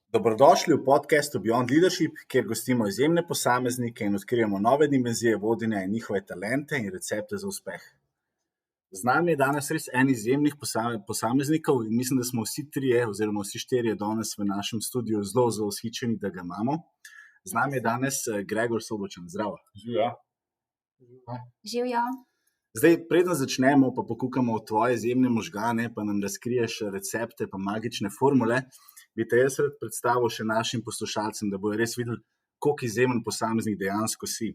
Dobrodošli v podkastu Beyond Leadership, kjer gostimo izjemne posameznike in odkrijemo nove dimenzije vodenja in njihove talente in recepte za uspeh. Z nami je danes res en izjemnih posameznikov in mislim, da smo vsi trije oziroma vsi štirje danes v našem studiu zelo vzhičeni, da ga imamo. Z nami je danes Gregor Sobočan. Zdravo. Živja. Živjo. Zdaj, preden začnemo, pa pokukamo v tvoje izjemne možgane, pa nam razkriješ recepte pa magične formule, bi te jaz rad predstavil še našim poslušalcem, da bodo res videli, koliko izjemen posameznik dejansko si.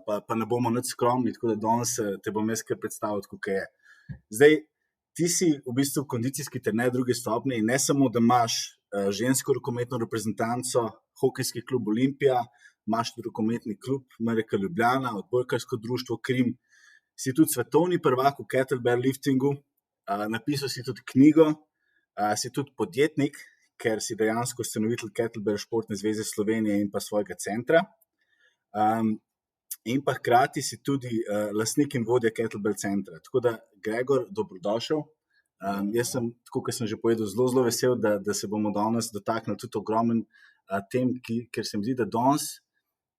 Pa ne bomo nič skromni, tako da danes te bom jaz kar predstavil, kako je. Zdaj, ti si v bistvu kondicijski trener druge stopnje in ne samo, da imaš žensko rokometno reprezentanco, hokejski klub Olimpija, imaš rokometni klub MRK Ljubljana, odbojkarsko društvo Krim, si tudi svetovni prvak v kettlebell liftingu, napisal si tudi knjigo, si tudi podjetnik, ker si dejansko ustanovitelj Kettlebell Športne zveze Slovenije in pa svojega centra. In pa hkrati si tudi lastnik in vodja Kettlebell centra. Tako da, Gregor, dobrodošel. Jaz sem, tako kot sem že povedal, zelo vesel, da se bomo danes dotaknili tudi ogromen tem, ker se mi zdi, da danes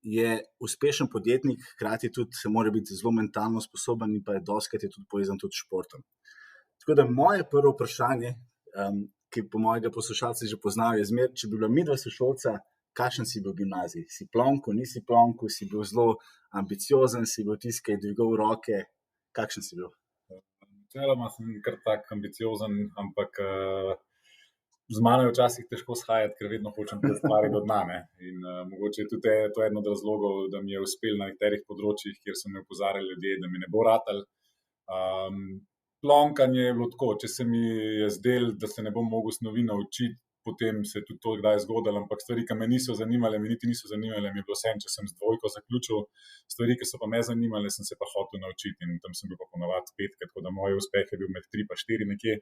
je uspešen podjetnik, hkrati tudi se mora biti zelo mentalno sposoben in pa je dostikrat tudi povezan tudi s športom. Tako da moje prvo vprašanje, ki po mojega poslušalci že poznajo, je zmer, če bi bila midva sošolca, kakšen si bil v gimnaziji? Si plonko, nisi plonko, si bil zelo ambiciozen, si bil tisti, ki je dvigal roke, kakšen si bil? Načeloma sem kar tak ambiciozen, ampak z mano je včasih težko shajati, ker vedno hočem te stvari do dna, ne. In mogoče je tudi to eden od razlogov, da mi je uspel na nekaterih področjih, kjer so me opozarjali ljudje, da mi ne bo ratalo. Plonkanje je bilo tako, če se mi je zdelo, da se ne bom mogel snovi naučiti, potem se je tudi to kdaj zgodilo, ampak stvari, ki me niso zanimale, mi niti niso zanimale, mi je bilo vseeno, če sem z dvojko zaključil, stvari, ki so pa me zanimale, sem se pa hotel naučiti in tam sem bil pa ponovadi petkrat, tako da moj uspeh je bil med 3 pa 4 nekje,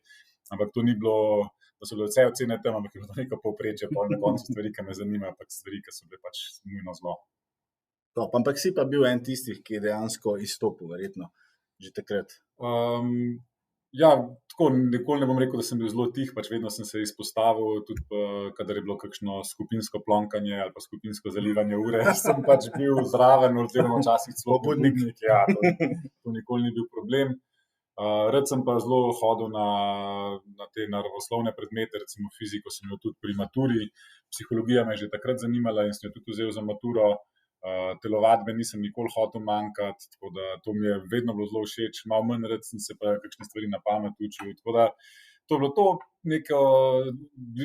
ampak to ni bilo, da so bile vse ocene tam, ampak je bilo to neko povprečje, pa na koncu stvari, ki me zanimajo, ampak stvari, ki so bile pač nujno zlo. Top, ampak si pa bil en tistih, ki je dejansko izstopil, verjetno, že takrat. Ja, tako, nikoli ne bom rekel, da sem bil zelo tih, pač vedno sem se izpostavil, tudi kadar je bilo kakšno skupinsko plonkanje ali pa skupinsko zalivanje ure, sem pač bil zraven, oziroma včasih celo pobudnik, ja, to nikoli ni bil problem. Rad sem pa zelo hodil na te naravoslovne predmete, recimo fiziko sem imel tudi pri maturi, psihologija me je že takrat zanimala in sem jo tudi vzel za maturo. Telovadbe nisem nikoli hotel manjkati, tako da to mi je vedno bilo zelo všeč, malo manj rad sem se pa kakšne stvari na pamet učil, tako da to je bilo to neko,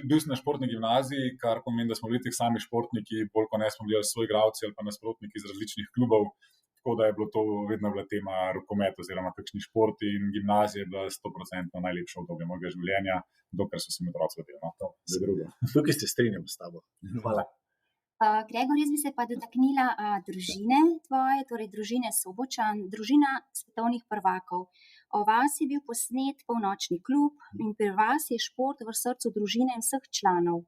bil sem na športni gimnaziji, kar pomeni, da smo bili teh sami športniki, bolj kot ne smo bili soigralci ali pa nasprotniki iz različnih klubov, tako da je bilo to vedno bila tema rokomet oziroma kakšni športi in gimnazija je bila 100% najlepša obdobje mojega življenja, dokler so se mi otroci rodili, no, to je drugo. Tukaj se strinjam s tabo. Hvala. Gregor, jaz bi se pa dotaknila družine tvoje, torej družine Sobočan, družina svetovnih prvakov. O vas je bil posnet Polnočni klub in pri vas je šport v srcu družine in vseh članov.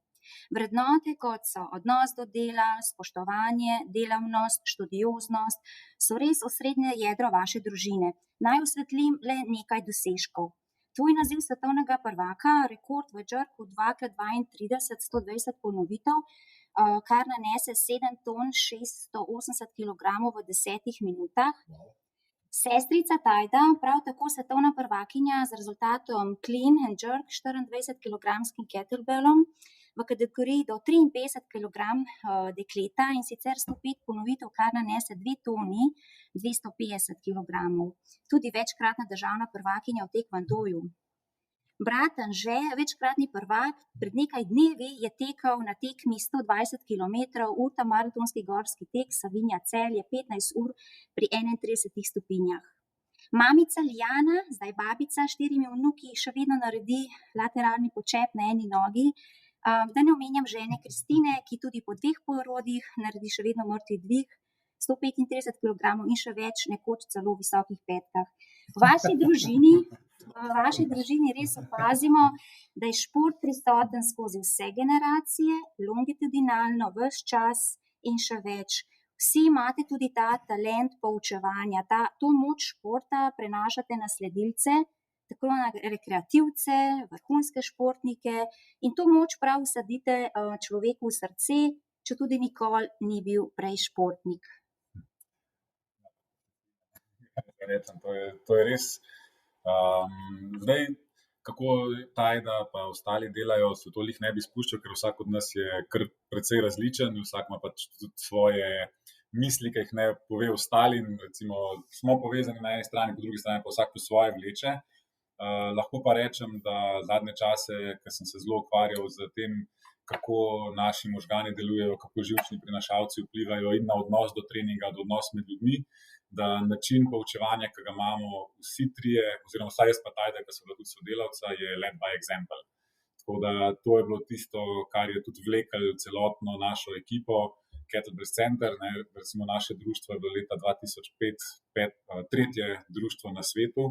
Vrednote, kot so odnos do dela, spoštovanje, delavnost, študioznost, so res osrednje jedro vaše družine. Naj osvetlim le nekaj dosežkov. Tvoj naziv svetovnega prvaka, rekord v džrku 2x32, 120 ponovitev, kar nanese 7 ton 680 kilogramov v 10 minutah. Sestrica Tajda, prav tako svetovna prvakinja z rezultatom clean and jerk 24-kilogramskim kettlebellom v kategoriji do 53 kg dekleta in sicer 105 ponovitev, kar nanese 2 toni 250 kilogramov. Tudi večkratna državna prvakinja v tekvandoju. Brat Anže, večkratni prvak, pred nekaj dnevi je tekel na tekmi 120 km ultramaratonski gorski tek Savinja Celje 15 ur pri 31 stopinjah. Mamica Lijana, zdaj babica s 4 vnuki, še vedno naredi lateralni počep na eni nogi. Da ne omenjam žene Kristine, ki tudi po 2 porodih naredi še vedno mrtvi dvig, 135 kg in še več, nekoč celo v visokih petkah. V vaši družini res opazimo, da je šport prisoten skozi vse generacije, longitudinalno, ves čas in še več. Vsi imate tudi ta talent poučevanja, to moč športa prenašate na sledilce, tako na rekreativce, vrhunske športnike in to moč prav vsadite človeku v srce, če tudi nikoli ni bil prej športnik. Rečem, to je res. Zdaj, kako Tajda pa ostali delajo, se to lih ne bi spuščal, ker vsak od nas je kar precej različen, vsak ima pač tudi svoje misli, ki jih ne pove ostalim. Recimo, smo povezani na eni strani, po drugi strani pa vsak po svoje vleče. Lahko pa rečem, da zadnje čase, ker sem se zelo ukvarjal z tem, kako naši možgani delujejo, kako živčni prinašalci vplivajo in na odnos do treninga, do odnos med ljudmi, da način poučevanja, ki ga imamo vsi trije, oziroma vsaj jaz pa Tajda, ki so bila tudi sodelavca, je led by example. Tako da to je bilo tisto, kar je tudi vlekel celotno našo ekipo, Kettlebell Center, ne, recimo naše društvo je bilo leta 2005 tretje društvo na svetu,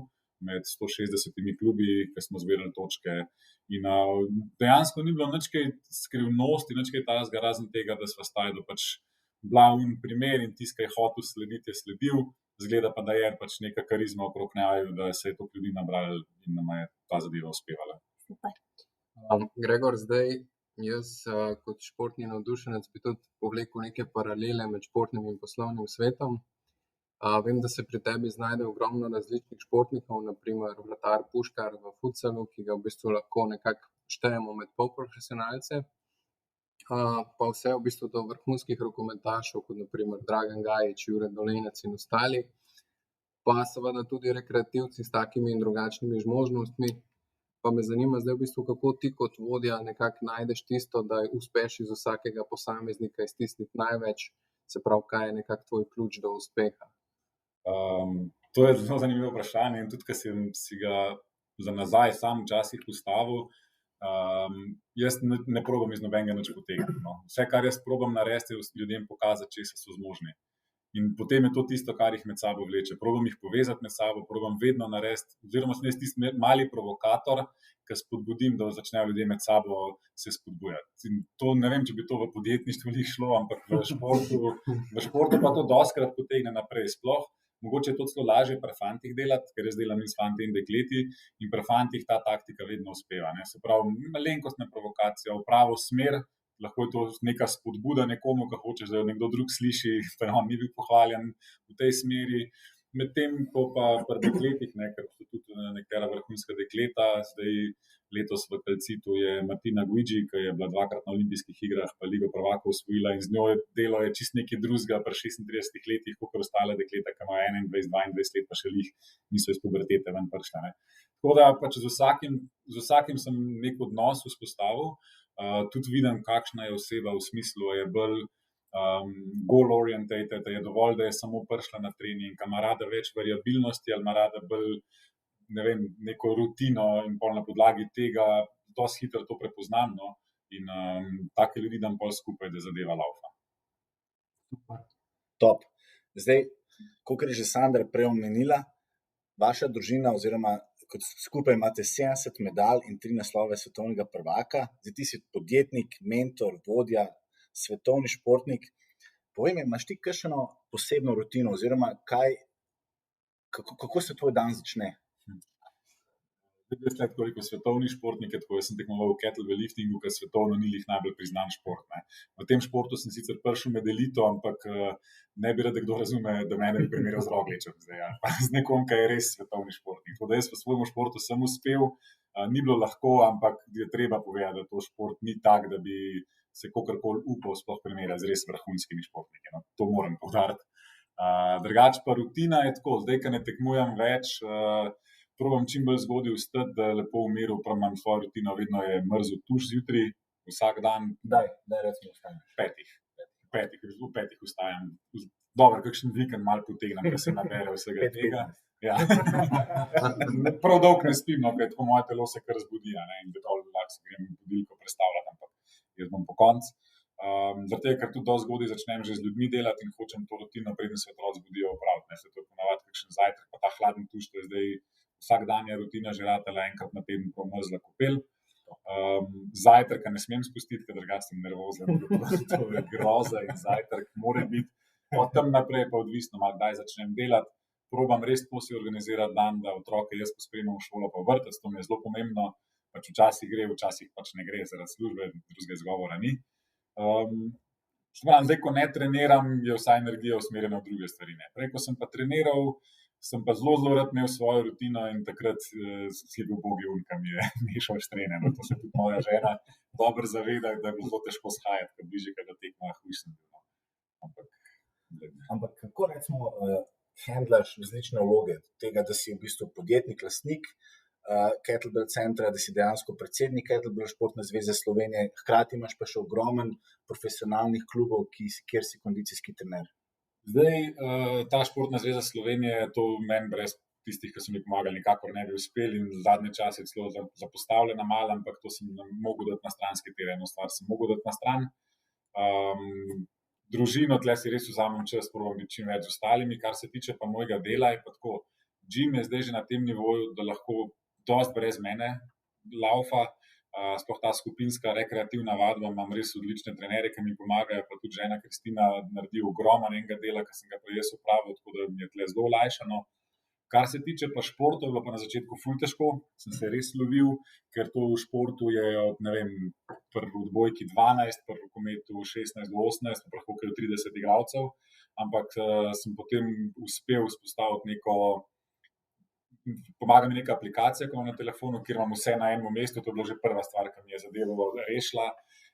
med 160 klubi, ki smo zbirali točke. In dejansko ni bilo nič kaj skrivnosti, nič kaj tajnega, razen tega, da sva s Tajdo pač bila un primer in tisti, ki je hotel slediti, je sledil. Zgleda pa, da je pač neka karizma okrog njaju, da se je to ljudi nabrali in nam je ta zadeva uspevala. Super. Gregor, zdaj jaz kot športni navdušenec bi tudi povlekel neke paralele med športnim in poslovnim svetom. Vem, da se pri tebi znajde ogromno različnih športnikov, naprimer vratar Puškar v futsalu, ki ga v bistvu lahko nekako štejemo med polprofesionalce, pa vse v bistvu do vrhunskih rokometašov, kot naprimer Dragan Gajić, Jure Dolenec in ostali, pa seveda tudi rekreativci s takimi in drugačnimi zmožnostmi. Pa me zanima zdaj v bistvu, kako ti kot vodja nekako najdeš tisto, da uspeš iz vsakega posameznika iztisniti največ, se pravi, kaj je nekako tvoj ključ do uspeha? To je zelo zanimivo vprašanje in tudi, ker sem si ga za nazaj sam včasih postavil, jaz ne probam iz nobenega nič potegniti. No. Vse, kar jaz probam narediti, je ljudem pokazati, česa so zmožni. In potem je to tisto, kar jih med sabo vleče. Probam jih povezati med sabo, probam vedno narediti, oziroma sem jaz tisti mali provokator, ki spodbudim, da začnejo ljudje med sabo se spodbujati. In to ne vem, če bi to v podjetništvu ni šlo, ampak v športu pa to dostikrat potegne naprej. Sploh mogoče je to celo lažje pri fantih delati, ker jaz delam in s fanti in dekleti in pri fantih ta taktika vedno uspeva. Ne? Se pravi, malenkostna provokacija v pravo smer, lahko je to neka spodbuda nekomu, ki hoče, da jo nekdo drug sliši, pa on ni bil pohvaljen v tej smeri. Medtem ko pa pri dekletih, ker so tudi nekatera vrhunska dekleta, zdaj letos v Calcitu je Martina Guidi, ki je bila dvakrat na olimpijskih igrah, pa Ligo prvakov osvojila in z njo delo je čist nekaj drugega pri 36 letih, kot ostale dekleta, ki imajo 21, 22 let, pa še niso iz pubertete ven prišla. Ne. Tako da pač z vsakim sem nek odnos vzpostavil, tudi vidim, kakšna je oseba v smislu, je bolj goal-orientated, da je dovolj, da je samo prišla na trening, ima rada več variabilnosti ali ima rada bolj, ne vem, neko rutino in pol na podlagi tega dosti hitro to prepoznam, no? In take ljudi dam pol skupaj, da zadeva laufa. Top. Zdaj, kakor je že Sandra prej omenila, vaša družina oziroma kot skupaj imate 70 medalj in 3 naslove svetovnega prvaka. Zdaj ti si podjetnik, mentor, vodja, svetovni športnik. Povej mi, imaš ti kakšno posebno rutino oziroma kako se tvoj dan začne? Jaz tako rekel, svetovni športnik, tako jaz sem tekmoval v kettlebell liftingu, ker svetovno ni najbolj priznan šport. Ne. V tem športu sem sicer prišel med elito, ampak ne bi rad, da kdo razume, da mene bi primerjal z Rogličem zdaj, ja. Z nekom, ki je res svetovni športnik. Tako da jaz v svojem športu sem uspel, ni bilo lahko, ampak je treba povedati, da to šport ni tak, da bi se kakorkoli upal sploh primerjati z res vrhunskimi športniki. No. To moram poudariti. Drugače pa rutina je tako, zdaj, ko ne tekmujem več, probam čim bolj zgodaj vstati, da lepo v miru, pa imam svojo rutino, vedno je mrzel tuš zjutraj, vsak dan. Daj recimo vstajam. V 5 vstajam. Dobro, kakšen vikend malo potegnem, ker se nabere vsega tega. Ja. Prav dolgo ne spim, no, ker tako moje telo se kar razbudi, in da lahko se grem budilko predstavljati, ampak jaz bom po koncu. Zato, ker tudi dosti zgodaj začnem že z ljudmi delati in hočem to rutino, preden se otroci zbudijo, opraviti. Se to je ponavadi kakšen zajtrk, pa ta hladen tuš, to je zdaj vsak dan je rutina že ratala enkrat na teden, ko mrzla kopel. Zajtrka ne smem spustiti, ker drugače sem nervozen. To je groza in zajtrk mora biti. Od tam naprej pa odvisno, malo kdaj začnem delati. probam res tako si organizirati dan, da otroke jaz pospremim v šolo pa v vrtec, to mi je zelo pomembno, pač včasih gre, včasih pač ne gre, zaradi službe, drugega izgovora ni. Zdaj, ko ne treniram, je vsa energija usmerjena v druge stvari. Ne. Prej, ko sem pa treniral, sem pa zelo rad imel svojo rutino in takrat si bil bogi unka mi je mešal štrene. No. To se tudi moja žena dobro zaveda, da je bilo zelo težko shajati, ker bliže, kaj do tekma hujš sem bil. Ampak kako recimo handlaš različne vloge tega, da si v bistvu podjetnik, lastnik Kettlebell centra, da si dejansko predsednik Kettlebell športne zveze Slovenije, hkrati imaš pa še ogromen profesionalnih klubov, kjer si kondicijski trener. Zdaj, ta športna zveza Slovenije, to meni brez tistih, ki so mi pomagali, nikakor ne bi uspeli in zadnje čase je celo zapostavljena malo, ampak to sem mogel dati na stranski tir, eno stvar sem mogel dati na stran. Družino, tle si res vzamem čas, probam biti čim več z ostalimi, kar se tiče pa mojega dela, je pa tako. Gym je zdaj že na tem nivoju, da lahko dosti brez mene laufa, sploh ta skupinska rekreativna vadba, imam res odlične trenerje, ki mi pomagajo, pa tudi žena Kristina naredi ogromno enega dela, ki sem ga pa jaz opravil, tako da mi je tle zelo olajšano. Kar se tiče pa športov, je bilo pa na začetku ful težko, sem se res lovil, ker to v športu je od, ne vem, pri odbojki 12, pri rokometu 16 do 18, pa lahko 30 igralcev, ampak sem potem uspel vzpostaviti pomaga mi neka aplikacija, ko imam na telefonu, kjer imam vse na enem mestu, to je bila že prva stvar, ki mi je zadevo rešila.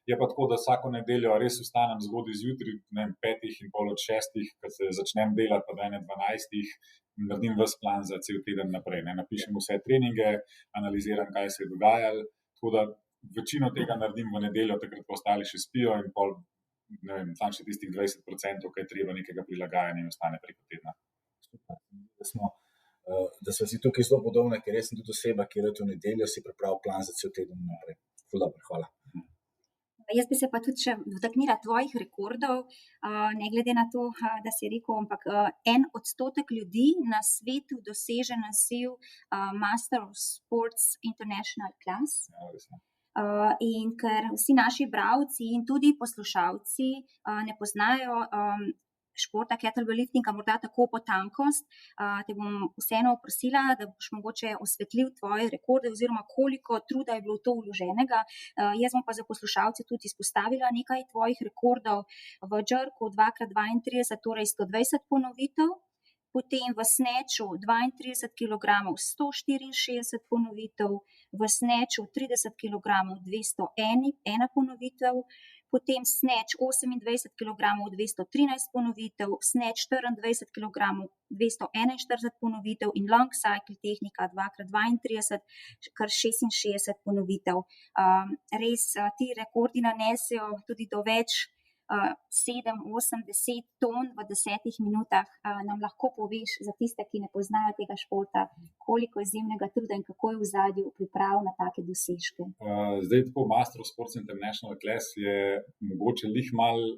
Je pa tako, da vsako nedeljo res vstanem zgodaj zjutraj, ne vem, 5:30 od 6, ko se začnem delati, pa do 12, naredim ves plan za cel teden naprej. Ne. Napišem vse treninge, analiziram, kaj se je dogajalo, tako da večino tega naredim v nedeljo, takrat pa ostali še spijo in pol, ne vem, sam še tistih 20%, kaj treba nekega prilagajanja in ostane preko tedna. Da smo si tukaj zelo podobne, ker jaz sem tudi oseba, ki je v nedeljo si pripravil plan za cel teden naprej. Ful dobro, hvala. Jaz bi se pa tudi še dotaknila tvojih rekordov, ne glede na to, da si rekel, ampak 1% ljudi na svetu doseže naziv Master of Sports International Class. In ker vsi naši bralci in tudi poslušalci ne poznajo športa kettlebell liftinga morda tako po tankost, te bom vseeno prosila, da boš mogoče osvetlil tvoje rekorde oziroma koliko truda je bilo to vloženega. Jaz bom pa za poslušalce tudi izpostavila nekaj tvojih rekordov v jerku 2x32, torej 120 ponovitev, potem v snatchu 32 kg 164 ponovitev, v snatchu 30 kg 201 ponovitev, potem snatch 28 kg 213 ponovitev, snatch 24 kg 241 ponovitev in long cycle tehnika 2x32, kar 66 ponovitev. Res ti rekordi nanesejo tudi do več 7, 8, 10 ton v 10 minutah. Nam lahko poveš za tiste, ki ne poznajo tega športa, koliko izjemnega truda in kako je v zadju priprav na take dosežke? Zdaj tako Master of Sports International Class je mogoče malo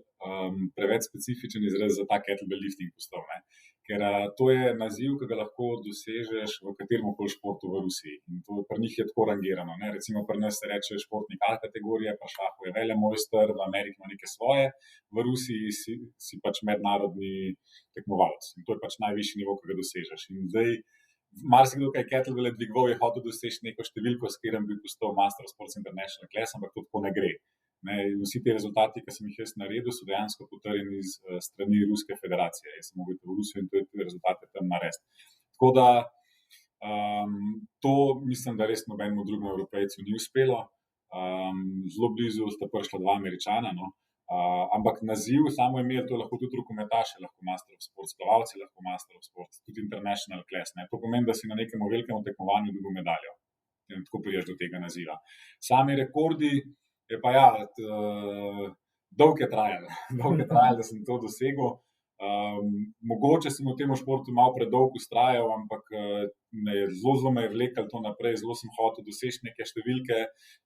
preveč specifičen izraz za ta kettlebell lifting postal, ne? Ker to je naziv, ki ga lahko dosežeš v katerem koli športu v Rusiji. In to pri njih je tako rangirano. Ne? Recimo pri nas se reče športnik A kategorije, pa šahu je velemojster, v Ameriki ima neke svoje, v Rusiji si pač mednarodni tekmovalec. In to je pač najvišji nivo, ki ga dosežeš. In zdaj, marsikdo, kaj kettlebell dvigoval, je hotel doseči neko številko, s katerim bi postal Master of Sports International Class, ampak to tako ne gre. Ne, vsi ti rezultati, ki sem jih jaz naredil, so dejansko potrjeni z strani Ruske federacije. Jaz sem mogel v Rusijo in te rezultate tam narediti. Tako da to mislim, da res nobenemu drugemu Evropejcu ni uspelo. Zelo blizu sta prišla 2 Američana, no. Ampak naziv, samo ime, to lahko tudi rokometaši, lahko Master of Sports, plavalci lahko Master of Sports, tudi International Class. Ne. To pomeni, da si na nekem velikem tekmovanju dobil medaljo. In tako priješ do tega naziva. Sami rekordi je pa ja, dolgo je trajalo, da sem to dosegel. Mogoče sem v tem športu malo predolgo vztrajal, ampak zelo me je vleklo to naprej, zelo sem hotel doseči neke številke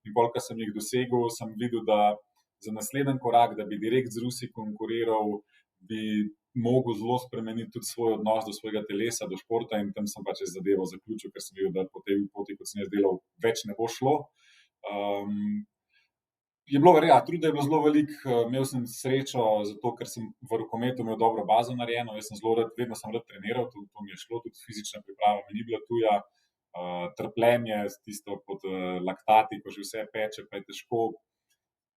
in koliko sem jih dosegel, sem videl, da za naslednji korak, da bi direkt z Rusi konkuriral, bi mogel zelo spremeniti tudi svoj odnos do svojega telesa, do športa in tam sem pač zadevo zaključil, ker sem videl, da po tej poti, kot sem jaz delal, več ne bo šlo. Je bilo, truda je bilo zelo veliko, imel sem srečo, zato ker sem v rokometu imel dobro bazo narejeno, jaz sem vedno sem rad treniral, to mi je šlo, tudi fizična priprava mi ni bila tuja, trpljenje, tisto pod laktati, ko že vse peče, pa je težko.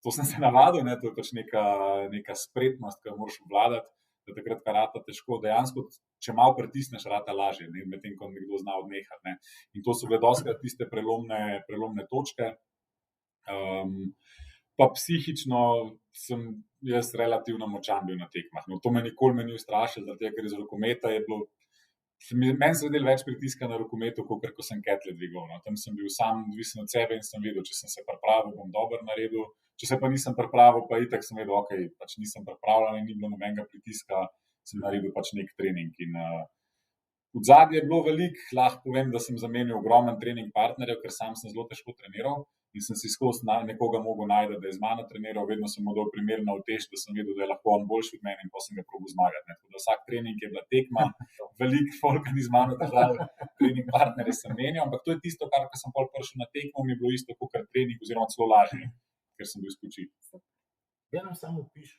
To sem se navadil, ne, to je pač neka spretnost, ki jo moraš obvladati, da takrat karata težko, dejansko, če malo pritisneš, rata lažje, ne, medtem ko nekdo zna odnehati, ne. In to so bile dostikrat tiste prelomne točke. Pa psihično sem jaz relativno močan bil na tekmah. No, to me nikoli ni ustrašilo, zaradi tega, ker iz rokometa je bilo, meni se je zdelo več pritiska na rokometu, kakor ko sem ketle dvigal. No. Tam sem bil sam odvisen od sebe in sem vedel, če sem se pripravil, bom dobro naredil. Če se pa nisem pripravil, pa itak sem vedel, ok, pač nisem pripravljen in ni bilo nobenega pritiska, sem naredil pač nek trening. In v zadnje je bilo veliko, lahko povem, da sem zamenil ogromen trening partnerjev, ker sam sem zelo težko treniral in sem si skozi nekoga mogel najti, da je z mano treniral, vedno sem mu dal primerno utež, da sem vedel, da je lahko on boljši od mene in pa sem ga probal zmagati. Ne. Tako da vsak trening je bila tekma, veliko folka ni z mano držal, trening partnerje sem menjal, ampak to je tisto, kar sem pol prišel na tekmo, mi je bilo isto kot trening oziroma celo lažje, ker sem bil spočit. Ja, nam samo piš,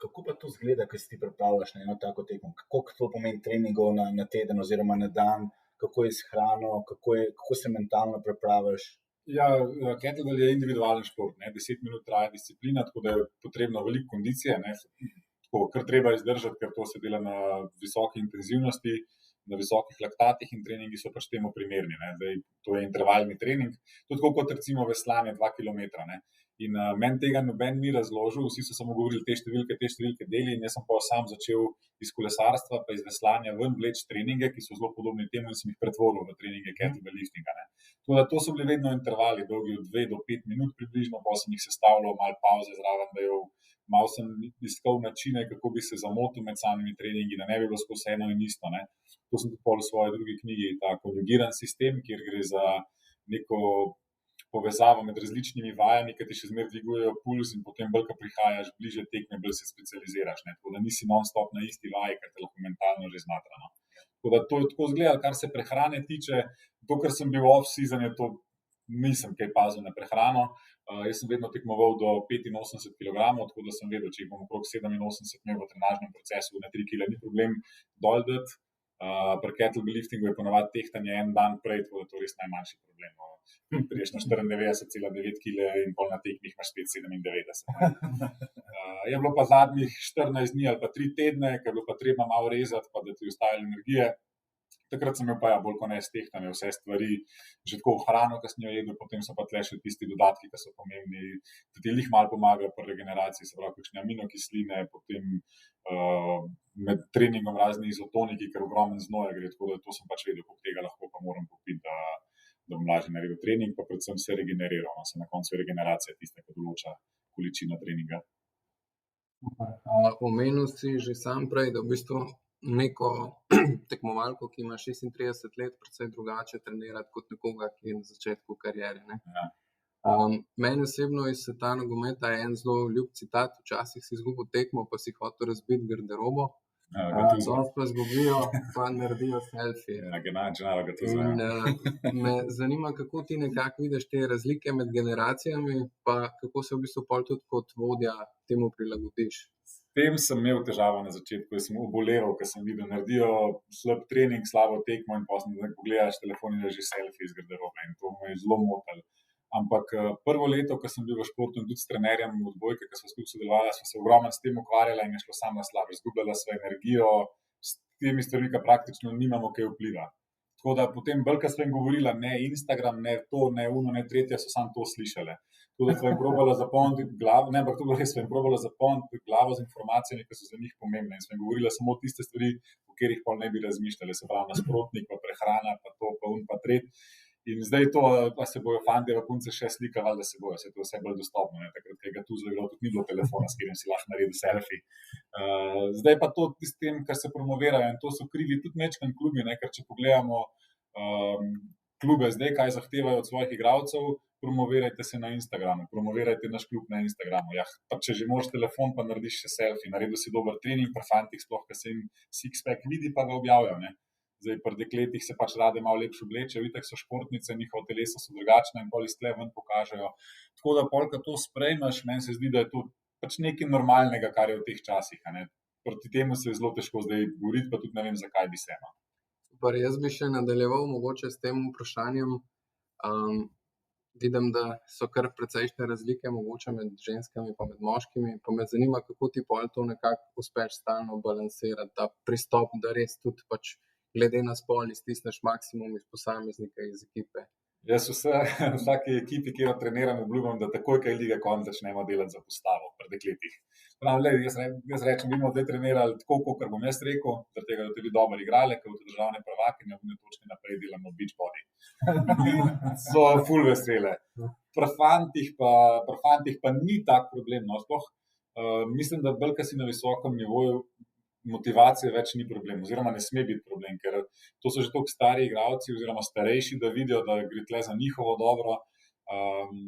kako pa to zgleda, ko si ti pripravljaš na eno tako tekmo? Koliko to pomeni treningov na teden oziroma na dan? Kako je s hrano? Kako se mentalno pripraviš? Ja, kettlebell je individualen šport, ne, 10 minut traja disciplina, tako da je potrebno veliko kondicije, ne, tako, kar treba izdržati, ker to se dela na visoki intenzivnosti, na visokih laktatih in treningi so pač temu primerni, ne, zdaj, to je intervalni trening, to je tako kot recimo veslanje 2 kilometra, ne, in meni tega noben ni razložil, vsi so samo govorili te številke deli in jaz sem pa sam začel iz kolesarstva pa iz veslanja ven vleči treninge, ki so zelo podobni temu in sem jih pretvoril v treninge kettlebell liftinga, ne. Tako da to so bili vedno intervali, dolgi od 2 do 5 minut približno, pa sem jih sestavljal, malo pavze zraven dajal, malo sem iskal načine, kako bi se zamotil med samimi treningi, da ne bi bilo skozi eno in isto, ne. To sem tudi pol v svoji drugi knjigi, ta konjugiran sistem, kjer gre za neko povezavo med različnimi vajami, ki ti še zmeraj dvigujejo puls in potem bolj, ko prihajaš bliže tekme, bolj se specializiraš, ne. Tako da nisi non-stop na isti vaji, ker te lahko mentalno že zmatra, no. Tako da to je tako izgleda, kar se prehrane tiče, to, ker sem bil off-season, je to, nisem kaj pazil na prehrano, jaz sem vedno tekmoval do 85 kilogramov, tako da sem vedel, če jih bom okrog 87 imel v trenažnem procesu, na 3 kila ni problem dol dati. Pri kettlebell liftingu je ponavadi tehtanje en dan prej, tako da to je res najmanjši problem. Priješ na 94,9 kg in pol na tekmih imaš spet 97. Je bilo pa zadnjih 14 dni ali pa 3 tedne, ker je bilo pa treba malo rezati, pa da ti ostale energije. Takrat sem imel pa bolj kot ne stehtane vse stvari, že tako v hrano, ki sem jo jedel, potem so pa tle še tisti dodatki, ki so pomembni, da ti lih malo pomagajo pri regeneraciji, se pravi, kakšne aminokisline, potem med treningom razni izotoniki, ker ogromen znoja gre, tako da to sem pač vedel, koliko tega lahko pa moram popiti, da bom lažje naredil trening, pa predvsem se regeneriral, se na koncu je regeneracija tista, ki določa količino treninga. Omenil si že sam prej, da v bistvu neko tekmovalko, ki ima 36 let, precej drugače trenirati kot nekoga, ki je na začetku kariere, ne. Ja. Meni osebno iz sveta nogometa je en zelo ljub citat, včasih si izgubil tekmo, pa si hotel razbiti garderobo, danes pa izgubijo, pa naredijo selfie. Ja, Gennaro ga to zna. In me zanima, kako ti nekako vidiš te razlike med generacijami, pa kako se v bistvu pol tudi kot vodja temu prilagodiš. S tem sem imel težavo na začetku, jaz sem oboleval, ker sem videl, naredijo slab trening, slabo tekmo in potem pogledaš telefon in je že selfie iz garderobe in to me je zelo motilo. Ampak prvo leto, ko sem bil v športu in tudi s trenerjem v odbojke, ki smo skupaj sodelovali, smo se ogromno s tem ukvarjali in je šlo samo na slabo. Izgubljala sva energijo, s temi stvarmi, ki praktično nimamo kaj vpliva. Tako da potem bolj, ko sva jim govorila, ne Instagram, ne to, ne uno, ne tretje, so samo to slišale. Tako da sva jim probala zapolniti glavo, ne, ampak to bilo res, sva jim probala zapolniti glavo z informacijami, ki so za njih pomembne. In sva jim govorila samo tiste stvari, o katerih pol ne bi razmišljali, se pravi nasprotnik, pa prehrana, pa to, pa pa tret. In zdaj to, pa se bojo fantje pa punce še slikali, da se bojo, se to vse bolj dostopno, ne, takrat, kaj ga tu zelo tudi ni bilo telefona, s katerim si lahko naredil selfie. Zdaj pa to s tem, kar se promovirajo in to so krivi tudi mečkan klubi, ne, ker če pogledamo klube zdaj, kaj zahtevajo od svojih igralcev, promovirajte se na Instagramu, promovirajte naš klub na Instagramu. Ja, pa če že moraš telefon, pa narediš še selfie, naredil si dober trening, pa fantih sploh, ker se jim six-pack vidi, pa ga objavljajo, ne. Zdaj, pri dekletih se pač rade malo lepše oblečejo, itak so športnice, njihova telesa so drugačna in pol iz tle ven pokažejo. Tako da pol, ko to sprejmeš, meni se zdi, da je to pač nekaj normalnega, kar je v teh časih, a ne. Proti temu se je zelo težko zdaj boriti, pa tudi ne vem, zakaj bi se. Super, jaz bi še nadaljeval mogoče s tem vprašanjem. Vidim, da so kar precejšnje razlike mogoče med ženskami pa med moškimi, pa me zanima, kako ti pol to nekako uspeš stalno balansirati, ta pristop, da res tudi pač glede na spol iztisneš maksimum iz posameznika, iz ekipe. Jaz vsaki ekipi, kjer jo treniram, obljubim, da takoj, ko je liga konec, začnemo delati za postavo pri dekletih. Jaz rečem, bomo zdaj trenirali tako, kot bom jaz rekel, zaradi tega, da tudi dobro igrale, ker bodo državne prvakinje, v točki naprej delamo beach body. So ful vesele. Pri fantih pa ni tak problem. No. Sploh, mislim, da bolj, ko si na visokem nivoju, motivacije več ni problem, oziroma ne sme biti problem, ker to so že toliko stari igralci oziroma starejši, da vidijo, da gre tle za njihovo dobro,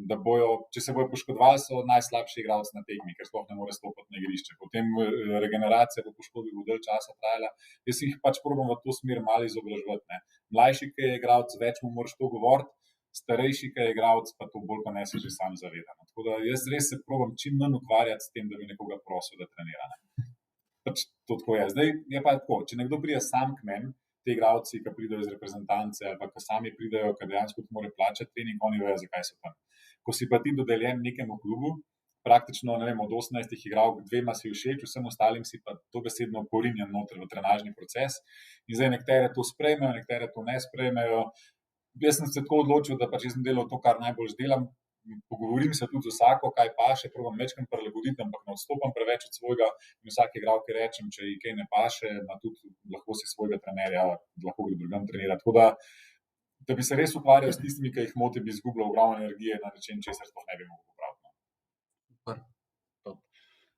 da bojo, če se bojo poškodovali, so najslabši igralci na tekmi, ker sploh ne more stopiti na igrišče. Potem regeneracija po poškodbi bo dalj časa trajala. Jaz jih pač probam v to smer malo izobraževati. Ne. Mlajši, ki je igralec, več mu moraš to govoriti, starejši, ki je igralec, pa to bolj pa ne se že sam zaveda. Tako da jaz res se probam čim manj ukvarjati s tem, da bi nekoga prosil, da trenira. Ne. Pač to tako je. Zdaj je pa tako, če nekdo pride sam k meni, te igralci, ki pridejo iz reprezentance ali pa ki sami pridejo, ki dejansko tudi morajo plačati trening, oni vejo, zakaj so tam. Ko si pa ti dodeljen nekemu klubu, praktično, ne vem, od 18 igral, 2 si všeč, vsem ostalim si pa to besedno porinjen noter v trenažni proces. In zdaj nekatere to sprejmejo, nekatere to ne sprejmejo. Jaz sem se tako odločil, da pač jaz sem delal to, kar najbolj delam. Pogovorim se tudi z vsako, kaj paše, probam večkrat prilagoditi, ampak ne odstopam preveč od svojega in vsak igralki rečem, če ji kaj ne paše, tudi lahko si svojega trenerja, lahko gre drugam trenirati. Tako da bi se res ukvarjal s tistimi, ki jih moti, bi izgubljal ogromno energije na način, česar sploh ne bi mogel popraviti.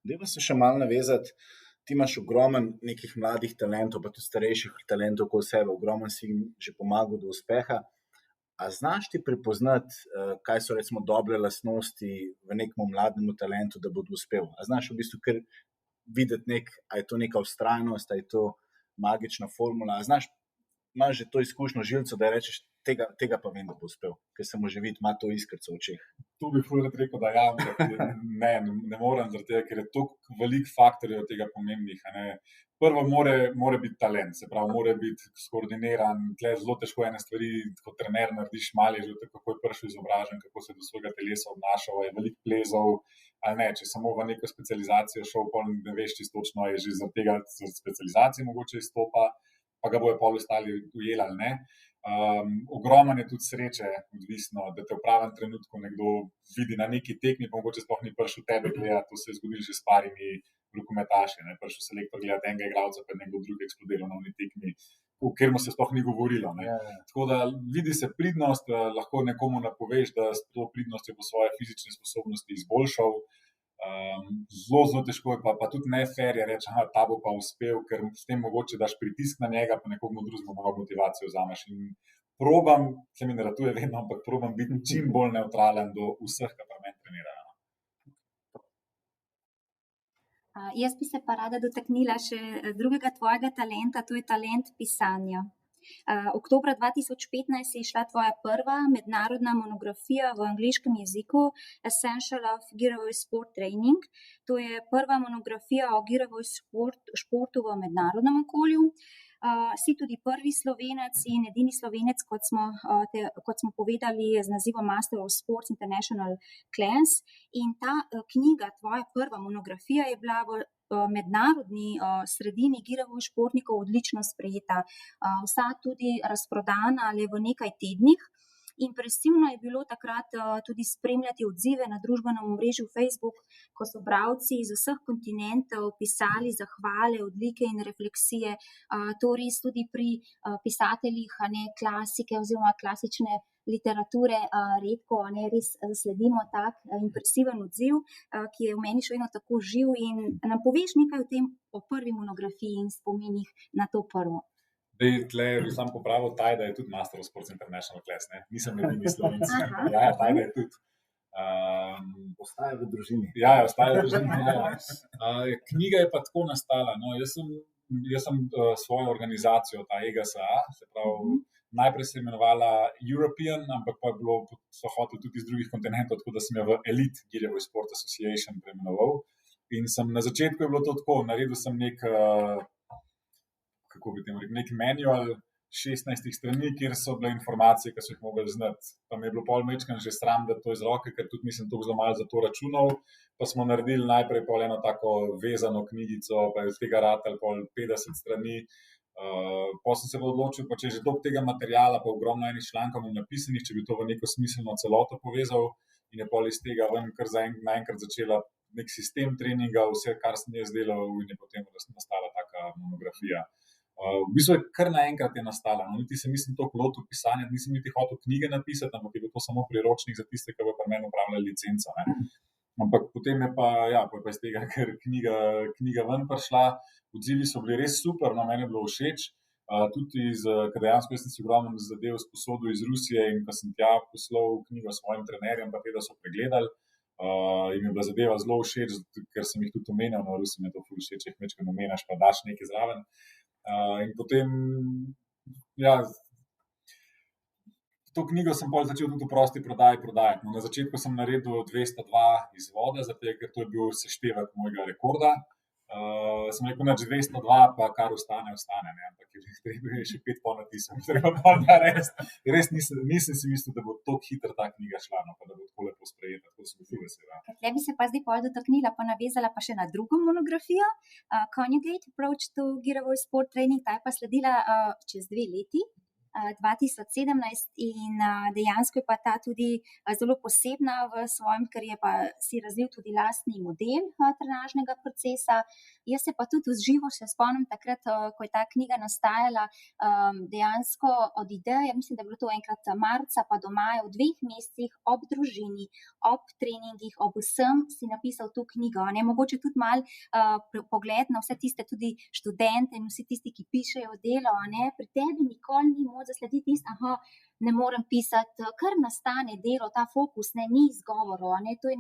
Dajmo se še malo navezati. Ti imaš ogromen nekih mladih talentov, pa tudi starejših talentov okoli sebe, ogromen si jim že pomagal do uspeha. A znaš ti prepoznati, kaj so recimo dobre lastnosti v nekem mlademu talentu, da bodo uspel? A znaš v bistvu kar videti a je to neka vztrajnost, a je to magična formula? A znaš, imaš že to izkušnjo žilco, da rečeš, tega pa vem, da bo uspel, ker se mu že vidi, ima to iskrco v očeh. Tu bi ful rad rekel, da ja, ne morem, zaradi tega, ker je toliko veliko faktorjev tega pomembnih. Prvo mora biti talent, se pravi, mora biti skoordiniran. Tle zelo težko ene stvari, kot trener narediš malo, že kako je prišel izobražen, kako se do svojega telesa obnašal, je veliko plezov, ali ne, če samo v neko specializacijo šel, pol ne veš čisto točno, je že zaradi tega specializacije mogoče izstopa, pa ga bojo pol ostali ujeli ali ne. Ogromno je tudi sreče, odvisno, da te v pravem trenutku nekdo vidi na neki tekmi, pa mogoče sploh ni prišel tebe gledati, to se je zgodilo že s parimi rokometaši, prišel selektor gledati enega igralca, pa nekdo drug eksplodiral na oni tekmi, o katerem se sploh ni govorilo. Tako da vidi se pridnost, lahko nekomu napoveš, da s to pridnostjo bo svoje fizične sposobnosti izboljšal. Zelo težko je, pa tudi ne fair je reči, ta bo pa uspel, ker s tem mogoče daš pritisk na njega, pa nekomu drugemu malo motivacijo vzameš. In probam, se mi ne ratuje vedno, ampak probam biti čim bolj nevtralen do vseh, ki pa meni trenirajo. Jaz bi se pa rada dotaknila še drugega tvojega talenta, to je talent pisanja. Oktobra 2015 je šla tvoja prva mednarodna monografija v angleškem jeziku Essential of Girevoy Sport Training. To je prva monografija o Girevoy športu v mednarodnem okolju. Si tudi prvi Slovenec in edini Slovenec, kot smo povedali, z nazivom Master of Sports International Class. In ta knjiga, tvoja prva monografija, je bila v mednarodni sredini Girevoy športnikov odlično sprejeta. Vsa tudi razprodana ali v nekaj tednih. Impresivno je bilo takrat tudi spremljati odzive na družbenem omrežju Facebook, ko so bralci iz vseh kontinentov pisali zahvale, odlike in refleksije. To res tudi pri pisateljih klasike oziroma klasične literature redko res zasledimo tak impresiven odziv, ki je v meni še vedno tako živ. In nam poveš nekaj o tem, o prvi monografiji in spominih na to prvo? Tle bi sam popravil, Tajda je tudi Master of Sports International Class, ne? Nisem edini Slovenci. Ja, Tajda je tudi. Ostaja v družini. Ja, ostaja v družini. Knjiga je pa tako nastala. No, jaz sem jaz sem svojo organizacijo, ta EGSA, se pravi, najprej se je imenovala European, ampak pa so hoteli tudi iz drugih kontinentov, tako da sem jo v Elite Girjevoj Sport Association preimenoval. In na začetku je bilo to tako, naredil sem nek manual 16 strani, kjer so bile informacije, ki so jih mogli znati. Pa mi je bilo pol mečkan že sram, da to iz roke, ker tudi nisem tako zelo malo za to računal. Pa smo naredili najprej pol eno tako vezano knjigico, pa je od tega ratalo pol 50 strani. Potem sem se odločil, pa če že dolgo tega materiala, pa ogromno enih člankov napisanih, če bi to v neko smiselno celoto povezal, in je pol iz tega ven kar naenkrat začela nek sistem treninga, vse, kar sem jaz delal, in je potem nastala taka monografija. V bistvu je kar naenkrat je nastala. No, niti se nisem toliko lotil pisanja, nisem niti hotel knjige napisati, ampak je bil to samo priročnik za tiste, ki bo pri meni upravljali licenco. Ne. Ampak potem je pa iz tega, ker knjiga ven prišla, odzivi so bili res super, no, meni je bilo všeč. Tudi ker dejansko jaz sem si ogromno zadev sposodil iz Rusije in ko sem tja poslal knjigo svojim trenerjem, pa te, da so pregledali, in mi je bila zadeva zelo všeč, ker sem jih tudi omenjal, no, Rusi mi je to ful všeč, če jih mečkaj omenjaš, pa daš nekaj zraven. In potem, to knjigo sem pol začel tudi v prosti prodaji prodajati. No, na začetku sem naredil 202 izvoda, zato ker to je bil seštevek mojega rekorda. Sem rekel, da 202, pa kar ostane, ne, ampak treba je še 5 ponatisov, treba pa narediti. Res nisem si mislil, da bo tako hitro ta knjiga šla, no, pa da bo tako lepo sprejeta, tako sem ful vesel. Tle bi se pa zdaj pol dotaknila, pa navezala pa še na drugo monografijo, Conjugate Approach to Girjevoj Sport Training, ta je pa sledila čez 2 leti, 2017, in dejansko je pa ta tudi zelo posebna v svojem, ker je pa si razvil tudi lastni model trenažnega procesa. Jaz se pa tudi v živo še spomnim takrat, ko je ta knjiga nastajala, dejansko od ideje, mislim, da je bilo to enkrat marca pa do maja, v 2 mesecih ob družini, ob treningih, ob vsem si napisal to knjigo. Ne? Mogoče tudi mal pogled na vse tiste tudi študente in vsi tisti, ki pišejo delo, ne? Pri tebi nikoli ni moč zaslediti tisto, ne morem pisati, kar nastane delo, ta fokus, ne, ni izgovorov, ne, to je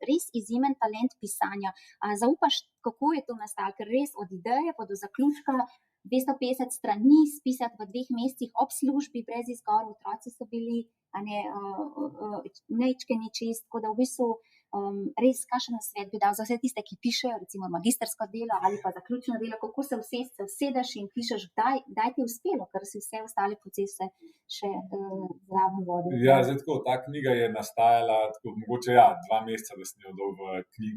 res izjemen talent pisanja. Zaupaš, kako je to nastalo, ker res od ideje pa do zaključka 250 strani spisati v 2 mesecih ob službi, brez izgovorov, otroci so bili nečkeni čist, tako da v bistvu res kakšen nasvet bi dal za vse tiste, ki pišejo recimo magistrsko delo ali pa zaključno delo, kako se usedeš in pišeš, kdaj ti je uspelo, ker si vse ostale procese še zraven vodil. Ja, zdaj tako, ta knjiga je nastajala tako, mogoče 2 meseca, da sem jo dal v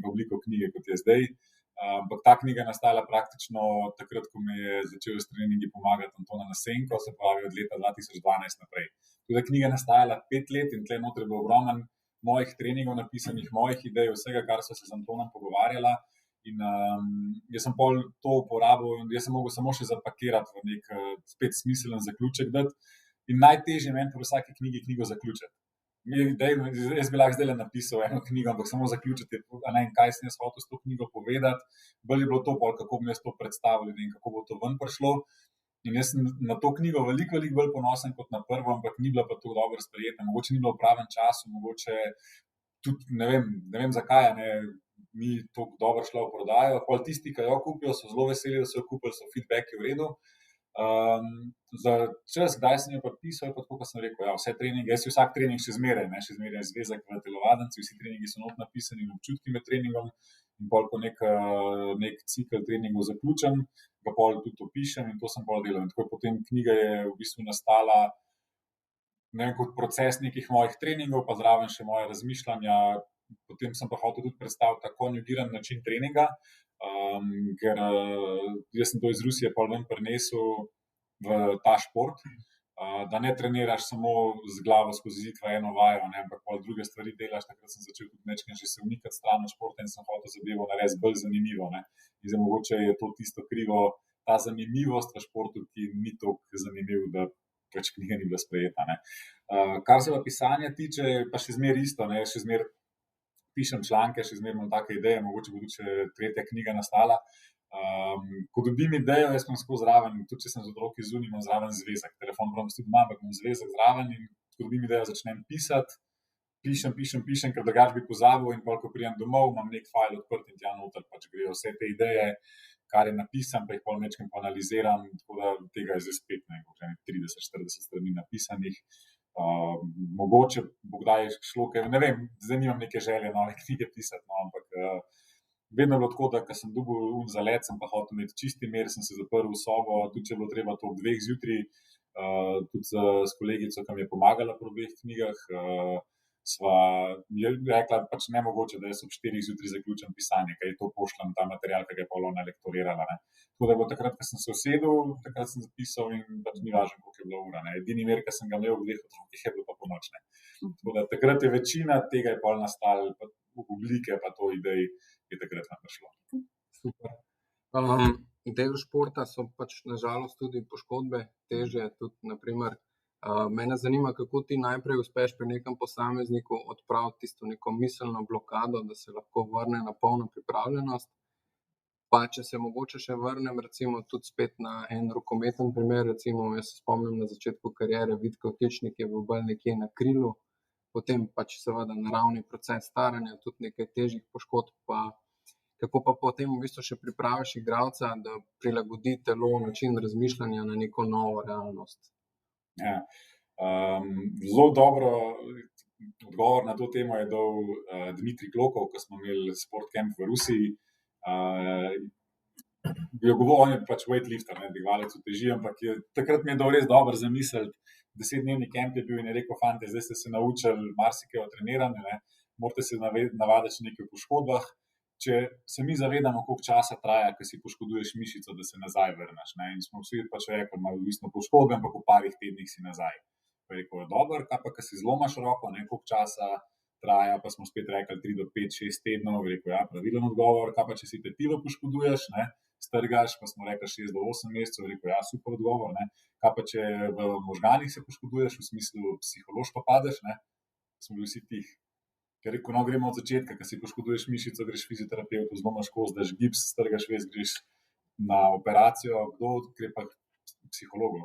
obliko knjige, kot je zdaj. Ampak ta knjiga je nastala praktično takrat, ko mi je začel s treningi pomagati Antona Nasenko, se pravi od leta 2012 naprej. Tudi knjiga je nastajala 5 let in tle notri je bilo ogromno mojih treningov napisanih, mojih idej, vsega, kar so se z Antonom pogovarjala. In jaz sem pol to uporabil in jaz sem mogel samo še zapakirati v nek spet smiselen zaključek dati. In najtežje meni pri vsaki knjigo zaključiti. Jaz bi lahko zdaj napisal eno knjigo, ampak samo zaključiti, kaj sem jaz hotel s to knjigo povedati. Bolj je bilo to, kako bi jaz to predstavil in kako bo to ven prišlo. In jaz sem na to knjigo veliko bolj ponosen kot na prvo, ampak ni bila pa tako dobro sprejeta. Mogoče ni bilo v pravem času, mogoče tudi ne vem zakaj, ni tako dobro šla v prodajo. Pol tisti, ki jo kupijo, so zelo veseli, da so jo kupili, so feedbacki v redu. Za čas, kdaj sem jo podpisal, pa tako, kot sem rekel, vse treninge, jaz si vsak trening še zmeraj zvezek v telovadnici, vsi treningi so not napisani in občutki med treningom in pol ko nek cikl treningov zaključim, ga pol tudi opišem in to sem pol delal. In tako potem knjiga je v bistvu nastala kot proces nekih mojih treningov, pa zraven še moje razmišljanja. Potem sem pa hotel tudi predstaviti ta konjugiran način treninga, ker jaz sem to iz Rusije pol ven prinesel v ta šport, da ne treniraš samo z glavo skozi zid v eno vajo, ampak pol druge stvari delaš. Takrat sem začel tudi nečkaj že se umikati stran od športa in sem hotel zadevo narediti bolj zanimivo. In zdaj mogoče je to tisto krivo, ta zanimivost v športu, ki ni toliko zanimiv, da pač knjiga ni bila sprejeta. Kar se pa pisanja tiče, pa še zmer isto, še zmer pišem članke, še zmeraj imam take ideje, mogoče bo tudi še 3. knjiga nastala. Ko dobim idejo, jaz imam skozi zraven, tudi če sem z otroki zunaj, imam zraven zvezek. Telefon moram tudi doma, ampak imam zvezek zraven in ko dobim idejo, začnem pisati, pišem, ker drugače bi pozabil in ko pridem domov, imam nek fajl odprt in tja noter pač grejo vse te ideje, kar je napisan, pa jih pol večkrat analiziram, tako da tega je zdaj spet 30-40 strani napisanih. Mogoče bo kdaj šlo, ker ne vem, zdaj nimam neke želje nove knjige pisati, no, ampak vedno je bilo tako, da ko sem dobil zalet, sem pa hotel imeti čisti mir, sem se zaprl v sobo, tudi če je bilo treba to ob 2 zjutraj, tudi s kolegico, ki mi je pomagala pri 2 knjigah, sva je rekla, pač nemogoče, da jaz ob 4 zjutraj zaključim pisanje, ker je to pošljem ta material, ki ga je pa ona lektorirala. Ne. Tako da je bilo takrat, ko sem se usedel, takrat sem zapisal in pač ni važno, koliko je bila ura. Ne. Edini mir, ki sem ga imel v 2 otrokih, je bilo pa ponočne. Tako da takrat je večina tega je pol nastalo, oblike pa to idej je takrat nam prišlo. Super. Del športa so pač nažalost tudi poškodbe, težje tudi, naprimer, mene zanima, kako ti najprej uspeš pri nekem posamezniku odpraviti tisto neko miselno blokado, da se lahko vrne na polno pripravljenost. Pa če se mogoče še vrnem, recimo tudi spet na en rokometen primer, recimo jaz se spomnim na začetku kariere, Vid Kavtičnik je bil bolj nekje na krilu, potem pač seveda naravni proces staranja, tudi nekaj težjih poškodb, pa kako pa potem v bistvu še pripraviš igralca, da prilagodi telo, način razmišljanja na neko novo realnost. Ja. Zelo dobro odgovor na to temo je dal Dmitrij Klokov, ko smo imeli sportcamp v Rusiji. On je pač weightlifter, ne, dvigovalec v teži, ampak takrat mi je dal res dobro zamisliti. 10-dnevni kamp je bil in je rekel, fante, zdaj ste se naučili marsikaj o treniranju, ne, morate se navaditi nekaj o poškodbah. Če se mi zavedamo, koliko časa traja, ko si poškoduješ mišico, da se nazaj vrneš, ne, in smo vsi pač rekli, malo odvisno poškodbe, ampak v parih tednih si nazaj. Pa je rekel, dobro, kaj pa, ko si zlomaš roko, ne, koliko časa traja, pa smo spet rekli 3 do 5, 6 tednov, rekel, ja, pravilen odgovor, kaj pa, če si tetivo poškoduješ, ne, strgaš, pa smo rekli 6 do 8 mesecev, rekel, ja, super odgovor, ne, kaj pa, če v možganih se poškoduješ, v smislu psihološko padeš, ne, smo bili vsi tih. Ker rekel, no, gremo od začetka, ko si poškoduješ mišico, greš fizioterapeutu, zlomaš kost, daš gips, strgaš vez, greš na operacijo, kdo gre pa psihologu.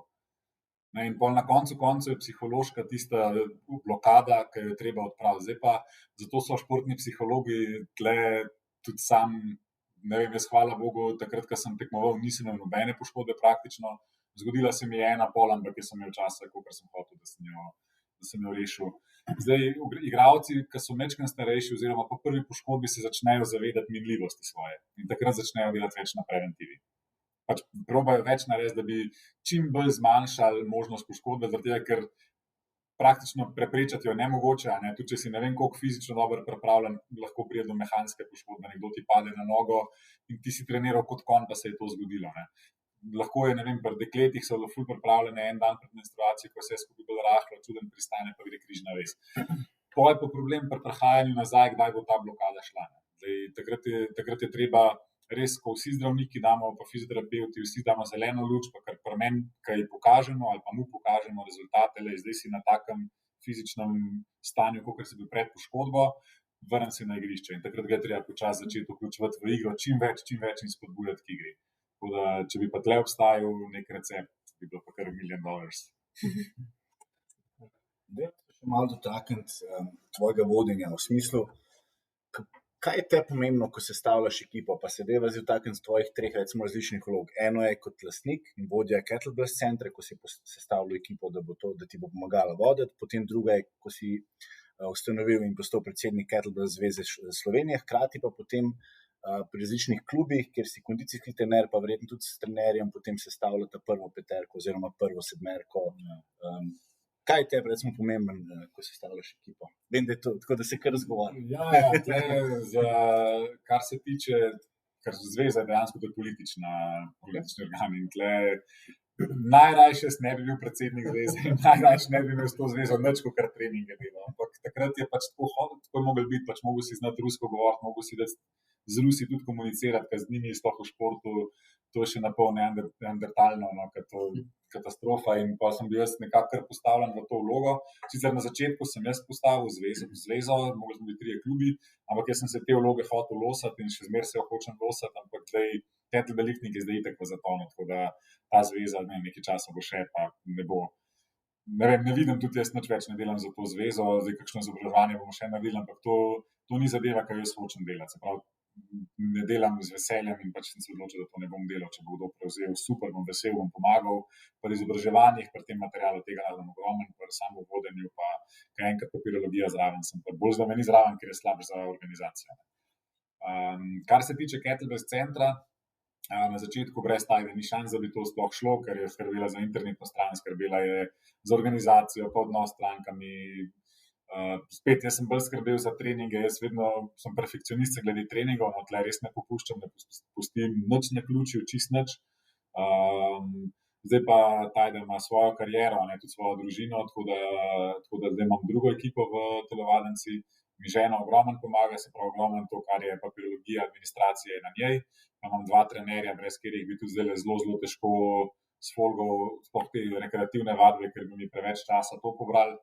Ne, in pol na koncu je psihološka tista blokada, ki jo je treba odpraviti. Zdaj pa, zato so športni psihologi tle tudi sam, ne vem, jaz hvala Bogu, takrat, ko sem tekmoval, nisem imel nobene poškodbe praktično. Zgodila se mi je ena pol, ampak jaz sem imel časa, kolikor sem hotel, da sem jo rešil. Zdaj, igralci, ki so majčkeno starejši oziroma po prvi poškodbi se začnejo zavedati minljivosti svoje in takrat začnejo delati več na preventivi. Pač probajo več narediti, da bi čim bolj zmanjšali možnost poškodbe, zaradi tega, ker praktično preprečati jo nemogoče, ne? Tudi če si ne vem koliko fizično dobro pripravljen, lahko pride do mehanske poškodbe, nekdo ti pade na nogo in ti si treniral kot konj, pa se je to zgodilo, ne? Lahko je, ne vem, pri dekletih so ful pripravljene en dan pred menstruacijo, ko se je skupaj bolj rahlo, čuden pristane, pa gre križna vez. To je pa problem pri prehajanju nazaj, kdaj bo ta blokada šla. Zdaj, takrat je treba res, ko vsi zdravniki damo, pa fizioterapeuti, vsi damo zeleno luč, pa kar pri meni, kaj pokažemo ali pa mu pokažemo rezultate, zdaj si na takem fizičnem stanju, kakor si bil pred poškodbo, vrnem se na igrišče in takrat ga je treba počasi začeti vključevati v igro čim več in spodbujati k igri. Tako da, če bi pa tle obstajal nek recept, bi bilo pa kar $1 milijon. Dajmo se še malo dotakniti tvojega vodenja v smislu, kaj je te pomembno, ko sestavljaš ekipo, pa se deva zdaj dotakniti tvojih 3 recimo različnih vlog. Eno je kot lastnik in vodja Kettlebell centra, ko si sestavljal ekipo, da ti bo pomagala voditi, potem druga je, ko si ustanovil in postal predsednik Kettlebell zveze Slovenije, hkrati pa potem pri različnih klubih, kjer si kondicijski trener, pa verjetno tudi s trenerjem potem sestavljata prvo peterko oziroma prvo sedmerko. Kaj je tebi recimo pomemben, ko sestavljaš ekipo? Vem, da je to tako, da se kar razgovori. Ja, kar se tiče, ker zveza je dejansko tudi politični organ in tle najrajše ne bi bil predsednik zveze in najrajše ne bi imel s to zvezo nič, kot kar treninge delo. Ampak takrat je pač tako je mogel biti, pač mogel si znati rusko govoriti, mogel si z Rusi tudi komunicirati, ker z njimi sploh v športu to je še napol neandertalno, no, ker to je katastrofa in pa sem bil jaz nekako postavljen v to vlogo. Sicer na začetku sem jaz postavil zvezo, mogli smo biti 3 klubi, ampak jaz sem se te vloge hotel losati in še zmeraj se jo hočem losati, ampak Kettlebell lifting je zdaj itak v zatonu, tako da ta zveza nekaj časa bo še, pa ne bo. Ne vem, ne vidim, tudi jaz nič več ne delam za to zvezo, zdaj kakšno izobraževanje bomo še naredili, ampak to ni zadeva, kar jaz hočem delati. Se pravi, ne delam z veseljem in pač sem se odločil, da to ne bom delal. Če bo kdo prevzel, super, bom vesel, bom pomagal pri izobraževanjih, pri tem materialu tega naredim ogromno, pri samem vodenju, pa kaj enkrat papirologija zraven, sem pa bolj, da me ni zraven, ker je slab za organizacijo. Kar se tiče Kettlebell centra, na začetku brez tajde ni šans, da bi to sploh šlo, ker je skrbela za internetno stran, skrbela je za organizacijo, pa odnos s strankami. Spet jaz sem bolj skrbel za treninge, jaz vedno sem perfekcionist glede treningov, no tle res ne popuščam, ne pustim nič na ključju, čist nič. Zdaj pa Tajda ima svojo kariero, tudi svojo družino, tako da zdaj imam drugo ekipo v telovadnici, mi žena ogromno pomaga, se pravi ogromno to, kar je papirologija, administracija je na njej. Imam 2 trenerja, brez katerih bi tudi zdaj zelo težko sfolgal sploh te rekreativne vadbe, ker bi mi preveč časa to pobrali.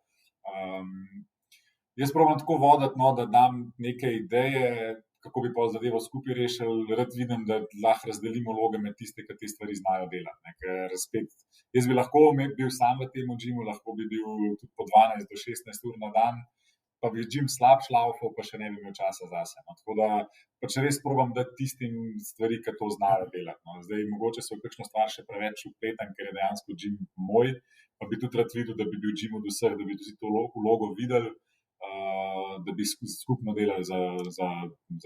Jaz probam tako voditi, da dam neke ideje, kako bi pa zadevo skupaj rešili. Rad vidim, da lahko razdelimo vloge med tiste, ki te stvari znajo delati. Ker spet, jaz bi lahko bil sam v tem džimu, lahko bi bil tudi po 12 do 16 ur na dan, pa bi džim slab šlaufal, pa še ne bi imel časa zase. Tako da pač res probam dati tistim stvari, ki to znajo delati. Zdaj, mogoče so v kakšno stvar še preveč vpletan, ker je dejansko džim moj, pa bi tudi rad videl, da bi bil džim od vseh, da bi tudi to vlogo videli, da bi skupno delali za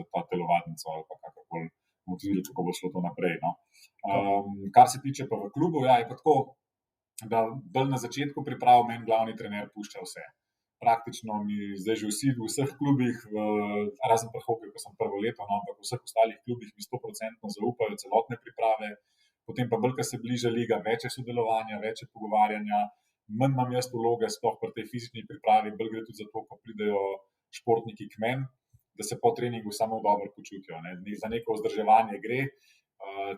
ta telovadnico ali pa kakorkoli bomo tudi videli, kako bo šlo to naprej. Kar se tiče pa v klubu, je pa tako, da bolj na začetku priprav meni glavni trener pušča vse. Praktično mi zdaj že vsi v vseh klubih, razen pri hokeju, ko sem prvo leto, ampak v vseh ostalih klubih mi 100% zaupajo celotne priprave, potem pa bolj, ko se bliža liga, več je sodelovanja, več je pogovarjanja, manj imam jaz vloge, sploh pri tej fizični pripravi, bolj gre tudi za to, ko pridejo športniki k meni, da se po treningu samo dobro počutijo. Za neko vzdrževanje gre,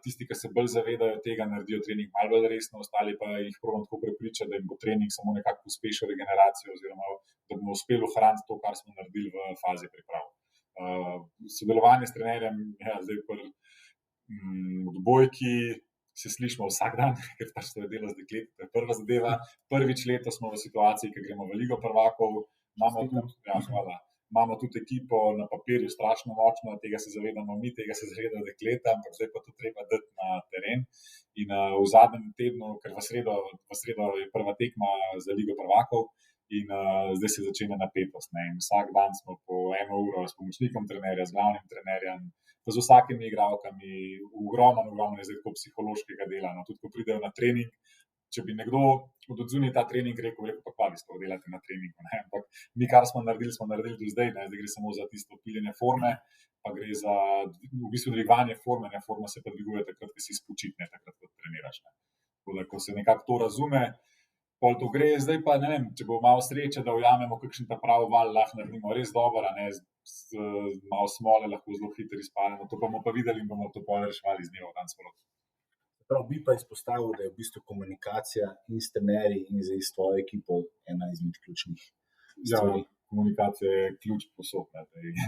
tisti, ki se bolj zavedajo tega, naredijo trening malo bolj resno, ostali pa jih probam tako prepričati, da jim bo trening samo nekako pospešil regeneracijo oziroma da bomo uspeli ohraniti to, kar smo naredili v fazi priprav. Sodelovanje s trenerjem, zdaj pri odbojki se slišimo vsak dan, ker pač to je delo z dekleti, to je prva zadeva. Prvič leto smo v situaciji, ki gremo v Ligo prvakov, imamo tudi ekipo na papirju strašno močno, tega se zavedamo mi, tega se zavedajo dekleta, ampak zdaj pa to treba dati na teren. In v zadnjem tednu, ker v sredo je prva tekma za Ligo prvakov in zdaj se začenja napetost. In vsak dan smo po 1 uro s pomočnikom trenerja, z glavnim trenerjem, pa z vsakimi igralkami, ogromno je zdaj tako psihološkega dela. Tudi ko pridejo na trening, če bi nekdo od odzunaj ta trening rekel, pa vi sploh delate na treningu. Ampak mi, kar smo naredili do zdaj, zdaj gre samo za tisto piljenje forme, pa gre za v bistvu dvigovanje forme, forma se pa dviguje takrat, ko si spočitne, takrat, ko treniraš. Tako da, ko se nekako to razume, pol to gre. Zdaj pa ne vem, če bo malo sreče, da ujamemo kakšen ta prav val, lahko naredimo res dobro, z malo smole lahko zelo hitro izpademo. To bomo pa videli in bomo to pol reševali z dneva v dan sproti. Prav bi pa izpostavil, da je v bistvu komunikacija in s trenerji in z tvojo ekipo ena izmed ključnih stvari. Komunikacija je ključ posod.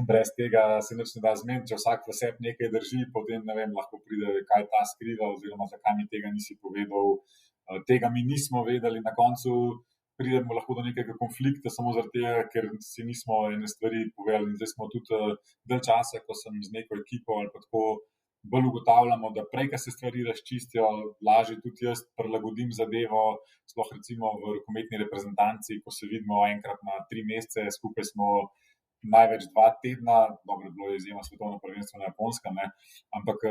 Brez tega se nič ne da zmeniti. Če vsak v sebi nekaj drži, potem ne vem, lahko pride, kaj ta skriva oziroma zakaj mi tega nisi povedal. Tega mi nismo vedeli. Na koncu pridemo lahko do nekega konflikta samo zaradi tega, ker si nismo ene stvari povedali. Zdaj smo tudi dalj časa, ko sem z neko ekipo ali pa tako, bolj ugotavljamo, da prej, ko se stvari razčistijo, lažje tudi jaz prilagodim zadevo, sploh recimo v rokometni reprezentanci, ko se vidimo enkrat na 3 mesece, skupaj smo največ 2 tedna, dobro, bilo je izjemno svetovno prvenstvo na Japonskem, ampak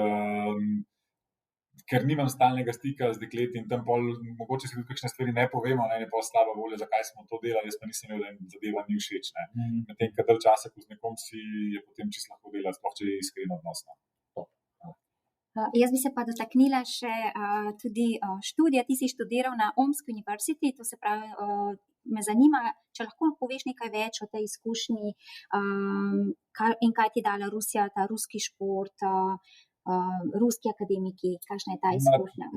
ker nimam stalnega stika z dekleti in tam pol, mogoče si tudi kakšne stvari ne povemo, je pa slaba volja, zakaj smo to delali, jaz pa nisem vedel, da jim zadeva ni všeč. Medtem, kad dalj časa, ko z nekom si, je potem čisto lahko delati, sploh če je iskreno odnosno. Jaz bi se pa dotaknila še tudi študija. Ti si študiral na Omsk University, to se pravi, me zanima, če lahko poveš nekaj več o tej izkušnji in kaj ti dala Rusija, ta ruski šport, ruski akademiki, kakšna je ta izkušnja?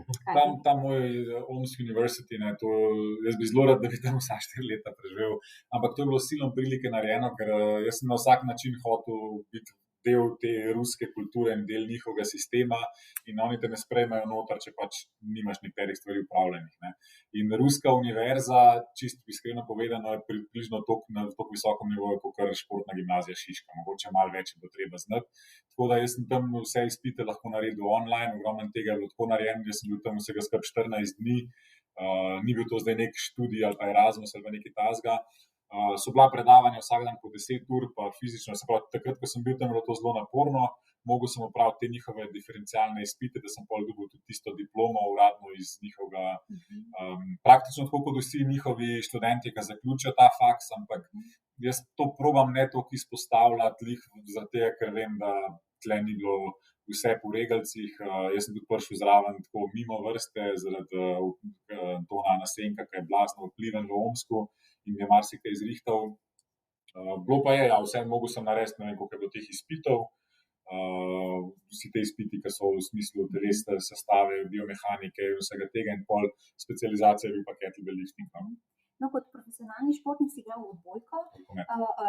Ta moj Omsk University, jaz bi zelo rad, da bi tam vsa 4 leta preživel, ampak to je bilo silom prilike narejeno, ker jaz sem na vsak način hotel biti del te ruske kulture in del njihovega sistema in oni te ne sprejmejo noter, če pač nimaš nekaterih stvari upravljenih. Ne. In ruska univerza, čisto iskreno povedano, je približno na toliko visokem nivoju, kot športna gimnazija Šiška, mogoče malo več bo treba znati. Tako da jaz sem tam vse izpite lahko naredil online, ogromno tega je bilo tako narejeno, jaz sem bil tam vsega skupaj 14 dni, ni bil to zdaj nek študij ali pa Erasmus ali pa nekaj takega. So bila predavanja vsak dan po 10 ur, pa fizično, se pravi, takrat, ko sem bil tam, je bilo to zelo naporno, mogel sem opraviti te njihove diferencialne izpite, da sem pol dobil tudi tisto diplomo uradno iz njihovega, praktično tako kot vsi njihovi študenti, ki zaključijo ta faks, ampak jaz to probam ne toliko izpostavljati, zaradi tega, ker vem, da tle ni bilo vse po regalcih. Jaz sem tudi prišel zraven tako mimo vrste, zaradi Antona Nasenka, ki je blazno vpliven v Omsku in je marsikaj izrihtal. Bilo pa je, ja, vse mogel sem narediti, ne vem, koliko je bilo teh izpitov. Vsi te izpiti, ki so v smislu telesne sestave, biomehanike in vsega tega, in pol specializacija je bil pa kettlebell lifting. No, kot profesionalni športnik si igral v odbojko,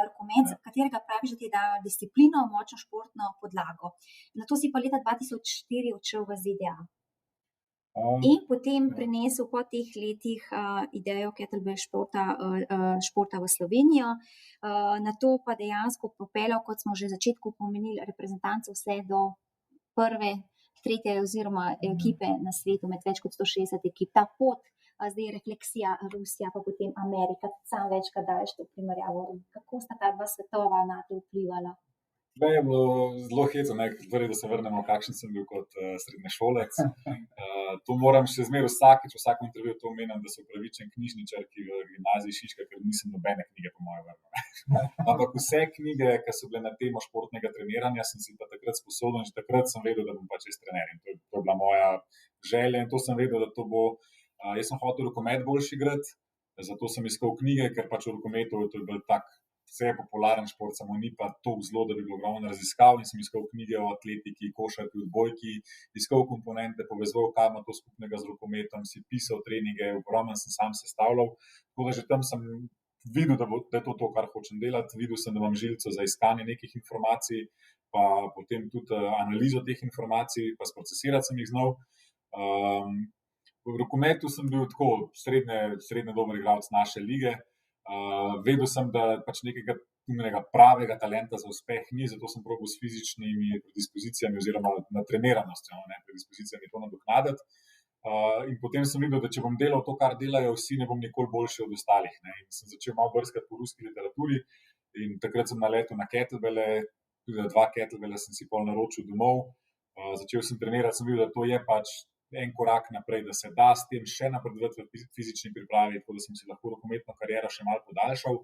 rokomet, katerega praviš, da ti je dal disciplino, močno športno podlago. Nato si pa leta 2004 odšel v ZDA. In potem prinesel po teh letih idejo kettlebell športa v Slovenijo. Nato pa dejansko popeljal, kot smo že v začetku pomenili, reprezentanco vse do prve, tretje oziroma ekipe na svetu, med več kot 160 ekip. Ta pot, zdaj refleksija Rusija, pa potem Amerika, sam večkrat daješ to primerjavo. Kako sta ta dva svetova na to vplivala? Zdaj je bilo zelo hecno, da se vrnemo, kakšen sem bil kot srednješolec. To moram še zmeraj vsakič, v vsakem intervjuju to omenjam, da sem upravičen knjižničarki v gimnaziji Šiška, ker nisem nobene knjige po moje vrnil. Ampak vse knjige, ki so bile na temo športnega treniranja, sem si pa takrat sposoben, že takrat sem vedel, da bom pač jaz trener. In to je bila moja želja in to sem vedel, da to bo. Jaz sem hotel rokomet boljši igrati, zato sem iskal knjige, ker pač v rokometu to je bil tak vse je popularen šport, samo ni pa toliko zelo, da bi bilo ogromno raziskav in sem iskal knjige o atletiki, košarki, odbojki, iskal komponente, povezoval, kaj ima to skupnega z rokometom, si pisal treninge, ogromno sem sam sestavljal. Tako da že tam sem videl, da je to, kar hočem delati, videl sem, da imam žilico za iskanje nekih informacij, pa potem tudi analizo teh informacij, pa sprocesirati sem jih znal. V rokometu sem bil tako srednje dober igralec naše lige. Vedel sem, da pač nekega pravega talenta za uspeh ni, zato sem probal s fizičnimi predispozicijami oziroma natreniranostjo, predispozicijami to nadoknaditi. In potem sem videl, da če bom delal to, kar delajo vsi, ne bom nikoli boljši od ostalih. In sem začel malo brskati po ruski literaturi in takrat sem naletel na kettlebelle, tudi 2 kettlebelle sem si pol naročil domov. Začel sem trenirati, sem videl, da to je pač en korak naprej, da se da s tem še napredovati v fizični pripravi, tako da sem si lahko rokometno kariero še malo podaljšal.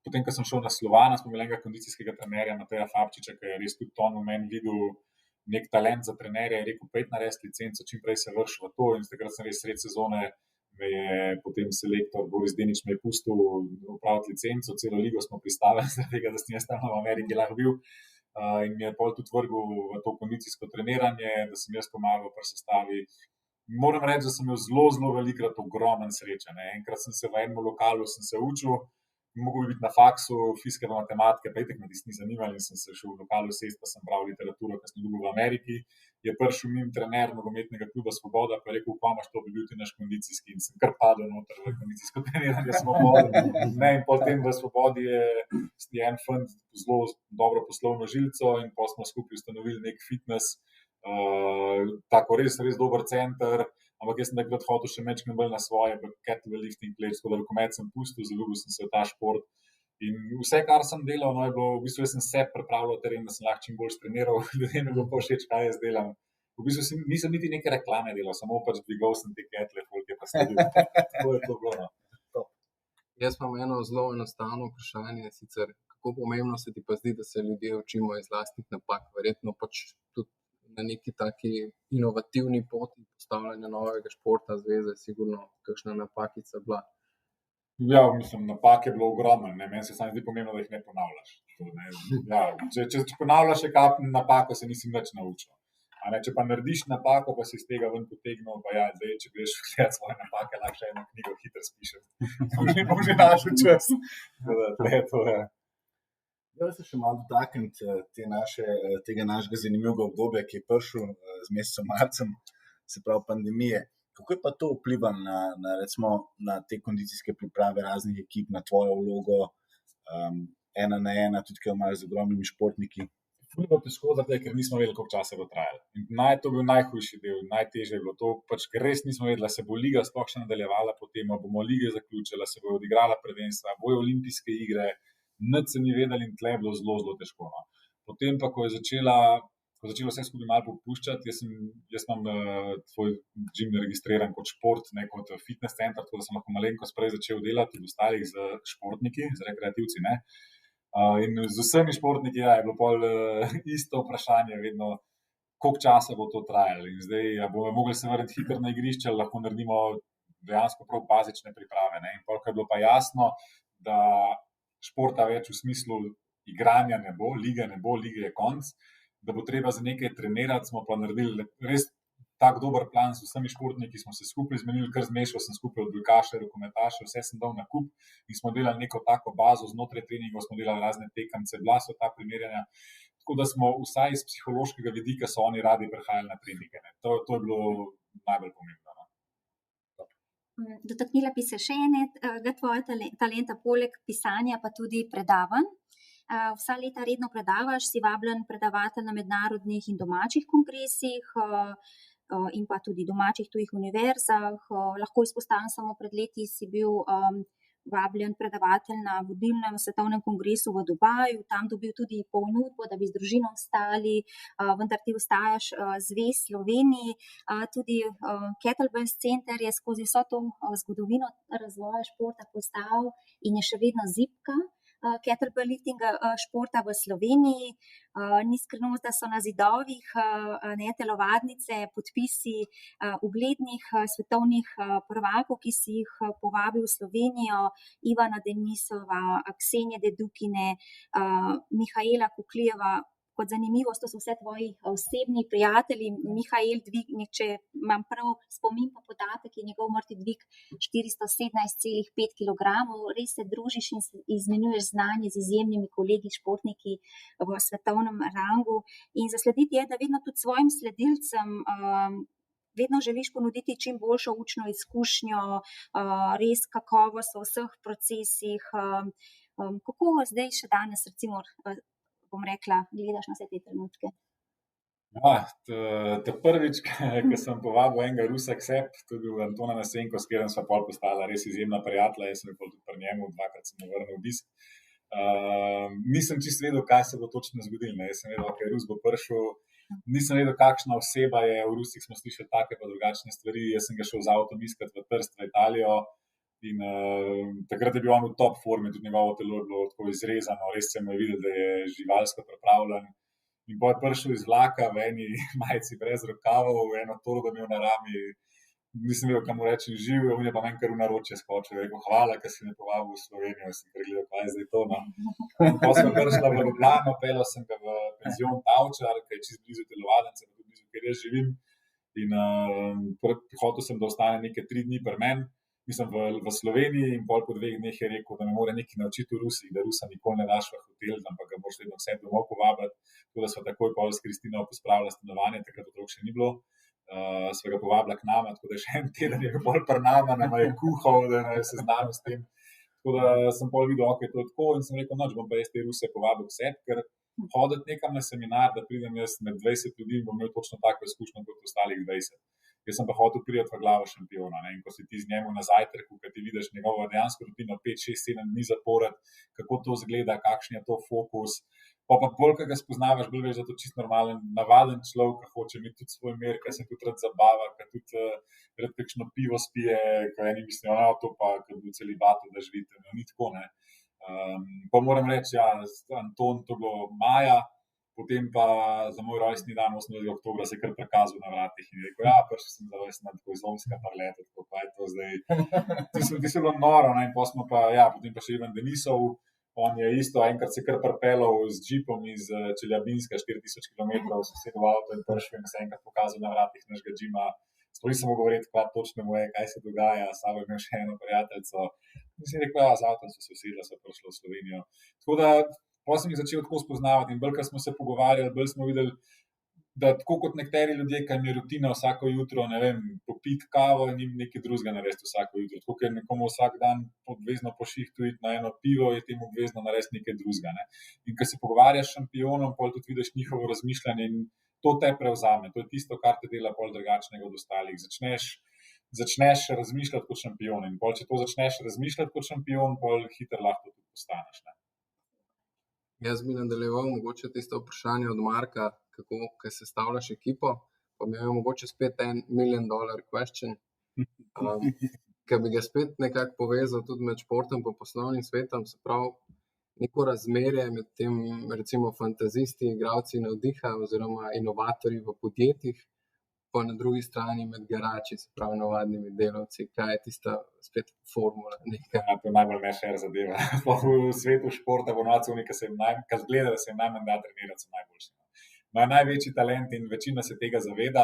Potem, ko sem šel na Slovana, smo imeli enega kondicijskega trenerja, Mateja Fabčiča, ki je res tudi on v meni videl nek talent za trenerja, je rekel, pojdi narediti licenco, čim prej se vrši v to, in takrat sem res sred sezone, me je potem selektor Boris Denič me je pustil upraviti licenco, celo ligo smo pristavili, zaradi tega, da sem jaz tam v Ameriki lahko bil. In mi je pol tudi vrgel v to kondicijsko treniranje, da sem jaz pomagal pri sestavi. Moram reči, da sem imel zelo velikrat ogromen sreča. Enkrat sem se v enem lokalu učil, mogel bi biti na faksu fizike in matematike, pa itak me tisti ni zanimalo in sem se šel v lokalu sest, pa sem bral literaturo, ki sem dobil v Ameriki. Je prišel mim trener nogometnega kluba Svoboda, pa je rekel, pa imaš to, bi bil ti naš kondicijski, in sem kar padel noter v kondicijsko treniranje Svobode. In potem v Svobodi je en fant zelo dobro poslovno žilico in pa smo skupaj ustanovili nek fitness, tako res dober center, ampak jaz sem takrat hotel še mečkam bolj na svoje, kettlebell lifting plates, tako da rokomet sem pustil, zaljubil sem se v ta šport. In vse, kar sem delal, je bilo, v bistvu jaz sem se pripravljal teren, da sem lahko čim bolj treniral, ljudem je bilo pa všeč, kaj jaz delam. V bistvu nisem niti neke reklame delal, samo pač dvigal sem te ketle, folk je pa sledil. Tako je to bilo. Jaz imam eno zelo enostavno vprašanje, sicer kako pomembno se ti pa zdi, da se ljudje učimo iz lastnih napak, verjetno pač tudi na neki taki inovativni poti postavljanja novega športa, zveze, sigurno kakšna napakica bila. Ja, mislim, napak je bilo ogromno. Meni se samo zdi pomembno, da jih ne ponavljaš. Ja, če ponavljaš kakšno napako, se nisi nič naučil. Če pa narediš napako, pa si iz tega ven potegnil, pa ja, zdaj, če greš gledati svoje napake, lahko še eno knjigo hitro spišem. Bom že našel čas. To je. Jaz se še malo dotakniti tega našega zanimivega obdobja, ki je prišel z mesecem marcem, se pravi pandemije. Kako je pa to vplivalo na te kondicijske priprave raznih ekip, na tvojo vlogo, ena na ena, tudi kaj imaš z ogromnimi športniki? Ful je bilo težko, ker nismo vedeli, koliko časa bo trajalo. In to bil najhujši del, najtežje je bilo to, ker res nismo vedeli, da se bo liga sploh še nadaljevala, potem bomo lige zaključili, se bo odigrala prvenstva, bojo olimpijske igre, nič se ni vedeli in tle je bilo zelo, zelo težko. No. Potem pa, ko je začelo vse skupaj malo popuščati, jaz imam tvoj gym registriran kot šport, ne kot fitness center, tako da sem lahko malenkost prej začel delati tudi ostalih z športniki, z rekreativci, ne. In z vsemi športniki je bilo pol isto vprašanje vedno, koliko časa bo to trajalo. In zdaj, bomo mogli se vrniti hitro na igrišče, ali lahko naredimo dejansko prav bazične priprave. Ne? In pol, ko je bilo pa jasno, da športa več v smislu igranja ne bo, lige je konc, da bo treba za nekaj trenirati, smo pa naredili res tak dober plan z vsemi športniki, smo se skupaj zmenili, kar zmešal sem skupaj odbojkaše, rokometaše, vse sem dal na kup in smo delali neko tako bazo, znotraj treningov smo delali razne tekemce, bila so ta primerjanja, tako da smo vsaj iz psihološkega vidika so oni radi prihajali na treninge. To je bilo najbolj pomembno. No? Dotaknila bi se še enega tvojega talenta, poleg pisanja pa tudi predavanj. Vsa leta redno predavaš, si vabljen predavatelj na mednarodnih in domačih kongresih in pa tudi domačih tujih univerzah. Lahko izpostavim samo pred leti si bil vabljen predavatelj na vodilnem svetovnem kongresu v Dubaju, tam dobil tudi ponudbo, da bi z družino ostali, vendar ti ostajaš zvest Sloveniji. Tudi Kettlebell Center je skozi vso to zgodovino razvoja športa postal in je še vedno zibka kettlebell liftinga športa v Sloveniji. Ni skrivnost, da so na zidovih telovadnice podpisi uglednih svetovnih prvakov, ki si jih povabil v Slovenijo, Ivana Denisova, Ksenije Dedukine, Mihaela Kuklijeva. Kot zanimivost, to so vse tvoji osebni prijatelji. Mihael dvigne, če imam prav spomin pa podatek, je njegov mrtvi dvig 417,5 kg. Res se družiš in izmenjuješ znanje z izjemnimi kolegi, športniki v svetovnem rangu. In zaslediti je, da vedno tudi svojim sledilcem vedno želiš ponuditi čim boljšo učno izkušnjo, res kakovost v vseh procesih. Kako zdaj še danes, recimo, bom rekla, gledaš na vse te trenutke? Prvič, ko sem povabil enega Rusa k sebi, to je bil Antona Nasenko, s katerim sva pol postala res izjemna prijatelja, jaz sem bil tudi pri njemu, 2-krat sem mu vrnil obisk. Nisem čisto vedel, kaj se bo točno zgodilo. Jaz sem vedel, da je Rus bo prišel, nisem vedel, kakšna oseba je, v Rusih smo slišali take pa drugačne stvari, jaz sem ga šel z avtom iskat v Trst, v Italijo. In takrat je bil on v top formi, tudi njegovo telo je bilo tako izrezano, res se mu je videti, da je živalsko pripravljen. In potem je prišel iz vlaka v eni majici brez rokavov, eno torbo imel na rami, nisem vedel, kam mu reči živ, on je pa meni kar v naročje skočil, rekel hvala, ker si me povabil v Slovenijo, sem pregledal, kaj je zdaj to. No. Potem sem prišla v Ljubljano, peljal sem ga v penzion Tavčar, ki je čisto blizu telovadnice, tudi blizu, kjer jaz živim. In hotel sem, da ostane nekaj 3 dni pri meni. Mislim, v Sloveniji in pol po 2 dneh je rekel, da me mora nekaj naučiti v Rusiji, da Rusa nikoli ne daš v hotel, ampak ga moraš vedno vse domov povabiti. Tako da sva takoj pol s Kristino pospravila stanovanje, takrat otrok še ni bilo. Sva ga povabila k nama, tako da še en teden je bil pol pri nama, nama je kuhal, da je seznanil s tem. Tako da sem pol videl, ok, to je tako in sem rekel, noč bom pa jaz te Ruse povabil k sebi, ker hoditi nekam na seminar, da pridem jaz med 20 ljudi in bom imel točno tako izkušnjo kot ostalih 20. Jaz sem pa hotel priti v glavo šampiona. Ne? In ko si ti z njemu na zajtrku, ko ti vidiš njegovo dejansko rutino 5, 6, 7 dni zapored, kako to izgleda, kakšen je to fokus. Pa bolj, ko ga spoznavaš, bolj veš, da je to čisto normalen, navaden človek, ki hoče imeti tudi svoj mir, ki se tudi rad zabava, ki tudi rad kakšno pivo spije, ko eni mislijo, to pa, ko bi v celibatu, da živite. No, ni tako, ne. Pa moram reči, Anton, to bilo maja, potem pa za moj rojstni dan, 8. oktobra, se je kar prikazal na vratih in je rekel, prišel sem za rojstni dan, tako izlomska parleta, tako pa je to zdaj. Ti se bilo noro, ne, in potem pa še Ivan Denisov, on je isto, enkrat se kar pripeljal z džipom iz Čeljabinska, 4000 km, sosedov avto in prišel in se enkrat pokazal na vratih našega džima. Sploh nisem mogel govoriti, kaj točno mu je, kaj se dogaja, sabo imel še eno prijateljico. In si rekel, z avtom so se usedla, so prišli v Slovenijo. Tako da Potem sem jih začel tako spoznavati in bolj, ko smo se pogovarjali, bolj smo videli, da tako kot nekateri ljudje, ki jim je rutina vsako jutro, ne vem, popiti kavo in jim nekaj drugega narediti vsako jutro. Tako ker nekomu vsak dan obvezno po šihtu iti na eno pivo, je temu obvezno narediti nekaj drugega. Ne. In ko se pogovarjaš s šampionom, pol tudi vidiš njihovo razmišljanje in to te prevzame. To je tisto, kar te dela pol drugačnega od ostalih. Začneš razmišljati kot šampion in pol, če to začneš razmišljati kot šampion, pol hitro lahko tudi postaneš. Ne. Jaz bi nadaljeval mogoče tisto vprašanje od Marka, kako sestavljaš ekipo, pa mi je mogoče spet $1 million question, ki bi ga spet nekako povezal tudi med športom in poslovnim svetom, se pravi neko razmerje med tem, recimo fantazisti, igralci navdiha oziroma inovatorji v podjetjih, pa na drugi strani med garači, se pravi navadnimi delavci. Kaj je tista spet formula? Ja, to je najbolj mešer zadeva. V svetu športa, ponovadi, ki zgleda, da se jim najmanj da trenirati, so najboljši. Imajo največji talent in večina se tega zaveda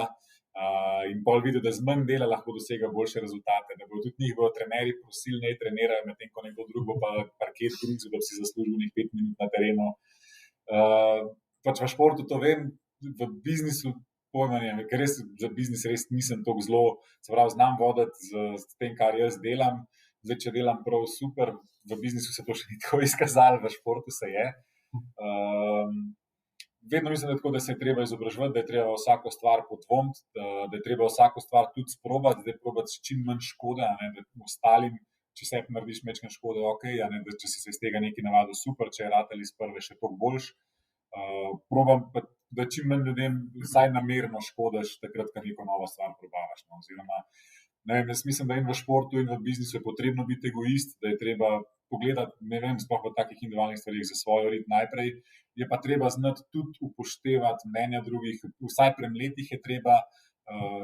in pol vidi, da z manj dela lahko dosega boljše rezultate, da bodo tudi njih trenerji prosili, naj trenirajo, medtem ko nekdo drug bo pa parket grizel, da bi si zaslužil njih 5 minut na terenu. Pač v športu to vem, v biznisu pojma nimam, ker res za biznis res nisem tako zelo, se pravi, znam voditi z tem, kar jaz delam. Zdaj, če delam prav super, v biznisu se to še ni tako izkazalo, v športu se je. Vedno mislim, da se je treba izobraževati, da je treba vsako stvar podvomiti, da je treba vsako stvar tudi sprobati, da je probati s čim manj škode, da ostalim, če se narediš mečken škode, ok, da če si se iz tega nekaj navadil, super, če je ratali iz prve še toliko boljš. Probam pa, da čim manj ljudem vsaj namerno škodiš, takrat, ko neko novo stvar probavaš. No. Oziroma, ne vem, jaz mislim, da in v športu in v biznisu je potrebno biti egoist, da je treba pogledati, ne vem, sploh v takih individualnih stvarih za svojo rit najprej, je pa treba znati tudi upoštevati mnenja drugih, vsaj premleti jih je treba.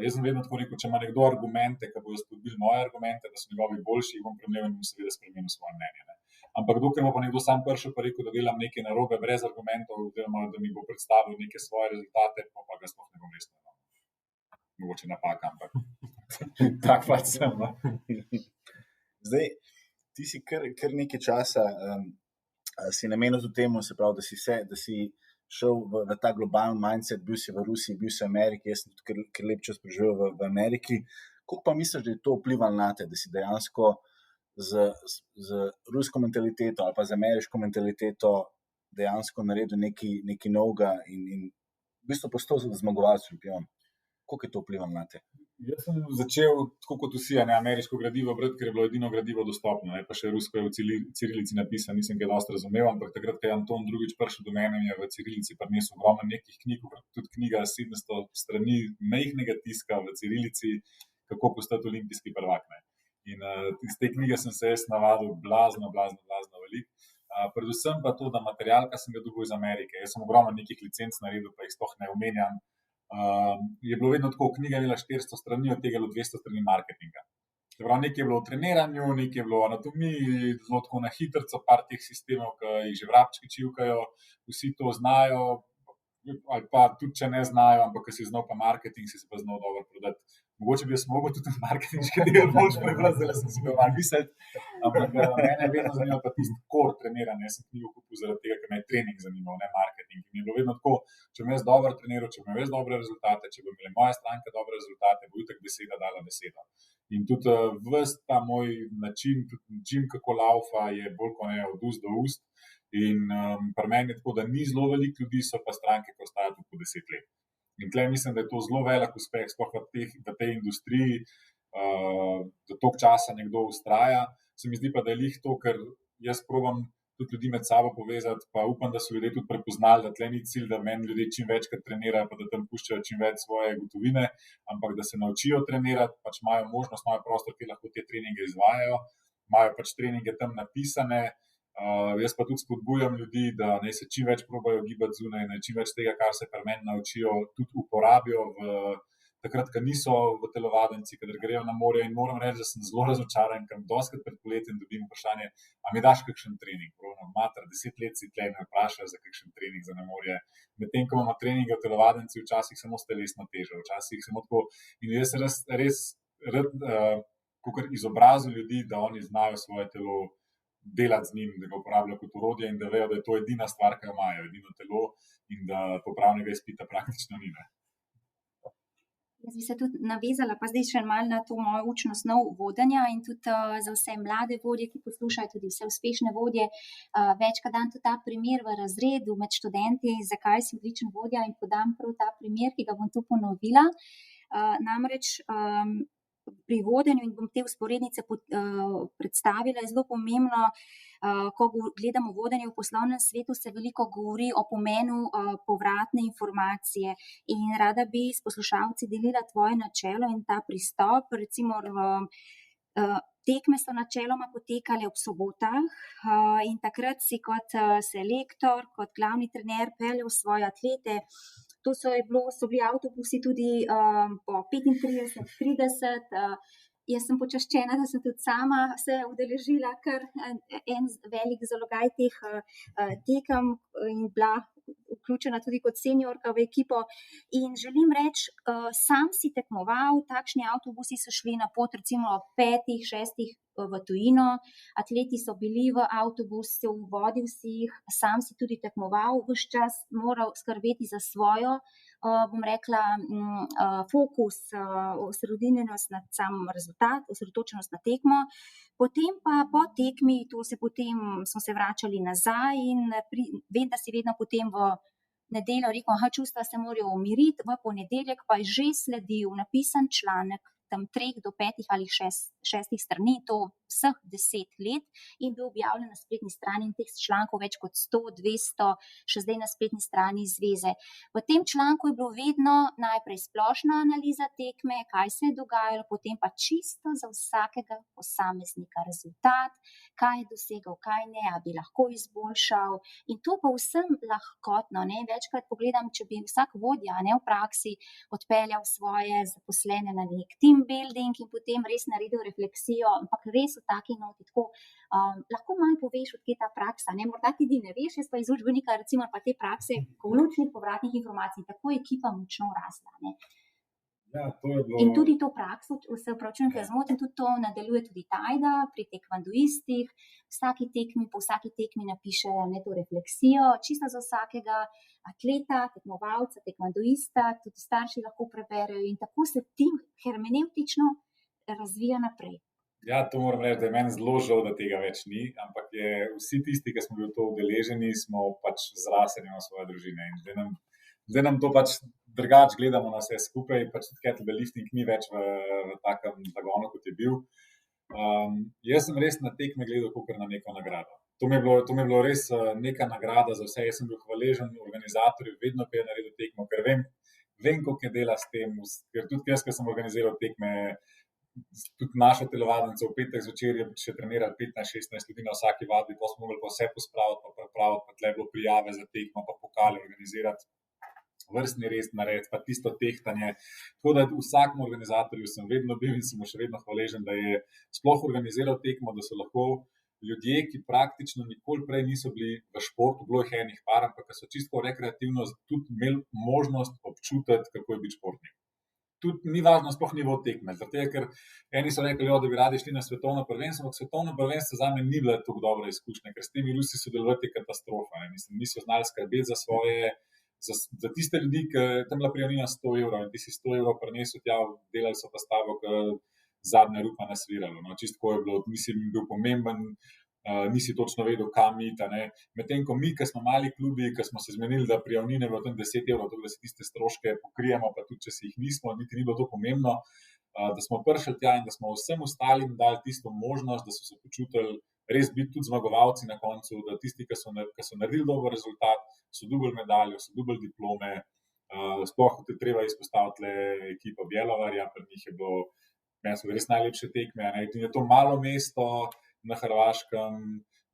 Jaz sem vedno tako rekel, če ima nekdo argumente, ki bodo spodbili moje argumente, da so njegovi boljši, bom premlel in bom seveda spremenil svoje mnenje. Ne. Ampak dokler bo pa nekdo sam prišel pa rekel, da delam nekaj narobe brez argumentov, oziroma da mi bo predstavil neke svoje rezultate, pa ga sploh ne bom resno. Mogoče napaka, ampak tak pač sem. No. Zdaj, ti si kar nekaj časa si namenil temu, se pravi, da si šel v ta globalen mindset, bil si v Rusiji, bil si v Ameriki, jaz sem tudi kar lep čas preživel v Ameriki. Kako pa misliš, da je to vplivalo na te, da si dejansko z rusko mentaliteto ali pa z ameriško mentaliteto dejansko naredil nekaj novega in v bistvu postal zmagovalec šampion? Kako je to vplivalo na te? Jaz sem začel, tako kot vsi, ameriško gradivo brati, ker je bilo edino gradivo dostopno, pa še rusko je v cirilici napisano, nisem ga dosti razumel, ampak takrat, ko je Anton drugič prišel do mene, je v cirilici prinesel ogromno nekih knjig, tudi knjiga 700 strani majhnega tiska v cirilici, kako postati olimpijski prvak. Ne. In iz te knjige sem se jaz navadil blazno veliko. Predvsem pa to, da material, ki sem ga dobil iz Amerike, jaz sem ogromno nekih licenc naredil, pa jih sploh ne omenjam. Je bilo vedno tako, knjiga je imela 400 strani, od tega je bilo 200 strani marketinga. Nekaj je bilo o treniranju, nekaj je bilo o anatomiji, zelo tako na hitrco, par teh sistemov, ki jih že vrabčki čivkajo, vsi to znajo, ali pa tudi, če ne znajo, ampak ki si znal pa marketing, si se pa znal dobro prodati. Mogoče bi jaz mogel tudi marketinški del bolj prebrati, zdaj sem si ga malo mislil, ampak mene je vedno zanimal pa tisti core treniranja. Jaz sem knjigo kupil zaradi tega, ker me je trening zanimal, ne marketing. In je bilo vedno tako, če bom jaz dobro treniral, če bom imel dobre rezultate, če bo imela moja stranka dobre rezultate, bo itak beseda dala besedo. In tudi ves ta moj način, tudi način, kako laufa, je bolj kot ne od ust do ust. In pri meni je tako, da ni zelo veliko ljudi, so pa stranke, ki ostajajo tudi po 10 let. In tukaj mislim, da je to zelo velik uspeh, sploh v tej industriji, da toliko časa nekdo vztraja. Se mi zdi pa, da je lih to, ker jaz probam tudi ljudi med sabo povezati, pa upam, da so ljudje tudi prepoznali, da tukaj ni cilj, da meni ljudje čim večkrat trenirajo, pa da tam puščajo čim več svoje gotovine, ampak da se naučijo trenirati, pač imajo možnost, imajo prostor, kjer lahko te treninge izvajajo, imajo pač treninge tam napisane. Jaz pa tudi spodbujam ljudi, da naj se čim več probajo gibati zunaj, naj čim več tega, kar se pri meni naučijo, tudi uporabijo takrat, ko niso v telovadnici, kadar grejo na morje. In moram reči, da sem zelo razočaran, ker dostikrat pred poletjem dobim vprašanje, a mi daš kakšen trening? Mater, 10 let si tle me vprašajo za kakšen trening za na morje. Medtem ko imamo treninge v telovadnici, včasih samo s telesno težo, včasih samo tako. In jaz res rad kakor izobrazil ljudi, da oni znajo svoje telo delati z njim, da ga uporabljajo kot orodje in da vejo, da je to edina stvar, ki jo imajo, edino telo in da popravnega izpita praktično ni. Jaz bi se tudi navezala, pa zdaj še malo na to mojo učno snov vodenja in tudi za vse mlade vodje, ki poslušajo, tudi vse uspešne vodje. Večkrat dam tudi ta primer v razredu med študenti, zakaj si odličen vodja in podam prav ta primer, ki ga bom tu ponovila. Namreč pri vodenju in bom te vzporednice predstavila, je zelo pomembno, ko gledamo vodenje v poslovnem svetu, se veliko govori o pomenu povratne informacije in rada bi s poslušalci delila tvoje načelo in ta pristop. Recimo, tekme so načeloma potekale ob sobotah in takrat si kot selektor, kot glavni trener peljal svoje atlete. To so bili avtobusi tudi po 35-30. Jaz sem počaščena, da sem tudi sama se udeležila kar en velik zalogaj teh tekem in bila vključena tudi kot seniorka v ekipo. In želim reči, sam si tekmoval, takšni avtobusi so šli na pot recimo 5-6 v tujino, atleti so bili v avtobusu, vodil si jih, sam si tudi tekmoval, ves čas moral skrbeti za svojo, bom rekla, fokus, osredotočenost na sam rezultat, osredotočenost na tekmo. Potem pa po tekmi, smo se vračali nazaj in vem, da si vedno potem v nedeljo rekel, čustva se morajo umiriti, v ponedeljek pa je že sledil napisan članek, tam 3 do 5 ali 6 strani, to vseh 10 let in bil objavljen na spletni strani in teh člankov več kot 100-200, še zdaj na spletni strani zveze. V tem članku je bilo vedno najprej splošna analiza tekme, kaj se je dogajalo, potem pa čisto za vsakega posameznika rezultat, kaj je dosegal, kaj ne, a bi lahko izboljšal in to pa vsem lahkotno, ne, večkrat pogledam, če bi vsak vodja, ne, v praksi odpeljal svoje zaposlene na nek team building in potem res naredil refleksijo, ampak res v taki noti tako, lahko malo poveš, od kje ta praksa, ne, morda tudi ne veš, jaz pa iz učbenika recimo pa te prakse, ključnih povratnih informacij, tako je ekipa močno rasla, ne. Ja, to je bilo... In tudi to prakso, se opravičujem, ker zmotim, tudi to nadaljuje tudi Tajda pri tekvandoistih, po vsaki tekmi napiše to refleksijo, čisto za vsakega atleta, tekmovalca, tekvandoista, tudi starši lahko preberejo in tako se tim hermenevtično razvija naprej. Ja, to moram reči, da je meni zelo žal, da tega več ni, ampak vsi tisti, ki smo bili to udeleženi, smo pač zrasli na svoje družine in zdaj nam to pač drugače gledamo na vse skupaj, pač tudi kettlebell-lifting ni več v takem zagonu, kot je bil. Jaz sem res na tekme gledal kakor na neko nagrado. To mi je bilo res neka nagrada za vse. Jaz sem bil hvaležen organizatorju, vedno ko je naredil tekmo, ker vem, koliko je dela s tem, ker tudi jaz, ko sem organiziral tekme, tudi naša telovadnica v petek zvečer je še trenirala 15-16 ljudi na vsaki vadbi, pa smo mogli pa vse pospraviti, pa pripraviti, pa tle bilo prijave za tekmo, pa pokale organizirati, vrstni red narediti, pa tisto tehtanje. Tako da vsakemu organizatorju sem vedno bil in sem mu še vedno hvaležen, da je sploh organiziral tekmo, da so lahko ljudje, ki praktično nikoli prej niso bili v športu, bilo jih enih par, ampak so čisto rekreativno tudi imeli možnost občutiti, kako je biti športnik. Tudi ni važno, sploh nivo tekme, zato ker eni so rekli, da bi radi šli na svetovno prvenstvo, ampak svetovno prvenstvo za me ni bila tako dobra izkušnja, ker s temi Rusi sodelovati je katastrofa. Niso znali skrbeti za svoje, za tiste ljudi, ki tam bila prijavnina 100 evrov in ti si 100 evrov prinesel tja, delali so pa s tabo, zadnja rupa nasviralo. No, čisto je bilo, nisi bil pomemben, nisi točno vedel, kam iti. Medtem ko mi, ki smo mali klubi, ki smo se zmenili, da prijavnine bilo tam 10 evrov, tako da si tiste stroške pokrijemo, pa tudi če si jih nismo, niti ni bilo to pomembno, da smo prišli tja in da smo vsem ostalim dali tisto možnost, da so se počutili res biti tudi zmagovalci na koncu, da tisti, ki so naredili dober rezultat, so dobili medaljo, so dobili diplome, sploh te treba izpostaviti ekipo Bjelovarja, pri njih je bilo, meni so res najlepše tekme, in je to malo mesto na Hrvaškem,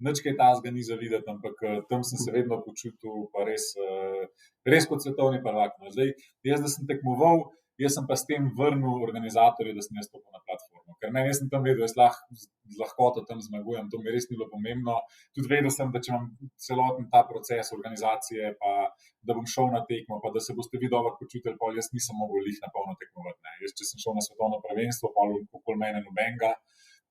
nič kaj tazga ni za videti, ampak tam sem se vedno počutil pa res kot svetovni prvak. Zdaj, jaz da sem tekmoval, jaz sem pa s tem vrnil organizatorju, da sem jaz stopil na platformo, ker jaz sem tam vedel, jaz z lahkoto tam zmagujem, to mi res ni bilo pomembno. Tudi vedel sem, da če imam celoten ta proces organizacije, pa da bom šel na tekmo, pa da se boste vi dobro počutili, pa jaz nisem mogel lih na polno tekmovati. Jaz, če sem šel na svetovno prvenstvo, pa okoli mene nobenega,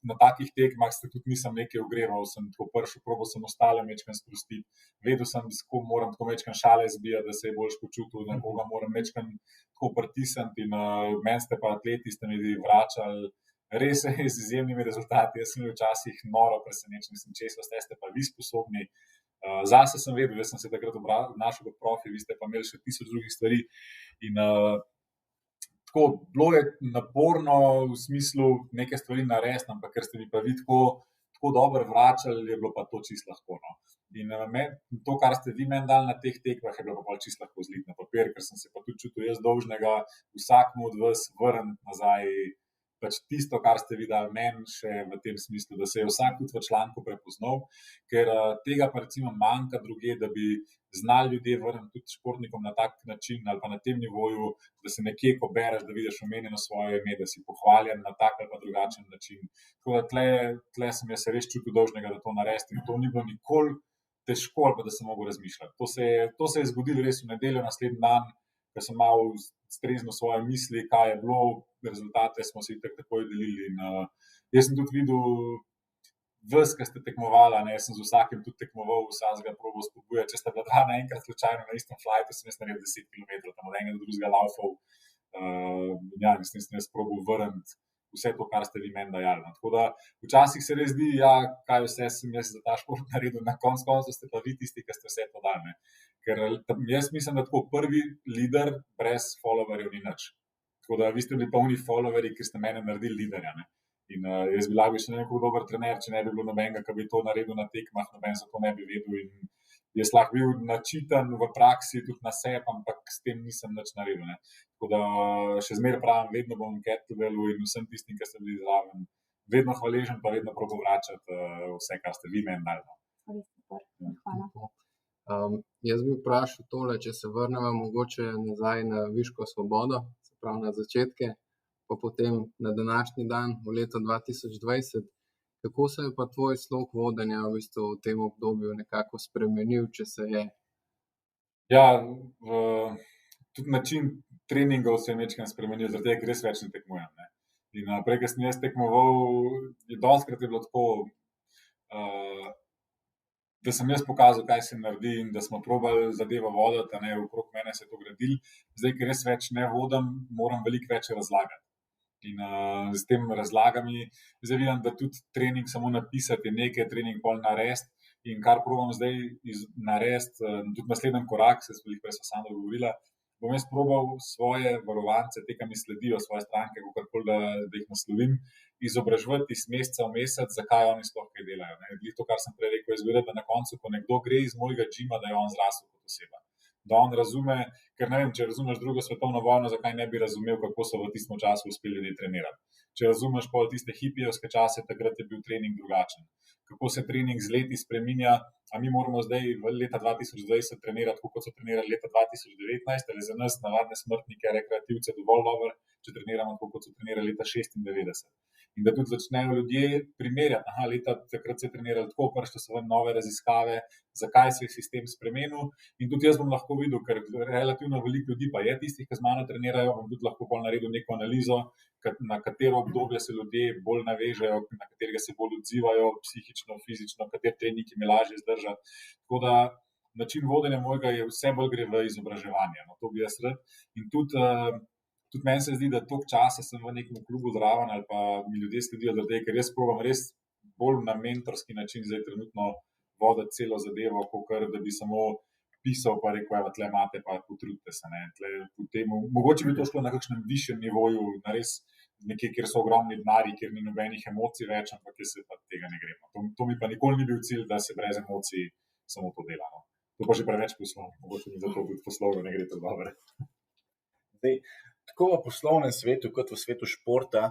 na takih tekmah se tudi nisem nekaj ogreval, sem tako prišel, probal sem ostale mečkam sprostiti, vedel sem, s kom moram tako mečkam šale zbijati, da se je boljš počutil, na koga moram mečkam tako pritisniti in meni ste pa atleti, ste mi vračali res z izjemnimi rezultati. Jaz sem bil včasih noro presenečen, mislim, česa ste pa vi sposobni. Zase sem vedel, da sem se takrat obnašal kot profi, vi ste pa imeli še 1000 drugih stvari in tako, bilo je naporno v smislu neke stvari narediti, ampak ker ste mi pa vi tako dobro vračali, je bilo pa to čisto lahko. No. In to, kar ste vi meni dali na teh tekmah, je bilo pa čisto lahko zliti na papir, ker sem se pa tudi čutil jaz dolžnega vsakmu od vas vrniti nazaj pač tisto, kar ste vi dali meni še v tem smislu, da se je vsak tudi v članku prepoznal, ker tega pa recimo manjka drugje, da bi znali ljudje vrniti tudi športnikom na tak način ali pa na tem nivoju, da se nekje, ko bereš, da vidiš omenjeno svoje ime, da si pohvaljen na tak ali pa drugačen način. Tako da tle sem jaz se res čutil dolžnega, da to narediti in to ni bilo nikoli težko ali pa da sem mogel razmišljati. To se je zgodilo res v nedeljo, naslednji dan, ker sem malo streznil svoje misli, kaj je bilo, rezultate smo si takoj delili in jaz sem tudi videl vas, ki ste tekmovali, jaz sem z vsakim tudi tekmoval, vsakega probal spodbujati, če sta bila dva naenkrat slučajno na istem flightu, sem jaz naredil 10 km, tam od enega do drugega laufal, mislim, sem jaz probal vrniti vse to, kar ste vi meni dajali. Tako da včasih se res zdi, kaj vse sem jaz za ta šport naredil, na koncu ste pa vi tisti, ki ste vse to dali. Ker jaz mislim, da tako prvi lider brez followerjev ni nič. Tako da vi ste bili polni followerji, ker ste mene naredili liderja. Ne? In jaz bi lahko še nekako dober trener, če ne bi bilo nobenega, ki bi to naredil na tekmah, noben za to ne bi vedel. In jaz lahko bil načitan v praksi tudi na sebi, ampak s tem nisem nič naredil. Ne? Tako da še zmeraj pravim, vedno bom kettlebellu in vsem tistim, ki ste bili zraven, vedno hvaležen, pa vedno probam vračati vse, kar ste vi meni dali. Hvala. Jaz bi vprašal tole, če se vrnemo mogoče nazaj na Viško Svobodo, se pravi na začetke, pa potem na današnji dan v letu 2020. Kako se je pa tvoj slog vodenja v bistvu v tem obdobju nekako spremenil, če se je? Ja, tudi način treningov se je večkrat spremenil, zaradi tega, ker res več ne tekmujem. Ne? In prej, ko sem jaz tekmoval, dostikrat je bilo tako, da sem jaz pokazal, kaj se naredi in da smo probali zadevo voditi, okrog mene se je to gradilo. Zdaj, ker res več ne vodim, moram veliko več razlagati. In s tem razlagami zdaj vidim, da tudi trening samo napisati je nekaj, trening pol narediti. In kar probam zdaj narediti, tudi naslednji korak, se je prej Sandra govorila, bom jaz probal svoje varovance, te, ki mi sledijo, svoje stranke, kakorkoli, da jih naslovim, izobraževati iz meseca v mesec, zakaj oni sploh kaj delajo. Ne? To, kar sem prej rekel, je zgoditi, da na koncu, ko nekdo gre iz mojega džima, da je on zrasel kot oseba. Da on razume, ker ne vem, če razumeš drugo svetovno vojno, zakaj ne bi razumel, kako so v tistem času uspeli ljudje trenirati. Če razumeš pol tiste hipijevske čase, takrat je bil trening drugačen. Kako se trening z leti spreminja, a mi moramo zdaj v leta 2020 trenirati, kot so trenirali leta 2019, ali za nas, navadne smrtnike, rekreativce, dovolj dobro, če treniramo tako, kot so trenirali leta 96. In da tudi začnejo ljudje primerjati, leta takrat se je trenirali tako, prišle so ven nove raziskave, zakaj se je sistem spremenil. In tudi jaz bom lahko videl, ker relativno veliko ljudi pa je tistih, ki z mano trenirajo, bom tudi lahko naredil neko analizo, na katero obdobje se ljudje bolj navežejo, na katerega se bolj odzivajo psihično, fizično, kater trening jim je lažje zdržati. Tako da način vodenja mojega je vse bolj gre v izobraževanje. No, to bi jaz rad. In tudi meni se zdi, da toliko časa sem v nekem klubu zraven ali pa mi ljudje sledijo, ker jaz probam res bolj na mentorski način zdaj trenutno voditi celo zadevo, kot da bi samo pisal pa rekel, evo, tle imate pa potrudite se. Mogoče bi to šlo na kakšnem višjem nivoju, na res nekje, kjer so ogromni denarji, kjer ni nobenih emocij več, ampak jaz se pa tega ne gremo. To mi pa nikoli ni bil cilj, da se brez emocij samo to dela. No. To pa že preveč poslovno, mogoče mi zato tudi poslovno ne gre to dobro. Zdaj, tako v poslovnem svetu, kot v svetu športa,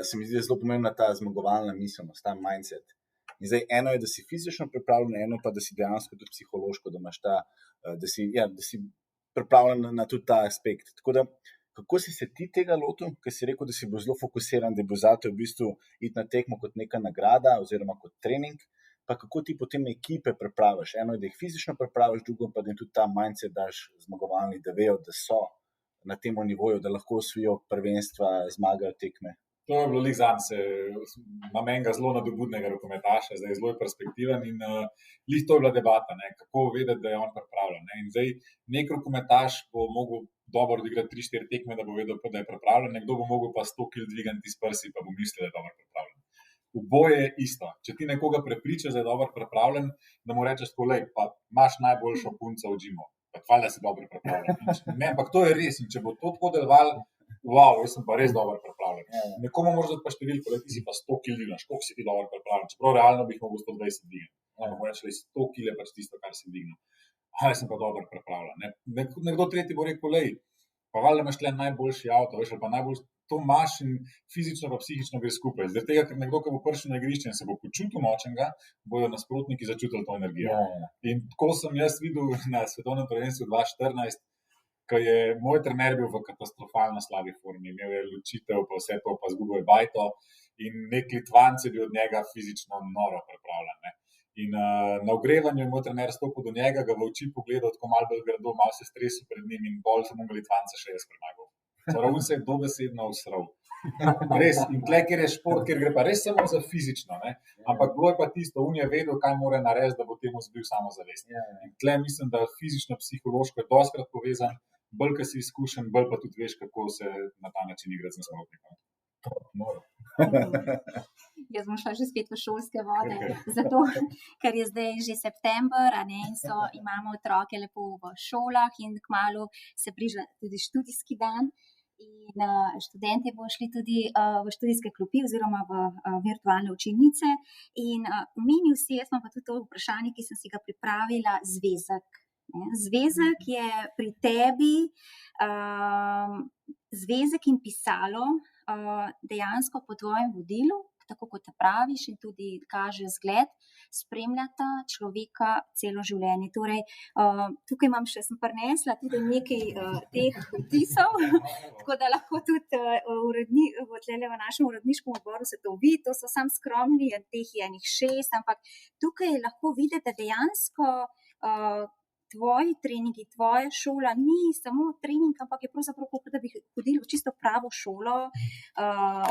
se mi zdi zelo pomembna ta zmagovalna miselnost, ta mindset. In zdaj, eno je, da si fizično pripravljen, eno pa, da si dejansko tudi psihološko, da imaš da si pripravljen na tudi ta aspekt. Tako da, kako si se ti tega lotil, ker si rekel, da si bil zelo fokusiran, da je bil zate v bistvu iti na tekmo kot neka nagrada oziroma kot trening, pa kako ti potem ekipe pripraviš. Eno je, da jih fizično pripraviš, drugo pa, da jim tudi ta mindset daš zmagovalni, da vejo, da so na tem nivoju, da lahko osvojijo prvenstva, zmagajo tekme. To je bilo zame, imam enega zelo nadobudnega rokometaša, zdaj je zelo perspektiven in lih to je bila debata, ne, kako vedeti, da je on pripravljen. Ne. In zdaj nek rokometaš bo mogel dobro odigrati 3-4 tekme, da bo vedel, da je pripravljen, nekdo bo mogel pa 100 kg dvigati iz prsi, pa bo mislil, da je dobro pripravljen. Oboje je isto. Če ti nekoga prepričaš, da je dobro pripravljen, da mu rečeš tako, lej, pa imaš najboljšo punco v džimu, pa hvala, da si dobro pripravljen. Ne, ampak to je res in če bo to tako delovalo, wow, jaz sem pa res dobro pripravljen. Nekomu moraš dati pa številko, da ti si pa 100 kg dvigneš, koliko si ti dobro pripravljen. Čeprav realno bi jih mogel 120 dvigati. Ampak reči, 100 kg je pač tisto, kar si dvignil. Jaz sem pa dobro pripravljen. Nekdo tretji bo rekel, lej, pa valjda imaš tle najboljši avto, veš, ali pa najboljši, to imaš in fizično pa psihično gre skupaj. Zaradi tega, ker nekdo, ki bo prišel na igrišče in se bo počutil močnega, bojo nasprotniki začutili to energijo. In tako sem jaz videl na svetovnem prvenstvu 2014, ko je moj trener bil v katastrofalno slabi formi, imel je ločitev, pa vse to, pa zgubil je bajto in nek Litvanec je bil od njega fizično noro pripravljen. Ne. In na ogrevanju je moj trener stopil do njega, ga v oči pogledal, tako malo bolj grdo, malo se stresel pred njim in bolj sem ga Litvanca še jaz premagal. Torej, on se je dobesedno usral. Res, in tle, kjer je šport, kjer gre pa res samo za fizično, ne? Ampak bilo je pa tisto, on je vedel, kaj mora narediti, da bo temu zbil samozavest. In tle mislim, da fizično-psihološko je dostkrat povezan, bolj, ko si izkušen, bolj pa tudi veš, kako se na ta način igrati z nasprotnikom. Jaz bom šla že spet v šolske vode, zato, ker je zdaj že september, a ne, in imamo otroke lepo v šolah in kmalu se bliža tudi študijski dan in študentje bodo šli tudi v študijske klopi oziroma v virtualne učilnice in omenil si, jaz imam pa tudi to vprašanje, ki sem si ga pripravila, zvezek. Zvezek je pri tebi, zvezek in pisalo dejansko po tvojem vodilu, tako kot te praviš in tudi kaže zgled, spremljata človeka celo življenje. Torej, tukaj imam še, sem prinesla tudi nekaj teh vtisov, tako da lahko tudi v našem uredniškem odboru se to vidi, to so samo skromni, teh je enih 6, ampak tukaj lahko videti, da dejansko tvoji treningi, tvoja šola ni samo trening, ampak je pravzaprav kot da bi hodili v čisto pravo šolo,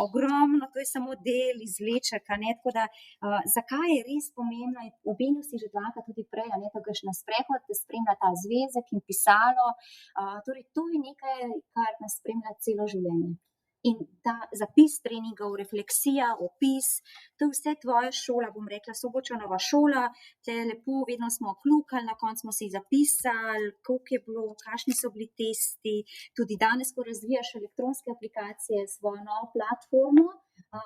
ogromno, to je samo del izvleček, ne, tako da zakaj je res pomembno, omenil si že dvakrat tudi prej, ne, da greš na sprehod, da spremlja ta zvezek in pisalo, torej to je nekaj, kar nas spremlja celo življenje. In ta zapis treningov, refleksija, opis, to je vse tvoja šola, bom rekla, Sobočanova šola, te lepo, vedno smo kljukali, na koncu smo si zapisali, koliko je bilo, kakšni so bili testi, tudi danes, ko razvijaš elektronske aplikacije, svojo novo platformo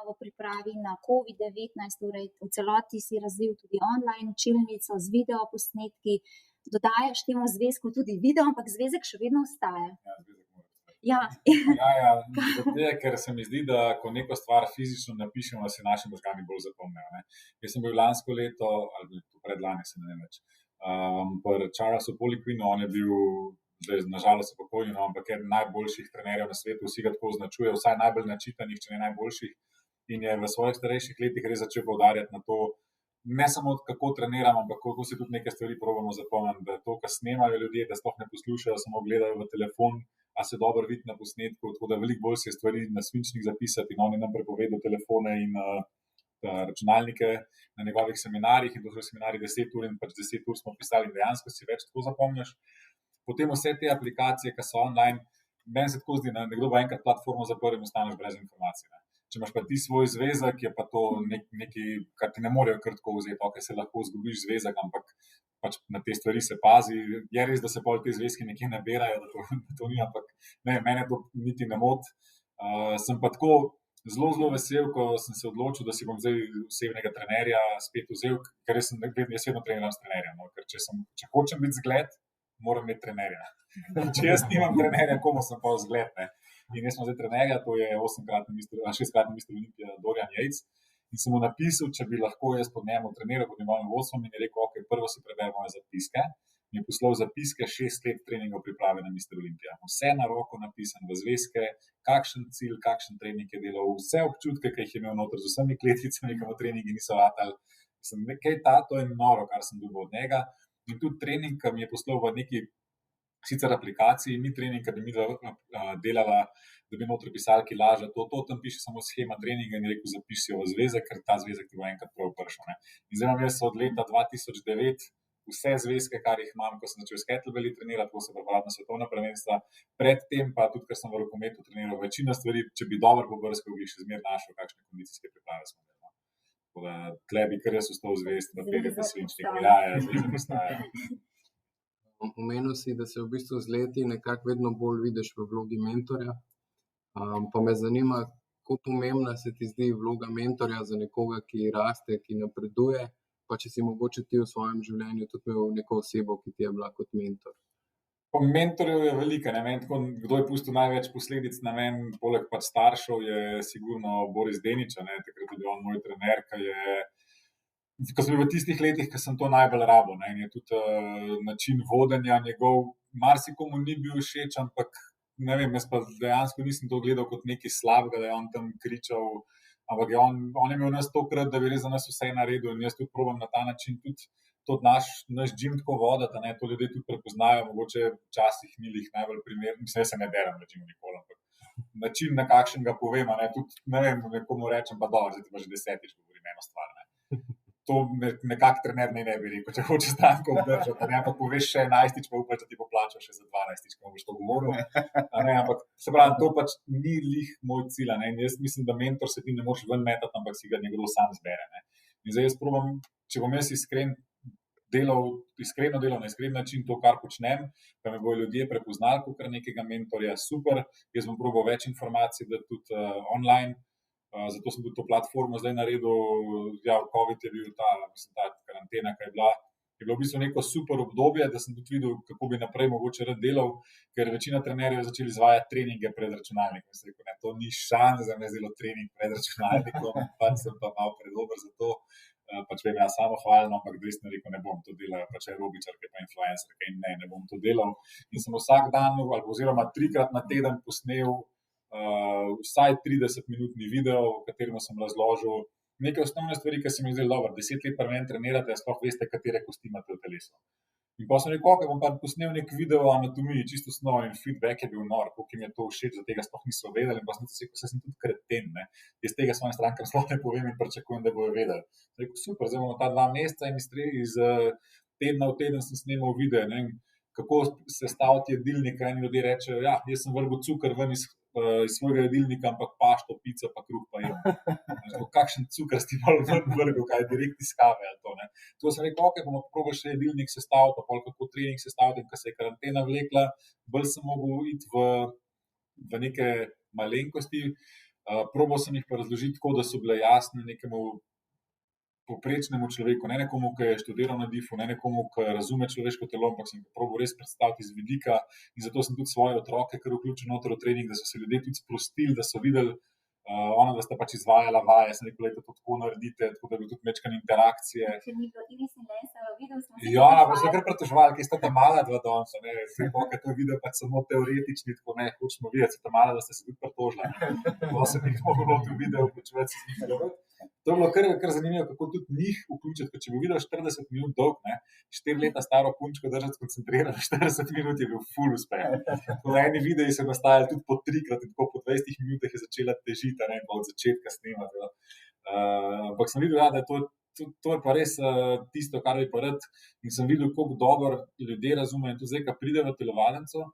v pripravi na COVID-19, torej v celoti si razvil tudi online učilnico z videoposnetki, dodajaš temu zvezku tudi video, ampak zvezek še vedno ostaja. Ja, ker se mi zdi, da ko neko stvar fizično napišemo, se naši možgani bolj zapomnejo. Jaz sem bil lansko leto, ali predlani, se ne vem več, pri Charlesu Poliquinu, on je bil, zdaj nažalost pokojni, ampak eden najboljših trenerjev na svetu, vsi ga tako označuje, vsaj najbolj načitanih, če ne najboljših, in je v svojih starejših letih res začel poudarjati na to, ne samo kako treniramo, ampak kako si tudi neke stvari probamo zapomniti, da to, kar snemajo ljudje, da sploh ne poslušajo, samo gledajo v telefon, a se dobro vidi na posnetku, tako da veliko bolj se stvari na svinčnik zapisati in on je nam prepovedal telefone in računalnike na njegovih seminarjih in to so seminarji 10 ur in pač 10 ur smo pisali in dejansko si več tako zapomniš. Potem vse te aplikacije, ki so online, meni se tako zdi, nekdo bo enkrat platformo zaprl in ostaneš brez informacij. Ne. Če imaš pa ti svoj zvezek, je pa to nekaj, kar ti ne morejo kar tako vzeti, ok, se lahko zgubiš zvezek, ampak pač na te stvari se pazi. Je res, da se pol te zvezke nekje nabirajo, da to ni, ampak ne, mene to niti ne moti. Sem pa tako zelo vesel, ko sem se odločil, da si bom zdaj osebnega trenerja spet vzel, ker jaz vedno treniram s trenerjem, no? Ker če hočem biti zgled, moram imeti trenerja. Če jaz nimam trenerja, komu sem pa zgled, ne? In jaz sem zdaj trenerja, to je 6-kratni mister Olimpija Dorian Yates. In sem mu napisal, če bi lahko jaz pod njemu treniral, pod njegovim vodstvom in je rekel, ok, prvo si prebere moje zapiske. Mi je poslal zapiske 6 let treningov priprave na mister Olimpija. Vse na roko napisano v zvezke, kakšen cilj, kakšen trening je delal, vse občutke, ki jih je imel noter z vsemi kletvicami, ki mu treningi niso ratali. To je noro, kar sem dobil od njega. In tudi trening, ki mi je poslal v neki sicer aplikaciji, ni trening, ki bi mi delala, da bi notri pisali, ki laže, to tam piše samo shema treninga in rekel, zapiši jo v zvezek, ker ta zvezek ti bo enkrat prav prišel. In zdaj imam jaz od leta 2009 vse zvezke, kar jih imam, ko sem začel s kettlebelli trenirati, ko sem pripravljal na svetovna prvenstva, predtem pa tudi, ker sem v rokometu treniral večino stvari, če bi dobro pobrskal, bi še zmeraj našel kakšne kondicijske priprave smo imeli. Tako da tle bi kar jaz ostal zvest, papirje pa svinčnike. Ja, zvezek ostaja. Omenil si, da se v bistvu z leti nekako vedno bolj vidiš v vlogi mentorja. Pa me zanima, kako pomembna se ti zdi vloga mentorja za nekoga, ki raste, ki napreduje, pa če si mogoče ti v svojem življenju tudi imel neko osebo, ki ti je bila kot mentor. Po mentorjev je velika, kdo je pustil največ posledic na meni, poleg pač staršev, je sigurno Boris Denič, takrat je bil on moj trener, ko sem bil v tistih letih, ko sem to najbolj rabil, in je tudi način vodenja njegov, marsikomu ni bil všeč, ampak ne vem, jaz pa dejansko nisem to gledal kot nekaj slabega, da je on tam kričal, ampak on je imel nas tokrat, da bi res za nas vse naredil in jaz tudi probam na ta način tudi to naš gym tako voditi, to ljudje tudi prepoznajo, mogoče včasih ni lih najbolj primeren, mislim, jaz se ne berem na gymu nikoli, ampak način, na kakšen ga povem, tudi, ne vem, nekomu rečem, pa dobro, zdaj ti pa že 10-tič govorim eno stvar, To nekak trener ne bi rekel, če hočeš stanko obdržati, ampak poveš še 11-tič, pa upaš, da ti bo plačal še za 12-tič, ko boš to govoril. Ampak se pravi, to pač ni lih moj cilj. In jaz mislim, da mentor se ti ne moreš ven metati, ampak si ga nekdo sam zbere. In zdaj jaz probam, če bom jaz iskreno delal na iskren način to, kar počnem, pa me bojo ljudje prepoznali kot nekega mentorja, super. Jaz bom probal več informacij, da tudi online. Zato sem tudi to platformo zdaj naredil, COVID je bil ta karantena, ki je bilo v bistvu neko super obdobje, da sem tudi videl, kako bi naprej mogoče rad delal, ker večina trenerjev je začeli izvajati treninge pred računalnikom. Sem rekel, to ni šans, da me je zdelo trening pred računalnikom, pač sem pa malo predober za to, pač vem, samohvalno, ampak resno rekel, ne bom to delal, pač aerobičarke pa influencerke in ne bom to delal. In sem vsak dan, oziroma 3-krat na teden posnel vsaj 30-minutni video, v katerem sem razložil nekaj osnovne stvari, ki se mi zdaj dobro. 10 let pri meni trenirate, sploh veste, katere kosti imate v telesu. In pa sem rekel, bom pa posnel nek video o anatomiji, čisto osnovno, in feedback je bil nor, koliko jim je to všeč, da tega sploh niso vedeli, in pa sem rekel, sem tudi kreten, Jaz tega svojim strankam sploh ne povem in pričakujem, da bojo vedeli. Sem rekel, super, zdaj bomo ta 2 meseca in iz tedna v teden sem snemal video, kako sestaviti jedilnik, in ljudje rečejo, jaz sem vrgel cukor ven iz svojega jedilnika, ampak pašto, pico pa kruh pa jem. Kakšen cukor si malo ven vrgel, kaj je direkt iz kave ali to, To sem rekel, bomo probali še jedilnik sestaviti, pa kako trening sestaviti, in ko se je karantena vlekla, bolj sem mogel iti v neke malenkosti. Probal sem jih pa razložiti tako, da so bile jasne nekemu povprečnemu človeku, ne nekomu, ki je študiral na DIF-u, ne nekomu, ki razume človeško telo, ampak sem probal res predstaviti iz vidika in zato sem tudi svoje otroke kar vključil noter v trening, da so se ljudje tudi sprostili, da so videli, da sta pač izvajala vaje, sem rekel, da to tako naredite, tako da bi tudi večkrat interakcije. Pa so kar pritoževali, ki sta ta mala dva danes, ker to video pač samo teoretični, tako hočemo videti, sta mala, da ste se tudi pritožila. To se mi jih moglo v video vključevati, se jih ne. To je bilo kar zanimivo, kako tudi njih vključiti, ker če bi videl 40 minut dolg, 4 leta staro punčko držati skoncentrirano, 40 minut je bil ful uspeh. V eni videi so nastajali tudi po 3-krat in tako po 20 minutah je začela težiti, pa od začetka snemati. Ampak sem videl, da to je pa res tisto, kar bi pa rad, in sem videl, koliko dobro ljudje razumejo. In tudi zdaj, ko pride v telovadnico,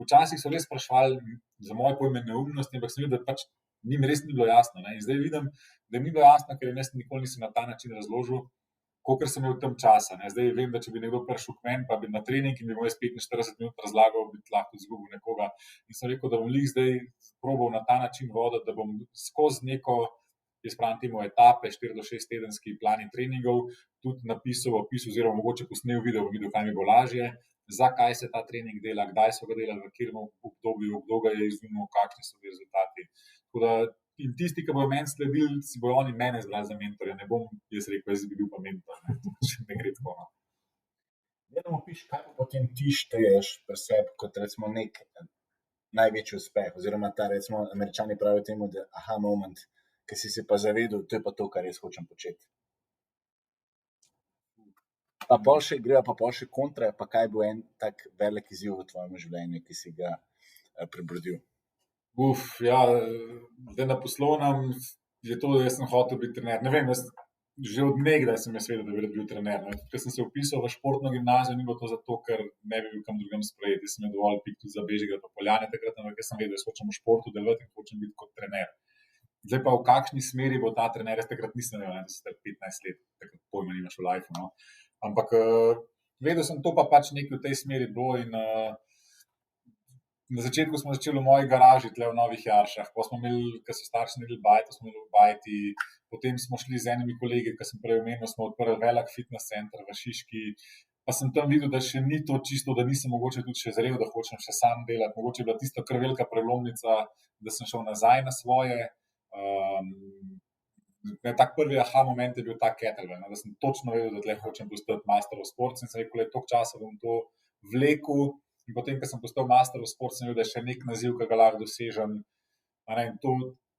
včasih so res sprašvali za moje pojme neumnosti, ampak sem videl, da pač njim res ni bilo jasno. In zdaj vidim, da mi ni bilo jasno, ker jaz nikoli nisem na ta način razložil, kolikor sem imel tam časa. Zdaj vem, da če bi nekdo prišel k meni, pa bi na trening in bi mu jaz 45 minut razlagal, bi lahko izgubil nekoga. In sem rekel, da bom zdaj probal na ta način voditi, da bom skozi neko, jaz pravim temu etape, 4 do 6 tedenski plani treningov, tudi napisal opis oziroma mogoče posnel video, bom videl, kaj mi bo lažje, zakaj se ta trening dela, kdaj so ga delali, v katerem obdobju, kdo ga je izumil, kakšni so bili rezultati. In tisti, ki bojo meni sledili, si bojo oni mene izbrali za mentorja. Ne bom jaz rekel, jaz bi bil pa mentor. Ne gre tako. Vedno piš, kaj pa potem ti šteješ pri sebi kot recimo nek največji uspeh, oziroma ta, recimo, Američani pravijo temu, da aha moment, ki si se pa zavedel, to je pa to, kar jaz hočem početi. Pa pol še kontra, pa kaj bo en tak velik izziv v tvojem življenju, ki si ga prebrodil? Ja, zdaj na poslovnem je to, da sem hotel biti trener. Ne vem, že od nekdaj sem jaz vedel, da bi rad bil trener. No. Ker sem se vpisal v športno gimnazijo, ni bilo to zato, ker ne bi bil kam drugam sprejet. Jaz sem imel dovolj pik tudi za Bežigrad pa Poljane takrat, ampak jaz sem vedel, da hočem v športu delovati in hočem biti kot trener. Zdaj pa v kakšni smeri bo ta trener, jaz takrat nisem vedel, da sem 15 let, takrat pojma nimaš v lifeu. No. Ampak vedel sem to pa pač nekaj v tej smeri bilo in na začetku smo začeli v moji garaži, tle v Novih Jaršah, pa smo imeli, ker so starši naredili bajto, smo imeli v bajti, potem smo šli z enimi kolegi, ki sem prej omenil, smo odprli velik fitness center v Šiški, pa sem tam videl, da še ni to čisto, da nisem mogoče tudi še zrel, da hočem še sam delati, mogoče je bila tisto kar velika prelomnica, da sem šel nazaj na svoje. Tak prvi aha moment je bil ta kettlebell, da sem točno vedel, da tle hočem postati master of sports in sem rekel, toliko časa bom to vlekel. In potem, ko sem postal master of sports, sem videl, da je še nek naziv, ki ga lahko dosežem. To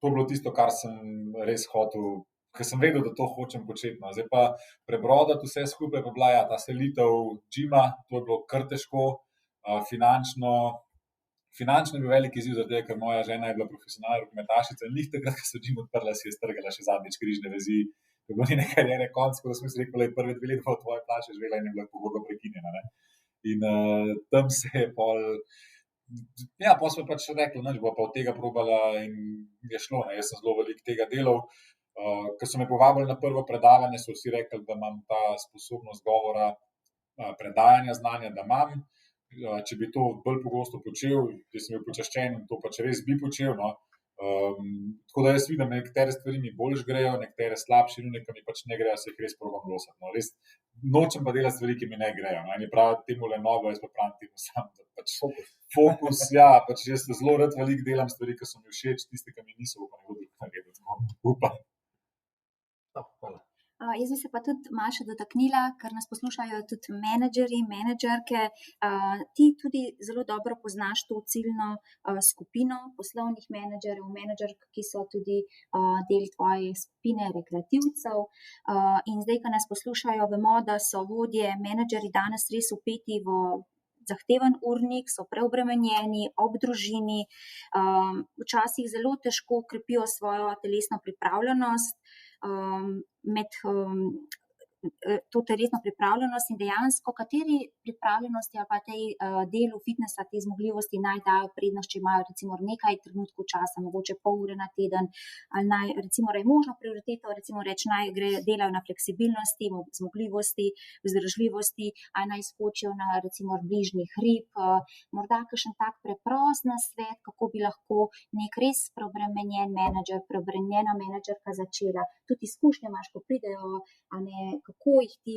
je bilo tisto, kar sem res hotel, ker sem vedel, da to hočem početi. No. Zdaj pa prebrodati vse skupaj, pa bila ta selitev džima, to je bilo kar težko, finančno je bil velik izziv, zaradi tega, ker moja žena je bila profesionalna rokometašica in glih takrat, ko so džim odprla, si je strgala še zadnjič križne vezi. To je bilo njene kariere konc, ko smo si rekli, prve 2 leta bo tvoje plače živela in je bila pogodba prekinjena. Ne. In tam se je pol smo pač rekli, da bo pa od tega probala in je šlo. Ne. Jaz sem zelo veliko tega delal. Ko so me povabili na prvo predavanje, so vsi rekli, da imam ta sposobnost govora, predajanja znanja, da imam. Če bi to bolj pogosto počel, jaz sem bil počaščen in to pač res bi počel. No. Tako da jaz vidim, nekatere stvari mi bolj grejo, nekatere slabše, nekaj mi pač ne grejo, se jih res probam losati. No. Res nočem pa delati stvari, ki mi ne grejo. No. Eni pravijo temu le nogo, jaz pa pravim temu sam, da pač fokus, pač jaz zelo rad veliko delam stvari, ki so mi všeč, tiste, ki mi niso, upam, da bodo narediti. Upam. Hvala. Jaz bi se pa tudi Maša dotaknila, ker nas poslušajo tudi menedžerji, menedžerke. Ti tudi zelo dobro poznaš to ciljno skupino poslovnih menedžerjev, menedžerk, ki so tudi del tvoje skupine rekreativcev. In zdaj, ko nas poslušajo, vemo, da so vodje, menedžerji danes res vpeti v zahteven urnik, so preobremenjeni ob družini, včasih zelo težko krepijo svojo telesno pripravljenost, to telesno pripravljenost in dejansko kateri pripravljenosti ali pa tej delu fitnessa, te zmogljivosti naj dajo prednost, če imajo recimo nekaj trenutkov časa, mogoče pol ure na teden, ali naj recimo je možno prioriteto recimo reči, naj delajo na fleksibilnosti, zmogljivosti, vzdržljivosti, ali naj skočijo na recimo bližnji hrib, morda kakšen tak preprost nasvet, kako bi lahko nek res preobremenjen menedžer, preobremenjena menedžerka začela. Tudi izkušnje imaš, ko pridejo, a ne, kako jih ti,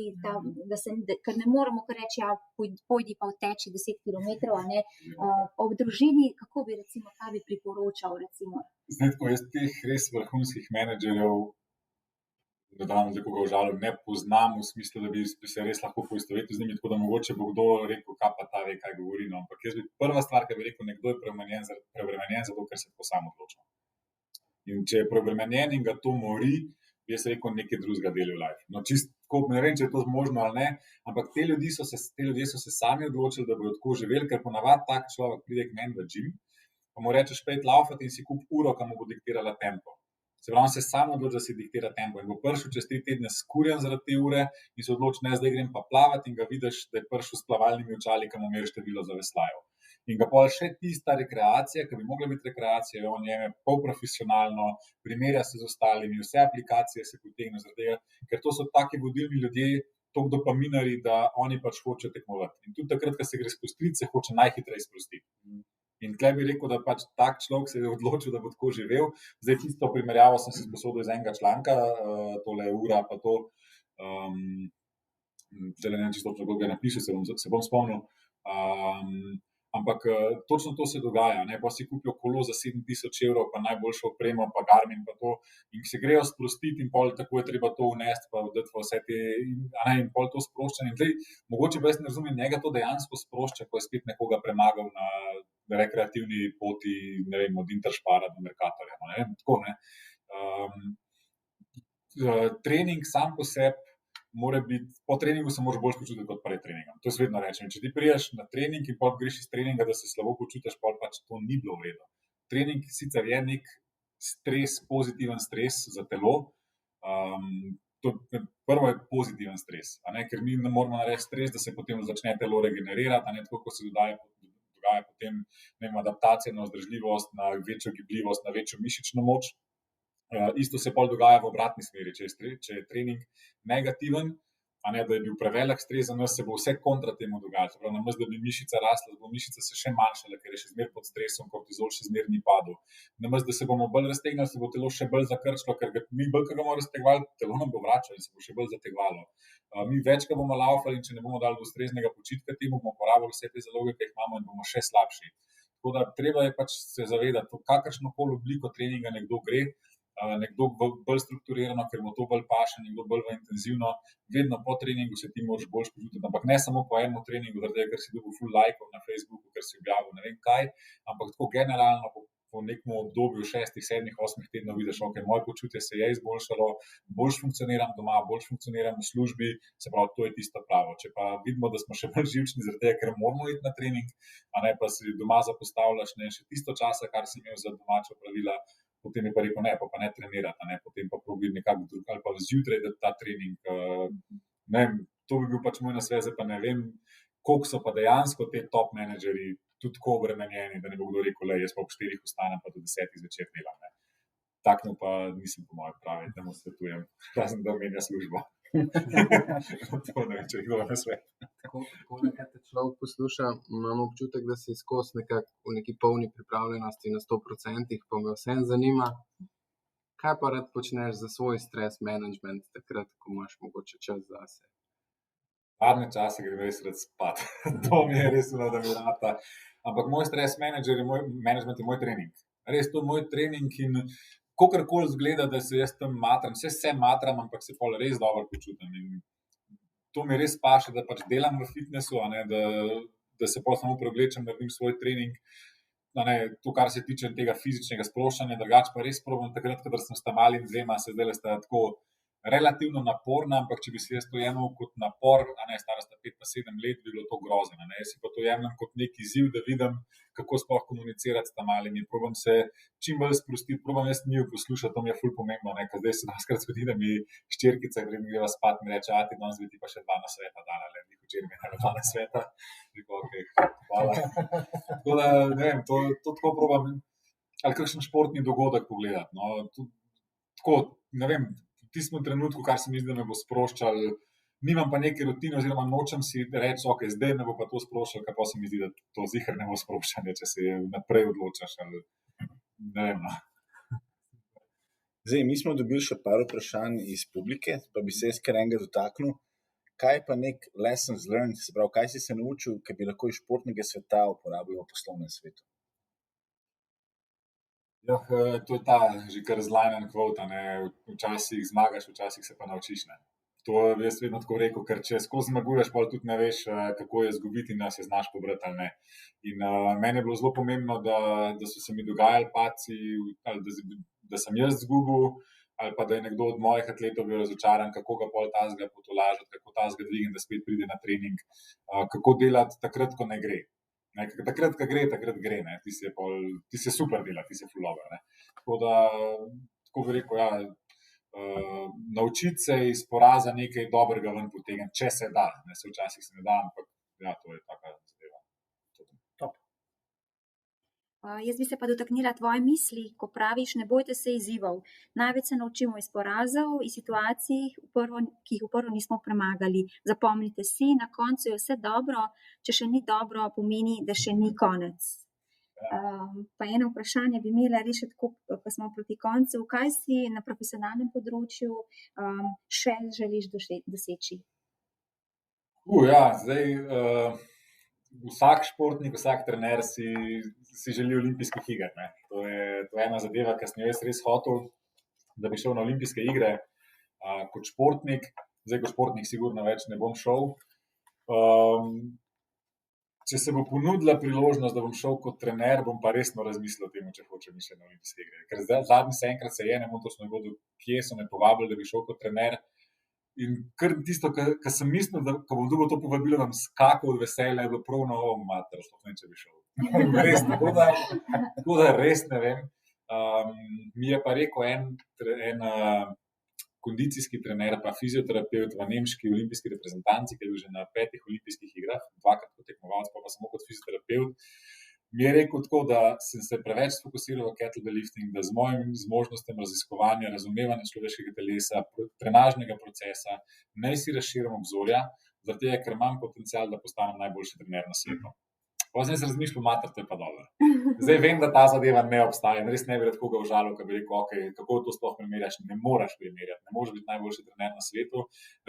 ker ne moremo kar reči, pojdi pa vteči 10 kilometrov, a ne, ob družini, kako bi recimo, kaj bi priporočal recimo? Zdaj, tako jaz teh res vrhunskih menedžerjev, da dam za koga užalim, ne poznam v smislu, da bi se res lahko poistovetil z njimi, tako da mogoče bo kdo rekel, kaj pa ta ve, kaj govori. No. Ampak jaz bi prva stvar, ki bi rekel, nekdo je preobremenjen zato, ker se to sam odloča. In če je preobremenjen in ga to mori, jaz rekel, nekaj drugega deli v life. No, čisto, ne vem, če je to možno ali ne, ampak te ljudje so se sami odločili, da bodo tako živeli, ker ponavadi tak človek pride k meni v gym, pa mu rečeš, pejt laufati in si kup uro, ki mu bo diktirala tempo. Se pravi, on se sam odloči, da si diktira tempo in bo prišel čez 3 tedne skurjen zaradi te ure in se odloči, ne, zdaj grem pa plavati in ga vidiš, da je prišel s plavalnimi očali, ki mu meri število zaveslajev. In ga pol še tista rekreacija, ki bi mogla biti rekreacija, on jeme polprofesionalno, primerja se z ostalimi, vse aplikacije se potegne zaradi tega, ker to so taki vodilni ljudje, toliko dopaminari, da oni pač hočejo tekmovati. In tudi takrat, ko se gre sprostiti, se hoče najhitreje sprostiti. In tle bi rekel, da pač tak človek se je odločil, da bo tako živel. Zdaj tisto primerjavo sem si sposodil iz enega članka, tole ura pa to, zdaj ne vem čisto, kako ga je napisal, se bom spomnil. Ampak točno to se dogaja, ne, pa si kupijo kolo za 7.000 evrov, pa najboljšo opremo, pa Garmin, pa to, in se grejo sprostiti in pol tako je treba to vnesti, pa dati vse te, in pol to sproščanje. Zdaj, mogoče pa jaz ne razumem, njega to dejansko sprošča, ko je spet nekoga premagal na rekreativni poti, ne vem, od Interspara do Mercatorja, no, ne vem, tako, ne. Trening sam po sebi mora biti, po treningu se moraš bolj počutiti kot pred treningom. To jaz vedno rečem. Če ti priješ na trening in pol greš iz treninga, da se slabo počutiš, pol pač to ni bilo v redu. Trening sicer je nek stres, pozitiven stres za telo. Prvo je pozitiven stres, ker mi ne moramo narediti stres, da se potem začne telo regenerirati, tako kot se dogaja potem adaptacija na vzdržljivost, na večjo gibljivost, na večjo mišično moč. Isto se pol dogaja v obratni smeri, če je trening negativen, da je bil prevelik stres za nas, se bo vse kontra temu dogajalo. Prav, namesto da bi mišica rasla, bo mišica se še manjšala, ker je še zmeraj pod stresom, kortizol še zmeraj ni padel. Namesto da se bomo bolj raztegnili, se bo telo še bolj zakrčilo, ker mi bolj, ko ga bomo raztegovali, telo nam bo vračalo in se bo še bolj zategvalo. Mi več, ko bomo laufali in če ne bomo dali ustreznega počitka temu, bomo porabili vse te zaloge, ki jih imamo in bomo še slabši. Tako da treba je pač se zavedati, kakršnokoli obliko treninga nekdo gre, nekdo bolj strukturirano, ker mu to bolj paše, nekdo bolj intenzivno, vedno po treningu se ti moraš bolj počutiti, ampak ne samo po enem treningu, ker si dobil full lajkov na Facebooku, ker si objavil ne vem kaj, ampak tako generalno po nekem obdobju 6, 7, 8 tednov vidiš, ok, moje počutje se je izboljšalo, bolj funkcioniram doma, bolj funkcioniram v službi, se pravi, to je tisto pravo. Če pa vidimo, da smo še bolj živčni zaradi tega, ker moramo iti na trening, pa si doma zapostavljaš še tisto časa, kar si imel za domača pravila, potem je pa rekel, ne, pa ne trenirati, potem pa probi nekako drug, ali pa zjutraj, da ta trening, ne vem, to bi bil pač moj nasvet, pa ne vem, koliko so pa dejansko te top menedžeri tudi tako obremenjeni, da ne bo kdo rekel, jaz pa ob 4 vstanem, pa do 10 zvečer delam. Takno pa nisem po mojem pravi, da mu svetujem, razen da menja službo. To ne vem, če je kdo nasvet. Tako nekaj te človek posluša, imam občutek, da si skozi nekako v neki polni pripravljenosti na 100%, pa me vsem zanima, kaj pa rad počneš za svoj stres management, takrat, ko imaš mogoče čas zase. Hladne čase grem res rad spat. To mi je res da mi rata. Ampak moj stres management je moj trening. Res to je moj trening in kakorkoli zgleda, da se jaz tam matram, se matram, ampak se pol res dobro počutim. In to mi res paše, da pač delam v fitnessu, da se pol samo preoblečem, naredim svoj trening. To, kar se tiče tega fizičnega sproščanja, drugače pa res probam takrat, kadar sem s tamalimi dvema, se zdaj sta tako relativno naporna, ampak če bi si jaz to jemal kot napor, stara sta 5 pa 7 let, bi bilo to grozno. Jaz si pa to jemljem kot nek izziv, da vidim, kako sploh komunicirati s tamalimi. Probam se čim bolj sprostiti, probam jaz njiju poslušati, to mi je ful pomembno. Ker zdaj se doskrat zgodi, da mi ščerkica greva spat, mi reče, ti danes bi ti pa še 2 nasveta dala, včeraj mi je 2 nasveta. Rekel, ok, hvala. Tako da, ne vem, to tako probam, ali kakšen športni dogodek pogledati. Tako, ne vem, v tistem trenutku, kar se mi zdi, da me bo sproščal, nimam pa neke rutine oziroma nočem si reči, ok, zdaj me bo pa to sproščal, ker pa se mi zdi, da to ziher ne bo sproščanje, če se naprej odločaš. Ne vem. Zdaj, mi smo dobili še par vprašanj iz publike, pa bi se jaz kar enega dotaknil. Kaj pa nek lessons learned, se pravi, kaj si se naučil, ki bi lahko iz športnega sveta uporabljal v poslovnem svetu? To je ta že kar zlajnen kvot, včasih zmagaš, včasih se pa naučiš. To jaz vedno tako rekel, ker če skozi zmaguješ, pa tudi ne veš, kako je izgubiti in da se znaš pobrati ali ne. In meni je bilo zelo pomembno, da so se mi dogajali padci, ali da sem jaz izgubil, ali pa da je nekdo od mojih atletov bil razočaran, kako ga pol tazga potolažiti, kako tazga dvigati, da spet pride na trening, kako delati takrat, ko ne gre. Takrat, ko gre, takrat gre. Ti se super dela, ti se ful dobro. Tako da, tako bi rekel, naučiti se iz poraza nekaj dobrega ven potegniti, če se da. Včasih se ne da, ampak to je taka zadeva. Top. Jaz bi se pa dotaknila tvoje misli, ko praviš, ne bojte se izzivov. Največ se naučimo iz porazov, iz situacij, ki jih v prvo nismo premagali. Zapomnite si, na koncu je vse dobro, če še ni dobro, pomeni, da še ni konec. Pa eno vprašanje bi imela res tako, ko smo proti koncu. Kaj si na profesionalnem področju še želiš doseči? Zdaj... Vsak športnik, vsak trener si želi olimpijskih iger. To je ena zadeva, ki sem jo jaz res hotel, da bi šel na olimpijske igre kot športnik. Zdaj, kot športnik sigurno več ne bom šel. Če se bo ponudila priložnost, da bom šel kot trener, bom pa resno razmislil o tem, če hočem še na olimpijske igre. Ker zadnjič enkrat se je, ne bom točno vedel, kje so me povabili, da bi šel kot trener. In kar tisto, kar sem mislil, da ko bom dobil to povabilo, da bom skakal od veselja, je bilo prav na ovom mater, sploh ne, če bi šel. Res, tako da res ne vem. Mi je pa rekel en kondicijski trener, pa fizioterapeut v nemški olimpijski reprezentanci, ki je bil že na 5 olimpijskih igrah, 2-krat kot tekmovalec, pa samo kot fizioterapeut. Mi je rekel tako, da sem se preveč fokusiral v kettlebell lifting, da z mojim zmožnostem raziskovanja, razumevanja človeškega telesa, trenažnega procesa, naj si razširim obzorja, zaradi tega, ker imam potencial, da postanem najboljši trener na svetu. Potem sem razmišljal, mater, to je pa dobro. Zdaj vem, da ta zadeva ne obstaja in res ne bi rad koga užalil, ko bi rekel, okay, kako to sploh primerjaš, ne moreš primerjati, ne moreš biti najboljši trener na svetu.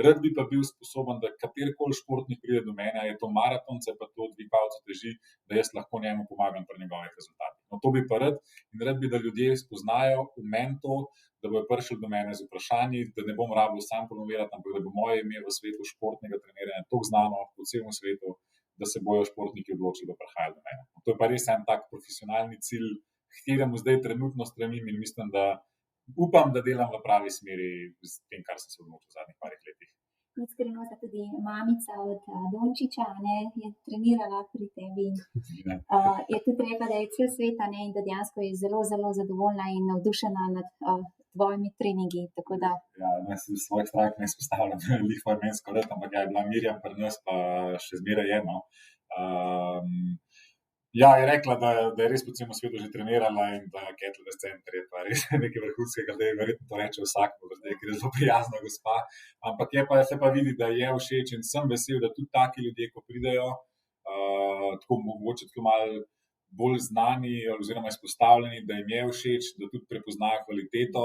Rad bi pa bil sposoben, da katerikoli športnik pride do mene, je to maratonce, pa to dvigalcu teži, da jaz lahko njemu pomagam pri njegovih rezultatih. No, to bi pa rad in rad bi, da ljudje spoznajo v meni to, da bojo prišli do mene z vprašanji, da ne bom rabil sam promovirati, ampak da bo moje ime v svetu športnega treniranja tako znano po celem svetu, da se bojo športniki odločili, da prihajajo do mene. To je pa res en tak profesionalni cilj, k kateremu zdaj trenutno stremim in mislim, da upam, da delam v pravi smeri s tem, kar sem se odločil v zadnjih parih letih. Iskreno, da tudi mamica od Dončiča je trenirala pri tebi. Je tudi rekla, da je cel svet in da dejansko je zelo, zelo zadovoljna in navdušena nad tvojimi treningi. Ja, svojih strank ne izpostavljam, lihva imensko rad, ampak je bila Mirjam pri nas, pa še zmeraj je. Ja, je rekla, da je res po celem svetu že trenirala in da kettlebell center je pa res nekaj vrhunskega, da je verjetno to reče vsakmu, ker je zelo prijazna gospa. Ampak se pa vidi, da je všeč in sem vesel, da tudi taki ljudje, ko pridejo, tako mogoče tako malo bolj znani oziroma izpostavljeni, da jim je všeč, da tudi prepoznajo kvaliteto,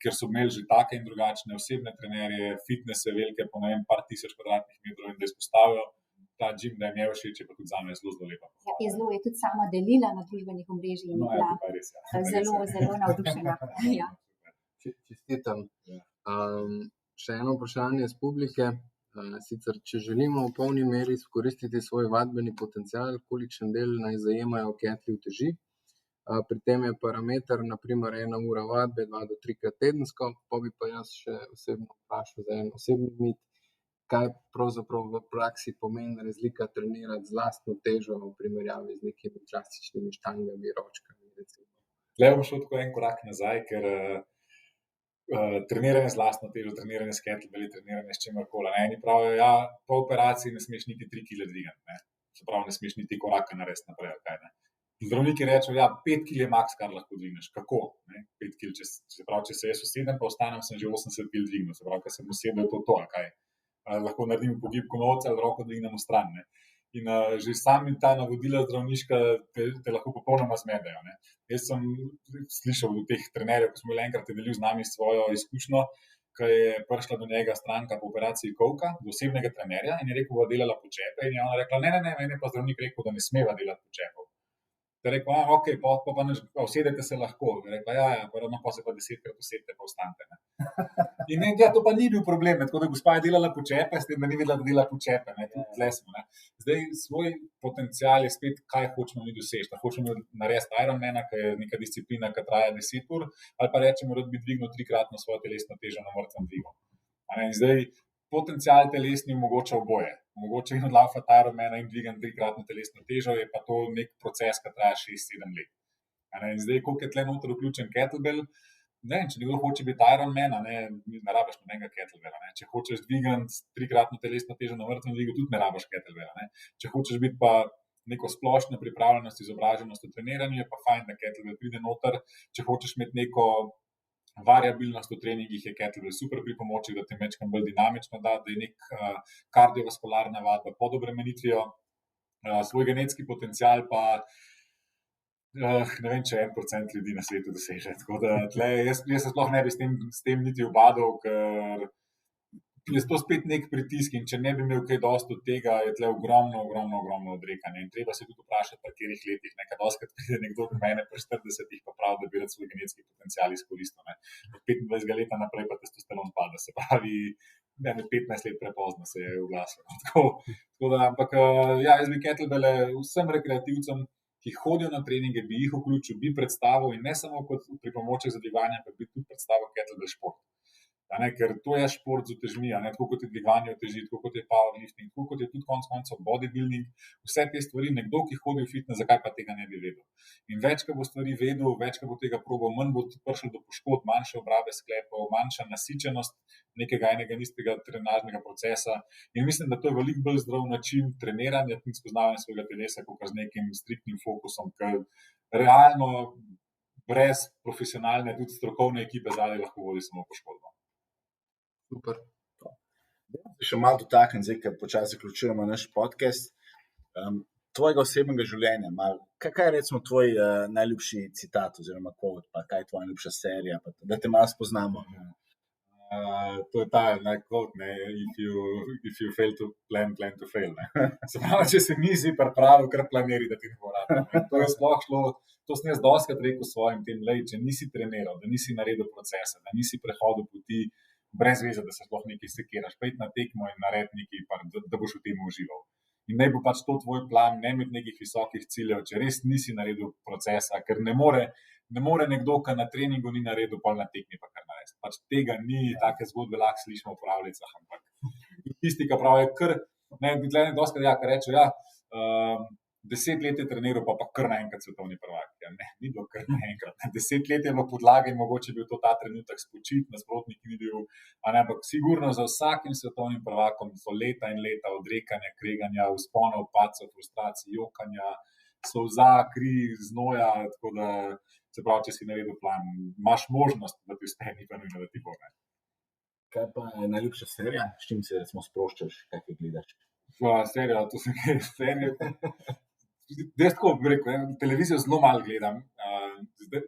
ker so imeli že take in drugačne osebne trenerje, fitnese velike po par tisoč kvadratnih metrov in da izpostavijo ta gym, da jim je všeč, je pa tudi zame zelo, zelo lepa. Je tudi sama delila na družbenih omrežjih in No, ja, to pa res, ja. zelo, zelo navdušena. Ja. Čestitam. Še eno vprašanje iz publike. Sicer, če želimo v polni meri izkoristiti svoj vadbeni potencial, kolikšen del naj zajemajo ketli uteži. Pri tem je parameter, naprimer 1 ura vadbe 2 do 3 krat tedensko, pa bi pa jaz še osebno vprašal za en osebni mit, kaj pravzaprav v praksi pomeni razlika trenirati z lastno težo v primerjavi z nekimi klasičnimi štangami, ročkami. Tukaj bom šel tako en korak nazaj, ker treniranje z lastno težo, treniranje s kettlebelli, treniranje s čemarkoli. Eni pravijo, ja, po operaciji ne smeš niti 3 kg dvigati, se pravi, ne smeš niti koraka narediti naprej. Zdravniki rečejo, ja, 5 kg je maks, kar lahko dvigneš. Kako? 5 kg, če se jaz usedem, pa ostanem, sem že 80 kg dvignil. Se pravi, ker sem usedel, je to, kaj. Lahko naredim pogib konovca ali roko dvignem v stran. In že sami ta navodila zdravniška te lahko popolnoma zmedejo. Jaz sem slišal od teh trenerjev, ko smo bili enkrat delili z nami svojo izkušnjo, ko je prišla do njega stranka po operaciji kolka, do osebnega trenerja in je rekel, da bo delala počepe in je ona rekla, ne, meni je pa zdravnik rekel, da ne smeva delati počepov. Je rekel, ok, pa usedete se lahko. Je rekla, ja, pa se pa 10-krat usedete, pa ostanete. In ja, to pa ni bil problem, tako da gospa je delala počepe, s tem, da ni videla, da dela počepe. Tudi tle smo. Zdaj, svoj potencial je spet, kaj hočemo mi doseči. Hočemo narediti Ironmana, ki je neka disciplina, ki traja 10 ur, ali pa rečemo, da bi dvignil 3-kratno svojo telesno težo na mrtvem dvigu. In zdaj, potencial telesni omogoča oboje. Mogoče in odlaufati Ironmana in dvigati 3-kratno telesno težo, je pa to nek proces, ki traja 6-7 let. In zdaj, koliko je tle noter vključen kettlebell, če nekdo hoče biti Ironman, ne rabiš nobenega kettlebella. Če hočeš dvigati 3-kratno telesno težo na mrtvem dvigu, tudi ne rabiš kettlebella. Če hočeš biti pa neko splošno pripravljenost, izobraženost v treniranju, je pa fajn, da kettlebell pride noter. Če hočeš imeti neko variabilnost v treningih, je kettlebell super pripomoček, da te mečkam bolj dinamično da je nek kardiovaskularna vadba pod obremenitvijo. Svoj genetski potencial pa ne vem, če 1% ljudi na svetu doseže. Tako da jaz se sploh ne bi s tem niti ubadal, ker je to spet nek pritisk in če ne bi imel kaj dosti od tega, je tle ogromno odrekanje. In treba se tudi vprašati, v katerih letih. Nekaj doskrat pride nekdo do mene pri 40, pa pravi, da bi rad svoj genetski potencial izkoristil. Od 25 leta naprej pa testosteron pada. Se pravi, 15 let prepozno se je oglasil. Ampak jaz bi kettlebelle vsem rekreativcem, ki hodijo na treninge, bi jih vključil, bi predstavil in ne samo kot pripomoček za dviganje, ampak bi tudi predstavil kettlebell šport. Ker to je šport z utežmi, tako kot je dvigovanje uteži, tako kot je powerlifting, tako kot je tudi konec koncev bodybuilding, vse te stvari, nekdo, ki hodi v fitness, zakaj pa tega ne bi vedel. In več, ko bo stvari vedel, več, ko bo tega probal, manj bo prišel do poškodb, manjše obrabe sklepov, manjša nasičenost nekega enega in istega trenažnega procesa. In mislim, da to je veliko bolj zdrav način treniranja in spoznavanja svojega telesa, kot z nekim striktnim fokusom, ker realno brez profesionalne, tudi strokovne ekipe zadaj lahko vodi samo poškodbo. Super. Še malo dotaknem, zdaj, ker počasi zaključujemo naš podcast. Tvojega osebnega življenja, kaj je recimo tvoj najljubši citat oziroma quote, pa kaj je tvoja najljubša serija, pa da te malo spoznamo. To je ta quote, if you fail to plan to fail. Se pravi, če se nisi pripravil, kar planiri, da ti ne bo rado. To je sploh šlo, to sem jaz dostikrat rekel svojim tem, če nisi treniral, da nisi naredil procesa, da nisi prehodil poti brez veze, da se sploh nekaj sekiraš, pojdi na tekmo in naredi nekaj, da boš v tem užival. In naj bo pač to tvoj plan, ne imeti nekih visokih ciljev, če res nisi naredil procesa, ker ne more nekdo, ki na treningu ni naredil, pol na tekmi pa kar narediti. Pač tega ni, take zgodbe lahko slišimo v pravljicah, ampak tisti, ki pravijo, kar, dostikrat reče, 10 let je treniral, pa kar naenkrat svetovni prvak. Ne, ni bilo kar naenkrat. 10 let je bilo podlage in mogoče bil to ta trenutek spočit, nasprotnik ni bil, ampak sigurno za vsakim svetovnim prvakom so leta in leta odrekanja, kreganja, vzponov, padcev, frustracij, jokanja, solza, kri, znoja, tako da se pravi, če si naredil plan, imaš možnost, da ti uspe, ni pa nujno, da ti bo. Kaj pa je najljubša serija, s čim se recimo sproščaš, kaj gledaš? Serija, to sem kaj serija. Jaz tako bi rekel, televizijo zelo malo gledam.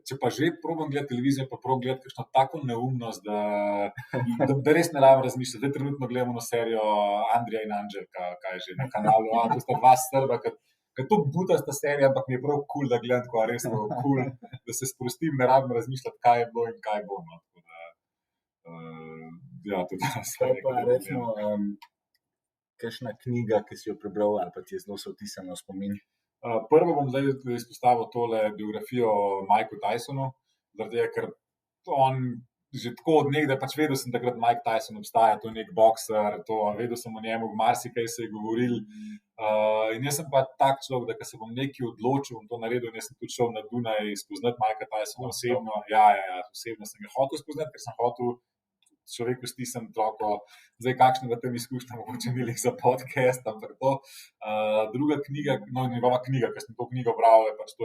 Če pa že probam gledati televizijo, pa probam gledati kakšno tako neumnost, da res ne rabim razmišljati. Zdaj trenutno gledamo eno serijo Andrija in Anželka, kaj je že na kanalu. To sta dva Srba, ker to butasta serija, ampak mi je prav kul, da gledam tako res kul, da se sprostim, ne rabim razmišljati, kaj je bilo in kaj bo. Tudi kaj pa recimo kakšna knjiga, ki si jo prebral ali pa ti je zelo se vtisnila v spomin? Prvo bom zdaj izpostavil tole biografijo o Mikeu Tysonu, zaradi tega, ker on že tako od nekdaj, pač vedel sem takrat Mike Tyson obstaja, to je nek bokser, vedel sem o njemu, marsikaj se je govoril. In jaz sem pa tak človek, da ko se bom nekaj odločil in to naredil, in jaz sem tudi šel na Dunaj spoznati Mikea Tysona osebno. Osebno sem ga hotel spoznati, ker sem hotel človeku stisnem troko, zdaj kakšne tam izkušnje, mogoče ni lih za podcast, ampak to. Druga knjiga, njegova knjiga, ker sem to knjigo bral, je pač to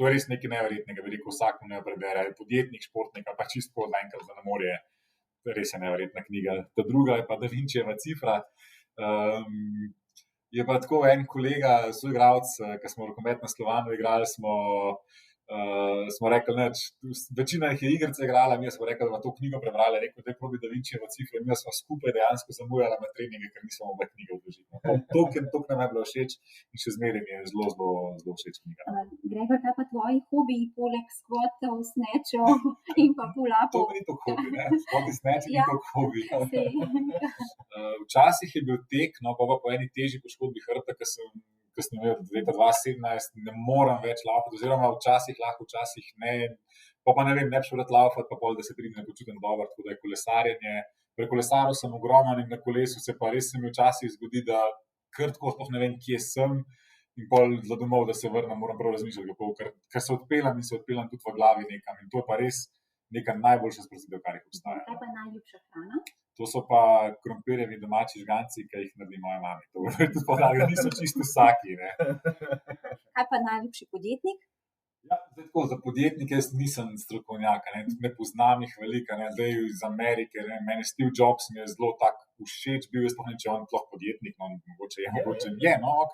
je res nekaj neverjetnega, bi rekel, vsak mu ne prebere, podjetnik, športnik, pa čisto zaenkrat za na morje, res je neverjetna knjiga. Ta druga je pa Da Vinčijeva cifra. Je pa tako en kolega, soigralec, ki smo rokomet na Slovanu igrali, smo rekli, večina jih je igrice igrala, mi smo rekli, da bomo to knjigo prebrali, rekel, da je probi Da Vinčijeva cifra, mi smo skupaj dejansko zamujali na treninge, ker nismo oba knjige odložili. To nam je bilo všeč in še zmeraj mi je zelo, zelo, zelo všeč knjiga. Gregor, kaj pa tvoji hobiji, poleg skvotov, snatchov in pa pull-upov? To ni to hobi, skvoti, snatch ni to hobi. Včasih je bil tek, pa po eni težji poškodbi hrbta, ker sem imel leta 2017, ne morem več laufati, oziroma včasih lahko, včasih ne. Pa ne vem, ne bi šel rad laufati, pa pol, da se 3 dni ne počutim dobro, tako da je kolesarjenje. Prekolesaril sem ogromno in na kolesu se pa res se mi včasih zgodi, da kar tako sploh ne vem, kje sem in pol za domov, da se vrnem, moram prav razmišljati, ker se odpeljem in se odpeljem tudi v glavi nekam in to je pa res neka najboljša sprostitev, kar jih obstaja. Kaj pa najljubša hrana? To so pa krompirjevi domači žganci, ki jih naredi moja mama. To je tudi podal, niso čisto vsaki. Kaj pa najljubši podjetnik? Tako, za podjetnike jaz nisem strokovnjak, ne poznam jih veliko, zdaj iz Amerike, meni Steve Jobs mi je zelo tak všeč bil, jaz pa ne, če on sploh podjetnik, mogoče je,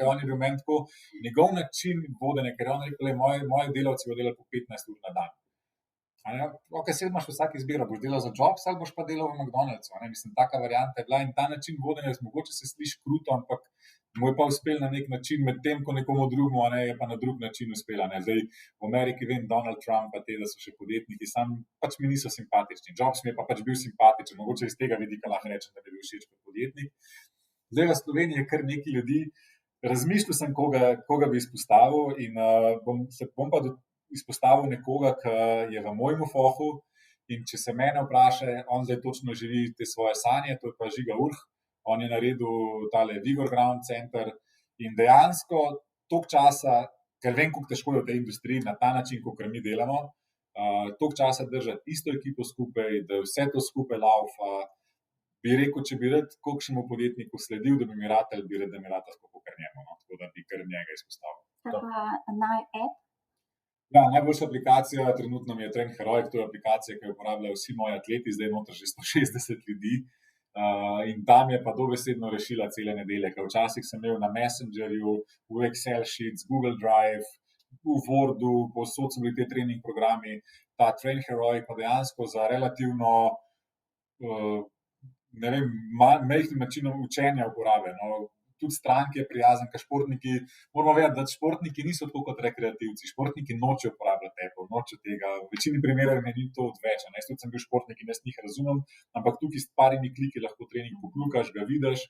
on je bil meni tako, njegov način vodenja, ker on rekel, moji delavci bodo delali po 15 ur na dan. Sedaj imaš vsak izbiro, boš delal za Jobs ali boš pa delal v McDonald'su. Mislim, taka varianta je bila in ta način vodenja, mogoče se sliši kruto, ampak mu je pa uspel na nek način, medtem ko nekomu drugemu je pa na drug način uspela. Zdaj v Ameriki vem, Donald Trump pa te, da so še podjetniki, sam pač mi niso simpatični. Jobs mi je pa pač bil simpatičen, mogoče iz tega vidika lahko rečem, da mi je bil všeč kot podjetnik. Zdaj v Sloveniji je kar nekaj ljudi, razmišljal sem, koga bi izpostavil in bom pa izpostavil nekoga, ki je v mojem fohu In če se mene vpraša, on zdaj točno živi te svoje sanje, to je pa Žiga Urh, on je naredil tale Vigor Ground Center in dejansko toliko časa, ker vem, koliko težko je v tej industriji na ta način, kot mi delamo, toliko časa držati isto ekipo skupaj, da vse to skupaj laufa, bi rekel, če bi rad kakšnemu podjetniku sledil, da bi mi ratal, bi rad, da mi rata tako kar njemu, no? Tako da bi kar njega izpostavil. Pa naj app? Ja, najboljša aplikacija trenutno mi je Train Heroic, to je aplikacija, ki jo uporabljajo vsi moji atleti, zdaj noter že 160 ljudi. In tam je pa dobesedno rešila cele nedelje, ker včasih sem imel na Messengerju, v Excel sheets, Google Drive, v Wordu, povsod so bili te trening programi, ta Train Heroic pa dejansko za relativno majhnim načinom učenja uporabe. No, tudi stranki je prijazen, ker športniki, moramo vedeti, da športniki niso tako kot rekreativci, športniki nočejo uporabljati Apple, nočejo tega, v večini primerov me ni to odveč, jaz tudi sem bil športnik in jaz njih razumem, ampak tukaj s parimi kliki lahko trening poklukaš, ga vidiš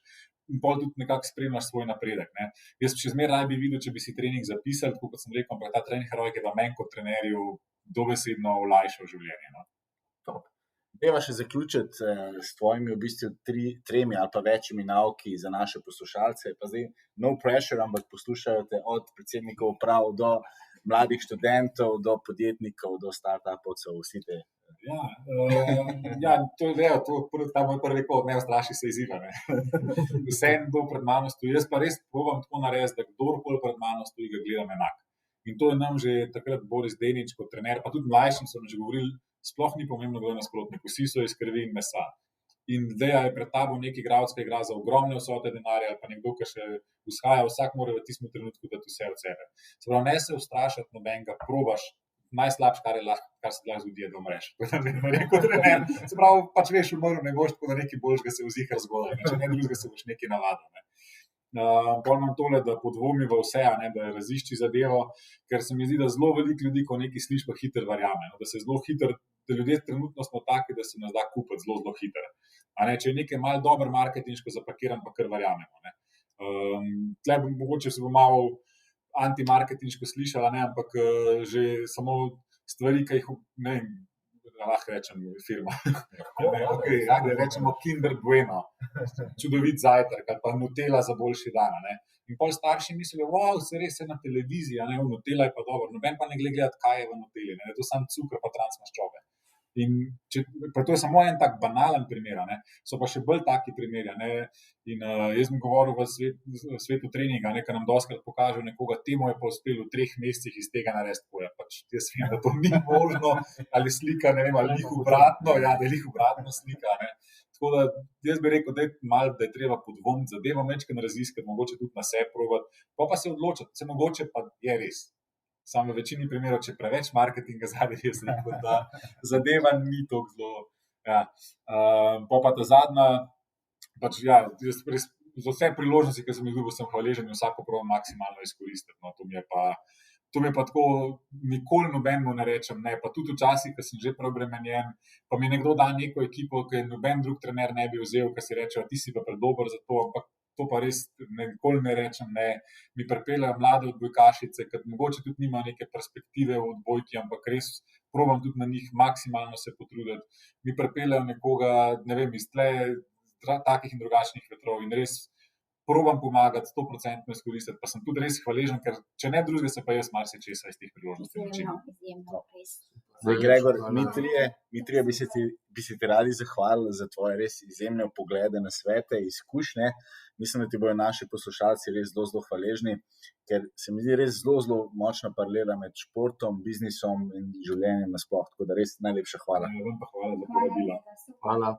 in pol tudi nekako spremljaš svoj napredek. Ne. Jaz še zmeraj rad bi videl, če bi si trening zapisal, tako kot sem rekel, ampak ta Train Heroic je pa meni kot trenerju dobesedno olajšal življenje. No. Top. Deva še zaključiti s tvojimi v bistvu tremi ali pa večjimi nauki za naše poslušalce. Pa zdaj no pressure, ampak poslušajo te od predsednikov uprav do mladih študentov, do podjetnikov, do startupovcev, vsi te. To je ta moj prvi kod, ne ustraši se izziva. Vse kdo pred mano stoji, jaz pa res probam tako narediti, da kdorkoli pred mano stoji, ga gledam enak. In to je nam že takrat Boris Denič kot trener, pa tudi mlajšim so že govorili, sploh ni pomembno, kdo je nasprotnik, vsi so iz krvi in mesa. In ideja je pred tabo nek igralec, ki igra za ogromne vsote denarja, ali pa nekdo, ki še vzhaja, vsak mora v tistem trenutku dati vse od sebe. Se pravi, ne se ustrašiti nobenega, probaš, najslabše, kar se lahko zgodi, da umreš. Se pravi, pač veš, umrl ne boš, tako da nekaj boljšega se vzihar zgodaj, če ne drugega se boš nekaj navadil. Pol imam tole, da podvomi v vse, da razišči zadevo, ker se mi zdi, da zelo veliko ljudi, ko nekaj sliši, pa hitro verjame. Da se zelo hitro, da ljudje trenutno smo taki, da se nas da kupiti zelo, zelo hitro. Če je nekaj malo dobro marketinško zapakiran, pa kar verjamemo. Tle mogoče se bo malo antimarketinško slišala, ampak že samo stvari, ki jih ne vem, lahko rečem firma. Rečemo Kinder Bueno, čudovit zajtrk, ali pa Nutella za boljši dan. In pol starši mislijo, wow, se res je na televiziji, Nutella je pa dobro, noben pa ne gleda gledati, kaj je v Nutelli, to je samo cukor pa transmaščobe. In to je samo en tak banalen primer, so pa še bolj taki primeri. In jaz sem govoril v svetu treninga, ker nam dostakrat pokažejo nekoga, temu je pa uspelo v 3 mesecih iz tega narediti poja. Pač jaz vem, da to ni možno, ali slika, ne vem, ali lih obratno, da je lih obratno slika. Tako da jaz bi rekel, da je treba podvomiti zadevo, mečkaj raziskati, mogoče tudi na sebi probati, pa se odločiti, se mogoče pa je res. Samo v večini primerov, če preveč marketinga zadaj, jaz rekel, da zadeva ni tako zelo. Pa ta zadnja, jaz res za vse priložnosti, ki sem jih dobil, sem hvaležen in vsako probam maksimalno izkoristiti. To mi je pa tako, nikoli nobenemu ne rečem ne, pa tudi včasih, ko sem že preobremenjen, pa mi nekdo da neko ekipo, ki noben drug trener ne bi vzel, ker si reče, ti si pa predober za to, ampak to pa res nikoli ne rečem ne. Mi pripeljejo mlade odbojkašice, ker mogoče tudi nima neke perspektive v odbojki, ampak res probam tudi na njih maksimalno se potruditi. Mi pripeljejo nekoga, ne vem, iz tle takih in drugačnih vetrov in res probam pomagati, 100% izkoristiti, pa sem tudi res hvaležen, ker če ne drugega, se pa jaz marsičesa iz teh priložnosti naučim. Izjemno, res. Zdaj, Gregor, mi trije bi se ti radi zahvalili za tvoje res izjemne poglede na svete, izkušnje. Mislim, da ti bodo naši poslušalci res zelo, zelo hvaležni, ker se mi zdi res zelo, zelo močna paralela med športom, biznisom in življenjem nasploh. Tako da res najlepša hvala. Hvala za povabilo. Hvala.